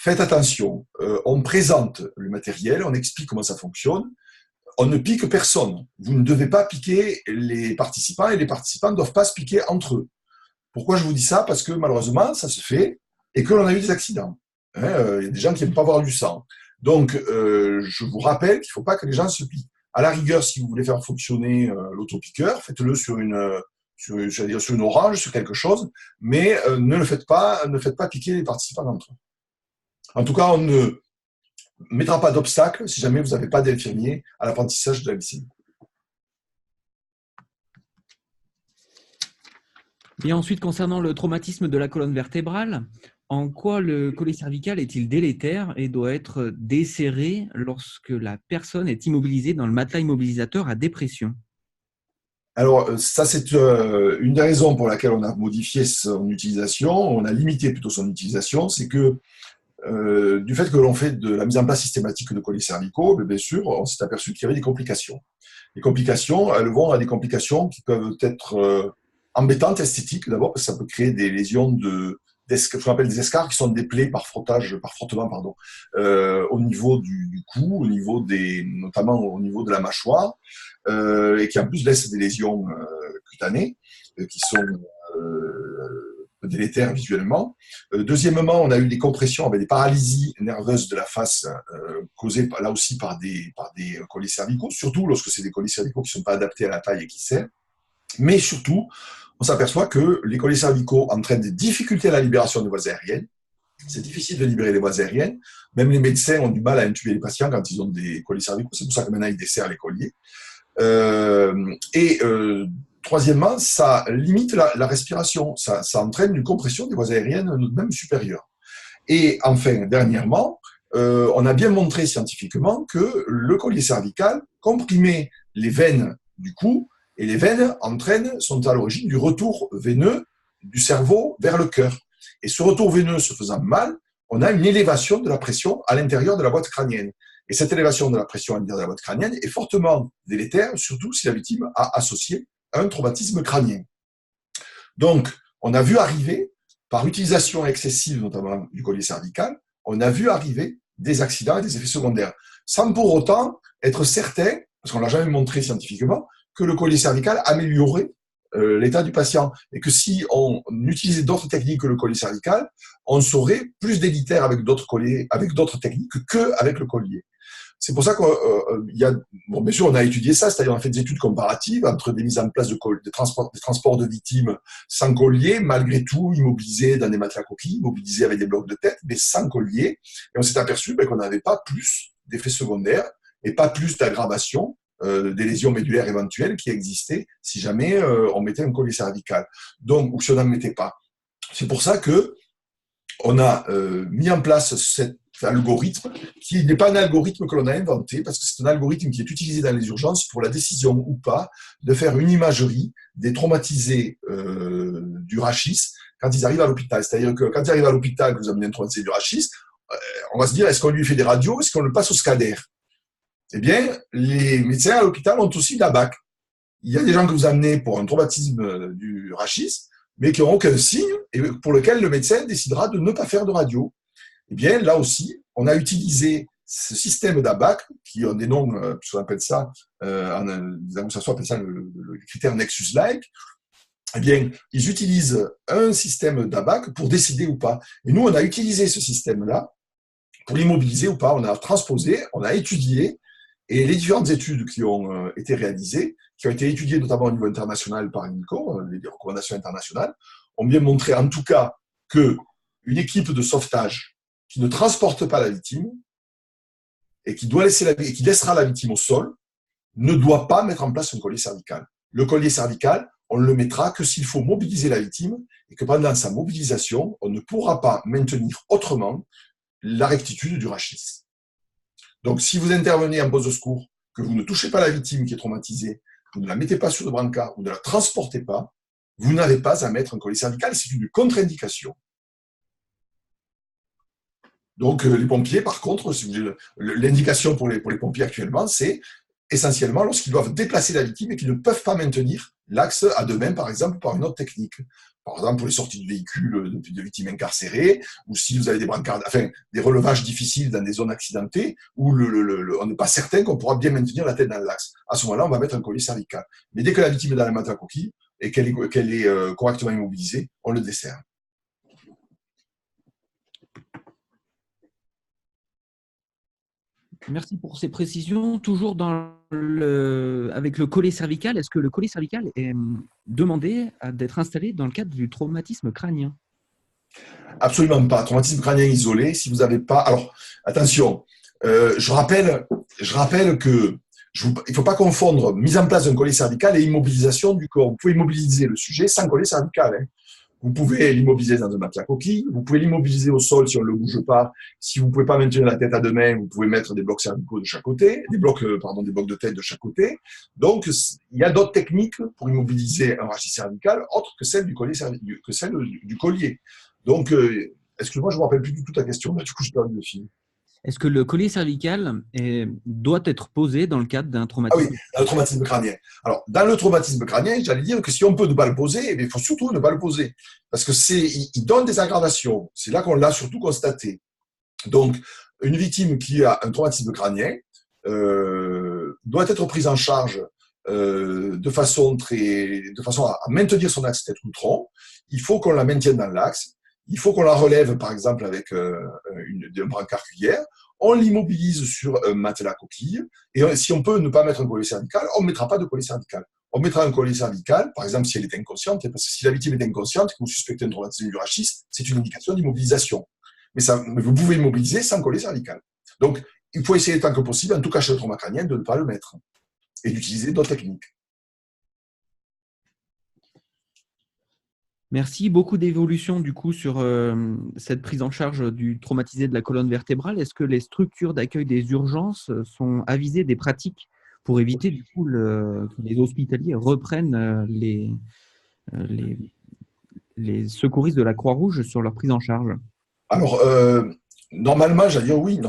Speaker 2: Faites attention, on présente le matériel, on explique comment ça fonctionne, on ne pique personne. Vous ne devez pas piquer les participants et les participants ne doivent pas se piquer entre eux. Pourquoi je vous dis ça ? Parce que malheureusement, ça se fait et que l'on a eu des accidents. Il y a des gens qui n'aiment pas voir du sang. Donc, je vous rappelle qu'il ne faut pas que les gens se piquent. À la rigueur, si vous voulez faire fonctionner l'autopiqueur, faites-le sur une orange, sur quelque chose, mais ne faites pas piquer les participants entre eux. En tout cas, on ne mettra pas d'obstacle si jamais vous n'avez pas d'infirmier à l'apprentissage de la glycémie.
Speaker 1: Et ensuite, concernant le traumatisme de la colonne vertébrale, en quoi le collet cervical est-il délétère et doit être desserré lorsque la personne est immobilisée dans le matelas immobilisateur à dépression ? Alors,
Speaker 2: ça, c'est une des raisons pour laquelle on a modifié son utilisation, on a limité plutôt son utilisation, c'est que du fait que l'on fait de la mise en place systématique de collets cervicaux, bien sûr, on s'est aperçu qu'il y avait des complications. Les complications, elles vont à des complications qui peuvent être embêtantes, esthétiques d'abord, parce que ça peut créer des lésions ce qu'on appelle des escarres, qui sont des plaies par frottement, pardon, au niveau du cou, notamment au niveau de la mâchoire, et qui en plus laissent des lésions cutanées qui sont délétères visuellement. Deuxièmement, on a eu des compressions avec des paralysies nerveuses de la face causées là aussi par des colliers cervicaux, surtout lorsque c'est des colliers cervicaux qui ne sont pas adaptés à la taille et qui serrent. Mais surtout, on s'aperçoit que les colliers cervicaux entraînent des difficultés à la libération des voies aériennes. C'est difficile de libérer les voies aériennes. Même les médecins ont du mal à intuber les patients quand ils ont des colliers cervicaux. C'est pour ça que maintenant, ils desserrent les colliers. Troisièmement, ça limite la respiration. Ça entraîne une compression des voies aériennes, même supérieures. Et enfin, dernièrement, on a bien montré scientifiquement que le collier cervical comprimait les veines du cou, et les veines sont à l'origine du retour veineux du cerveau vers le cœur. Et ce retour veineux se faisant mal, on a une élévation de la pression à l'intérieur de la boîte crânienne. Et cette élévation de la pression à l'intérieur de la boîte crânienne est fortement délétère, surtout si la victime a associé un traumatisme crânien. Donc, on a vu arriver, par utilisation excessive notamment du collier cervical, on a vu arriver des accidents et des effets secondaires, sans pour autant être certain, parce qu'on ne l'a jamais montré scientifiquement, que le collier cervical améliorait l'état du patient. Et que si on utilisait d'autres techniques que le collier cervical, on serait plus délétère avec d'autres techniques qu'avec le collier. C'est pour ça bien sûr, on a étudié ça, c'est-à-dire on a fait des études comparatives entre des mises en place des transports de victimes sans collier, malgré tout immobilisés dans des matelas coquilles, immobilisés avec des blocs de tête, mais sans collier. Et on s'est aperçu qu'on n'avait pas plus d'effets secondaires et pas plus d'aggravation des lésions médulaires éventuelles qui existaient si jamais on mettait un collier cervical. Donc, ou si on n'en mettait pas. C'est pour ça que on a mis en place cet algorithme, qui n'est pas un algorithme que l'on a inventé, parce que c'est un algorithme qui est utilisé dans les urgences pour la décision ou pas de faire une imagerie des traumatisés du rachis quand ils arrivent à l'hôpital. C'est-à-dire que quand ils arrivent à l'hôpital, que vous amenez un traumatisé du rachis, on va se dire, est-ce qu'on lui fait des radios, est-ce qu'on le passe au scanner? Eh bien, les médecins à l'hôpital ont aussi la BAC. Il y a des gens que vous amenez pour un traumatisme du rachis, mais qui n'ont aucun signe et pour lequel le médecin décidera de ne pas faire de radio. Eh bien, là aussi, on a utilisé ce système d'ABAC, qui ont des noms, puisqu'on appelle ça, les anglo-saxons appellent ça le critère Nexus-like. Eh bien, ils utilisent un système d'ABAC pour décider ou pas. Et nous, on a utilisé ce système-là pour l'immobiliser ou pas. On a transposé, on a étudié, et les différentes études qui ont été réalisées, qui ont été étudiées notamment au niveau international par l'INCO, les recommandations internationales, ont bien montré en tout cas qu'une équipe de sauvetage qui ne transporte pas la victime et qui laissera la victime au sol ne doit pas mettre en place un collier cervical. Le collier cervical, on ne le mettra que s'il faut mobiliser la victime et que pendant sa mobilisation, on ne pourra pas maintenir autrement la rectitude du rachis. Donc, si vous intervenez en poste de secours, que vous ne touchez pas la victime qui est traumatisée, vous ne la mettez pas sur le brancard, vous ne la transportez pas, vous n'avez pas à mettre un collier cervical, c'est une contre-indication. Donc, les pompiers, par contre, l'indication pour les pompiers actuellement, c'est essentiellement lorsqu'ils doivent déplacer la victime et qu'ils ne peuvent pas maintenir l'axe à deux mains, par exemple, par une autre technique. Par exemple, pour les sorties de véhicules de victimes incarcérées, ou si vous avez des relevages difficiles dans des zones accidentées, où on n'est pas certain qu'on pourra bien maintenir la tête dans l'axe. À ce moment-là, on va mettre un collier cervical. Mais dès que la victime est dans la matelas coquille et qu'elle est correctement immobilisée, on le dessert.
Speaker 1: Merci pour ces précisions. Toujours avec le collier cervical, est-ce que le collier cervical est demandé d'être installé dans le cadre du traumatisme crânien?
Speaker 2: Absolument pas. Traumatisme crânien isolé, si vous n'avez pas... Alors, attention, je rappelle que il ne faut pas confondre mise en place d'un collier cervical et immobilisation du corps. Vous pouvez immobiliser le sujet sans collier cervical. Hein. Vous pouvez l'immobiliser dans un matelas coquille, vous pouvez l'immobiliser au sol si on ne le bouge pas. Si vous ne pouvez pas maintenir la tête à deux mains, vous pouvez mettre des blocs cervicaux de chaque côté, des blocs de tête de chaque côté. Donc, il y a d'autres techniques pour immobiliser un rachis cervical autres que celle du collier. Donc, excuse-moi, je ne me rappelle plus du tout ta question. Là, du coup, j'ai perdu le fil.
Speaker 1: Est-ce que le collier cervical doit être posé dans le cadre d'un
Speaker 2: Ah oui,
Speaker 1: traumatisme?
Speaker 2: dans le traumatisme crânien. Alors, dans le traumatisme crânien, j'allais dire que si on peut ne pas le poser, il faut surtout ne pas le poser. Parce que il donne des aggravations. C'est là qu'on l'a surtout constaté. Donc, une victime qui a un traumatisme crânien doit être prise en charge de façon à maintenir son axe tête-cou-tronc. Il faut qu'on la maintienne dans l'axe. Il faut qu'on la relève, par exemple, avec un brancard cuillère. On l'immobilise sur un matelas coquille. Et si on peut ne pas mettre un collier cervical, on ne mettra pas de collier cervical. On mettra un collier cervical, par exemple, si elle est inconsciente, parce que si la victime est inconsciente et que vous suspectez un traumatisme du rachis, c'est une indication d'immobilisation. Mais vous pouvez immobiliser sans collier cervical. Donc, il faut essayer tant que possible, en tout cas chez le trauma crânien, de ne pas le mettre et d'utiliser d'autres techniques.
Speaker 1: Merci. Beaucoup d'évolutions du coup sur cette prise en charge du traumatisé de la colonne vertébrale. Est-ce que les structures d'accueil des urgences sont avisées des pratiques pour éviter du coup que les hospitaliers reprennent les secouristes de la Croix-Rouge sur leur prise en charge?
Speaker 2: Alors, normalement, j'allais dire oui,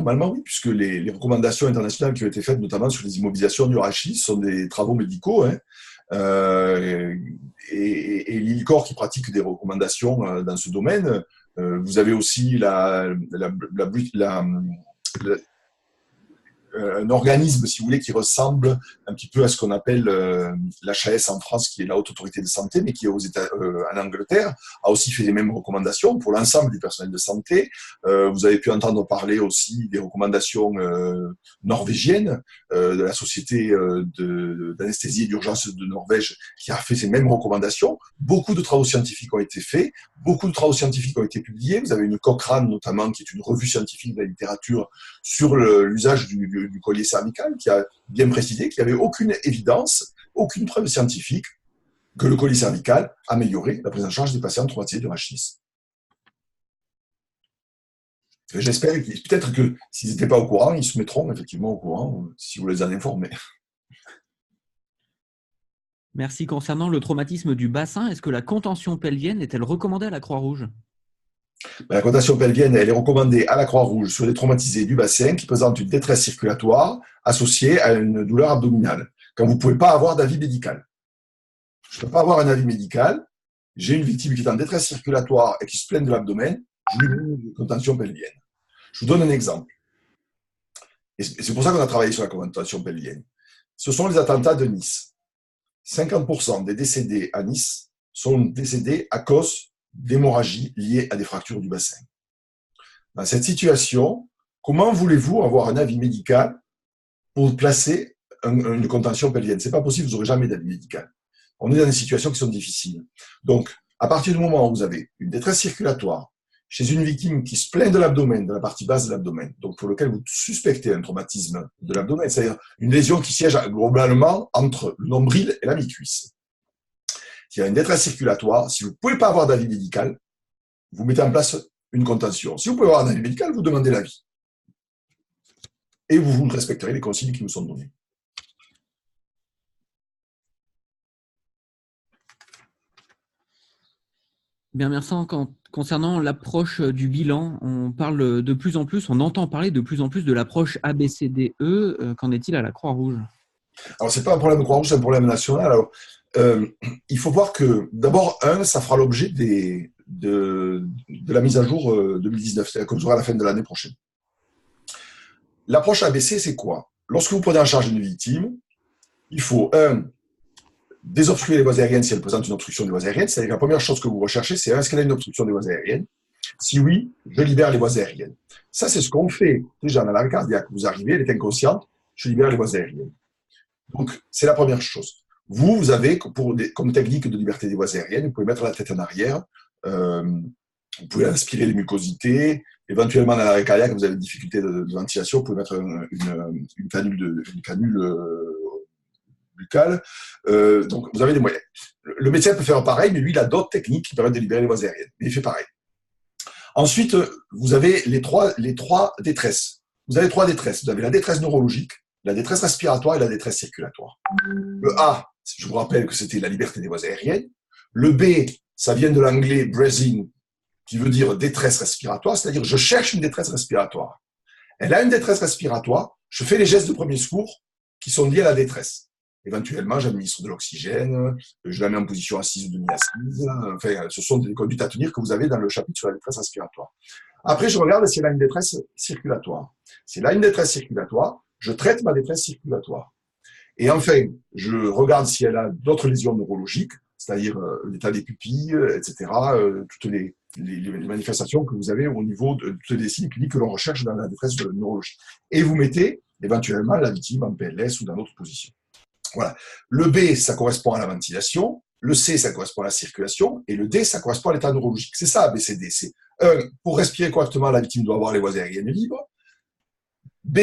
Speaker 2: puisque les recommandations internationales qui ont été faites, notamment sur les immobilisations du rachis, sont des travaux médicaux, hein, et l'ILCOR qui pratique des recommandations dans ce domaine. Vous avez aussi un organisme, si vous voulez, qui ressemble un petit peu à ce qu'on appelle l'HAS en France, qui est la Haute Autorité de Santé, mais qui est en Angleterre, a aussi fait les mêmes recommandations pour l'ensemble du personnel de santé. Vous avez pu entendre parler aussi des recommandations norvégiennes de la Société d'anesthésie et d'urgence de Norvège, qui a fait ces mêmes recommandations. Beaucoup de travaux scientifiques ont été faits, beaucoup de travaux scientifiques ont été publiés. Vous avez une Cochrane, notamment, qui est une revue scientifique de la littérature sur l'usage du collier cervical, qui a bien précisé qu'il n'y avait aucune évidence, aucune preuve scientifique que le collier cervical améliorait la prise en charge des patients traumatisés du rachis. J'espère peut-être que s'ils n'étaient pas au courant, ils se mettront effectivement au courant si vous les en informez.
Speaker 1: Merci. Concernant le traumatisme du bassin, est-ce que la contention pelvienne est-elle recommandée à la Croix-Rouge?
Speaker 2: La contention pelvienne, elle est recommandée à la Croix-Rouge sur les traumatisés du bassin qui présentent une détresse circulatoire associée à une douleur abdominale, quand vous ne pouvez pas avoir d'avis médical. Je ne peux pas avoir un avis médical, j'ai une victime qui est en détresse circulatoire et qui se plaint de l'abdomen, je lui donne une contention pelvienne. Je vous donne un exemple. Et c'est pour ça qu'on a travaillé sur la contention pelvienne. Ce sont les attentats de Nice. 50% des décédés à Nice sont décédés à cause d'hémorragies liées à des fractures du bassin. Dans cette situation, comment voulez-vous avoir un avis médical pour placer une contention pelvienne? Ce n'est pas possible, vous n'aurez jamais d'avis médical. On est dans des situations qui sont difficiles. Donc, à partir du moment où vous avez une détresse circulatoire chez une victime qui se plaint de l'abdomen, de la partie basse de l'abdomen, donc pour lequel vous suspectez un traumatisme de l'abdomen, c'est-à-dire une lésion qui siège globalement entre le nombril et la mi-cuisse. S'il y a une détresse circulatoire, si vous ne pouvez pas avoir d'avis médical, vous mettez en place une contention. Si vous pouvez avoir un avis médical, vous demandez l'avis. Et vous respecterez les consignes qui vous sont données.
Speaker 1: Bien, merci. Concernant l'approche du bilan, on parle de plus en plus, on entend parler de plus en plus de l'approche ABCDE. Qu'en est-il à la Croix-Rouge?
Speaker 2: Alors, ce n'est pas un problème de Croix-Rouge, c'est un problème national. Alors, il faut voir que, d'abord, ça fera l'objet de la mise à jour 2019, c'est-à-dire que vous aurez à la fin de l'année prochaine. L'approche ABC, c'est quoi? Lorsque vous prenez en charge une victime, il faut, désobstruer les voies aériennes si elle présente une obstruction des voies aériennes. C'est-à-dire que la première chose que vous recherchez, c'est est-ce qu'elle a une obstruction des voies aériennes? Si oui, je libère les voies aériennes. Ça, c'est ce qu'on fait déjà dans l'arrêt cardiaque. Vous arrivez, elle est inconsciente, je libère les voies aériennes. Donc, c'est la première chose. Vous avez, comme technique de liberté des voies aériennes, vous pouvez mettre la tête en arrière, vous pouvez aspirer les mucosités, éventuellement dans l'arrêt cardiaque, vous avez des difficultés de ventilation, vous pouvez mettre une canule buccale. Donc, vous avez des moyens. Le médecin peut faire pareil, mais lui, il a d'autres techniques qui permettent de libérer les voies aériennes. Mais il fait pareil. Ensuite, vous avez les trois détresses. Vous avez trois détresses. Vous avez la détresse neurologique, la détresse respiratoire et la détresse circulatoire. Le A, je vous rappelle que c'était la liberté des voies aériennes. Le B, ça vient de l'anglais breathing, qui veut dire détresse respiratoire, c'est-à-dire je cherche une détresse respiratoire. Elle a une détresse respiratoire, je fais les gestes de premier secours qui sont liés à la détresse. Éventuellement, j'administre de l'oxygène, je la mets en position assise ou demi-assise. Enfin, ce sont des conduites à tenir que vous avez dans le chapitre sur la détresse respiratoire. Après, je regarde si elle a une détresse circulatoire. Si elle a une détresse circulatoire, je traite ma détresse circulatoire. Et enfin, je regarde si elle a d'autres lésions neurologiques, c'est-à-dire l'état des pupilles, etc., toutes les manifestations que vous avez au niveau de toutes les signes cliniques que l'on recherche dans la détresse neurologique. Et vous mettez éventuellement la victime en PLS ou dans d'autres positions. Voilà. Le B, ça correspond à la ventilation. Le C, ça correspond à la circulation. Et le D, ça correspond à l'état neurologique. C'est ça, ABCD. C'est pour respirer correctement, la victime doit avoir les voies aériennes libres. B,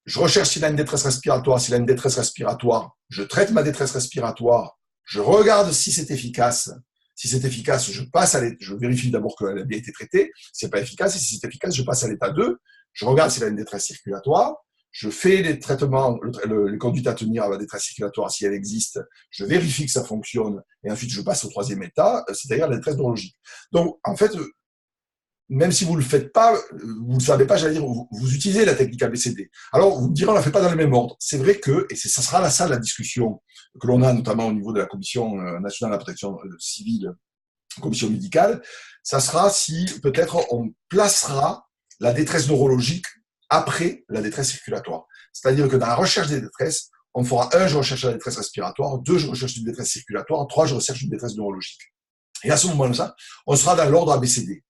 Speaker 2: je recherche s'il a une détresse respiratoire. S'il a une détresse respiratoire, je traite ma détresse respiratoire. Je regarde si c'est efficace. Si c'est efficace, je vérifie d'abord qu'elle a bien été traitée. Si c'est pas efficace, et si c'est efficace, je passe à l'état 2. Je regarde s'il a une détresse circulatoire. Je fais les traitements, les conduites à tenir à la détresse circulatoire si elle existe. Je vérifie que ça fonctionne. Et ensuite, je passe au troisième état, c'est-à-dire la détresse neurologique. Donc, en fait, même si vous ne le faites pas, vous ne savez pas, j'allais dire, vous utilisez la technique ABCD. Alors, vous me direz, on ne la fait pas dans le même ordre. C'est vrai que, et ça sera ça la discussion que l'on a notamment au niveau de la Commission nationale de la protection civile, commission médicale, ça sera si peut-être on placera la détresse neurologique après la détresse circulatoire. C'est-à-dire que dans la recherche des détresses, on fera 1, je recherche la détresse respiratoire, 2, je recherche une détresse circulatoire, 3, je recherche une détresse neurologique. Et à ce moment-là, on sera dans l'ordre ABCD.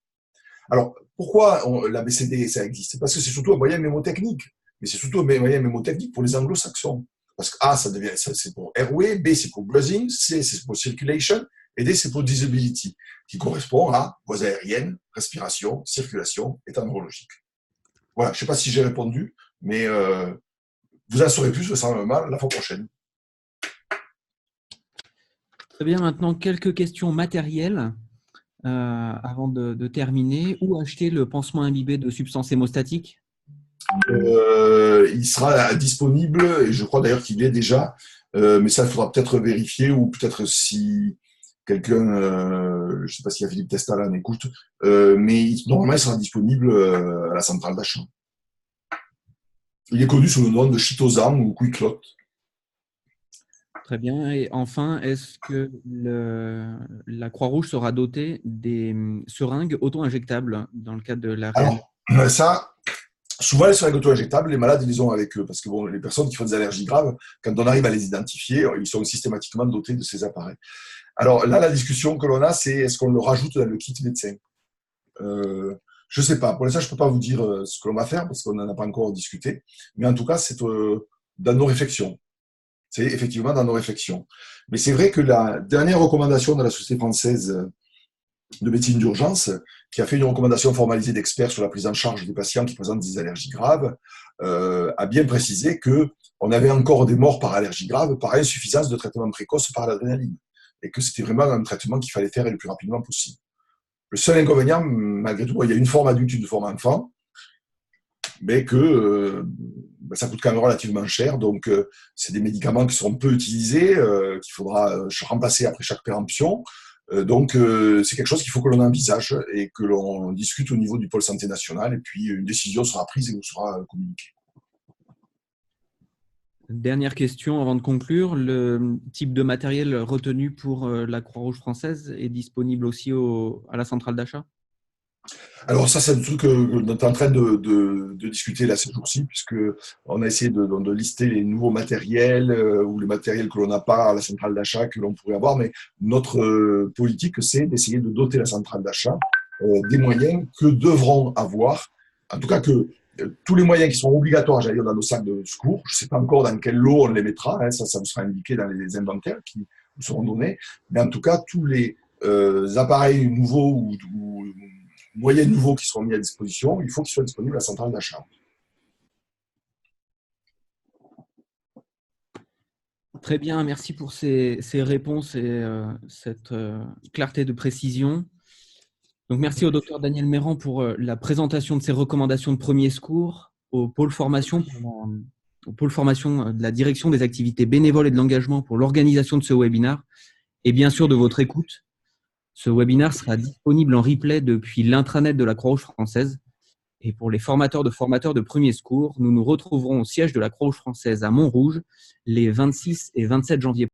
Speaker 2: Alors, pourquoi l'ABCD, ça existe? Parce que c'est surtout un moyen mémotechnique. Mais c'est surtout un moyen mémotechnique pour les anglo-saxons. Parce que A, c'est pour airway, B, c'est pour breathing, C, c'est pour circulation, et D, c'est pour disability, qui correspond à voies aériennes, respiration, circulation, état neurologique. Voilà, je ne sais pas si j'ai répondu, mais vous en saurez plus, ça sera mal la fois prochaine.
Speaker 1: Très bien, maintenant quelques questions matérielles avant de terminer. Où acheter le pansement imbibé de substances hémostatiques?
Speaker 2: Il sera disponible, et je crois d'ailleurs qu'il est déjà, mais ça, il faudra peut-être vérifier, ou peut-être si quelqu'un, je ne sais pas s'il y a Philippe Testalan écoute, mais normalement, il sera disponible à la centrale d'achat. Il est connu sous le nom de Chitosam ou Quicklot.
Speaker 1: Très bien. Et enfin, est-ce que la Croix-Rouge sera dotée des seringues auto-injectables dans le cadre de la réanimation?
Speaker 2: Alors, ça, souvent, les seringues auto-injectables, les malades, ils les ont avec eux. Parce que bon, les personnes qui font des allergies graves, quand on arrive à les identifier, ils sont systématiquement dotés de ces appareils. Alors là, la discussion que l'on a, c'est est-ce qu'on le rajoute dans le kit médecin? Je ne sais pas. Pour l'instant, je ne peux pas vous dire ce que l'on va faire parce qu'on n'en a pas encore discuté. Mais en tout cas, c'est dans nos réflexions. C'est effectivement dans nos réflexions. Mais c'est vrai que la dernière recommandation de la Société française de médecine d'urgence, qui a fait une recommandation formalisée d'experts sur la prise en charge des patients qui présentent des allergies graves, a bien précisé qu'on avait encore des morts par allergie grave par insuffisance de traitement précoce par l'adrénaline. Et que c'était vraiment un traitement qu'il fallait faire le plus rapidement possible. Le seul inconvénient, malgré tout, il y a une forme adulte et une forme enfant, mais que ça coûte quand même relativement cher. Donc, c'est des médicaments qui seront peu utilisés, qu'il faudra remplacer après chaque péremption. Donc, c'est quelque chose qu'il faut que l'on envisage et que l'on discute au niveau du pôle santé national. Et puis, une décision sera prise et vous sera communiquée.
Speaker 1: Dernière question avant de conclure. Le type de matériel retenu pour la Croix-Rouge française est disponible aussi à la centrale d'achat?
Speaker 2: Alors ça, c'est un truc qu'on est en train de discuter là ces jours-ci, puisqu'on a essayé de lister les nouveaux matériels ou les matériels que l'on n'a pas à la centrale d'achat que l'on pourrait avoir. Mais notre politique, c'est d'essayer de doter la centrale d'achat des moyens que devront avoir, en tout cas que tous les moyens qui seront obligatoires, j'allais dire, dans nos sacs de secours. Je ne sais pas encore dans quel lot on les mettra, hein, ça vous sera indiqué dans les inventaires qui vous seront donnés. Mais en tout cas, tous les appareils nouveaux ou moyens nouveaux qui seront mis à disposition, il faut qu'ils soient disponibles à la centrale d'achat.
Speaker 1: Très bien, merci pour ces réponses et cette clarté de précision. Donc, merci au docteur Daniel Méran pour la présentation de ces recommandations de premier secours, au pôle formation de la direction des activités bénévoles et de l'engagement pour l'organisation de ce webinaire et bien sûr de votre écoute. Ce webinaire sera disponible en replay depuis l'intranet de la Croix-Rouge française Et pour les formateurs de premiers secours, nous nous retrouverons au siège de la Croix-Rouge française à Montrouge les 26 et 27 janvier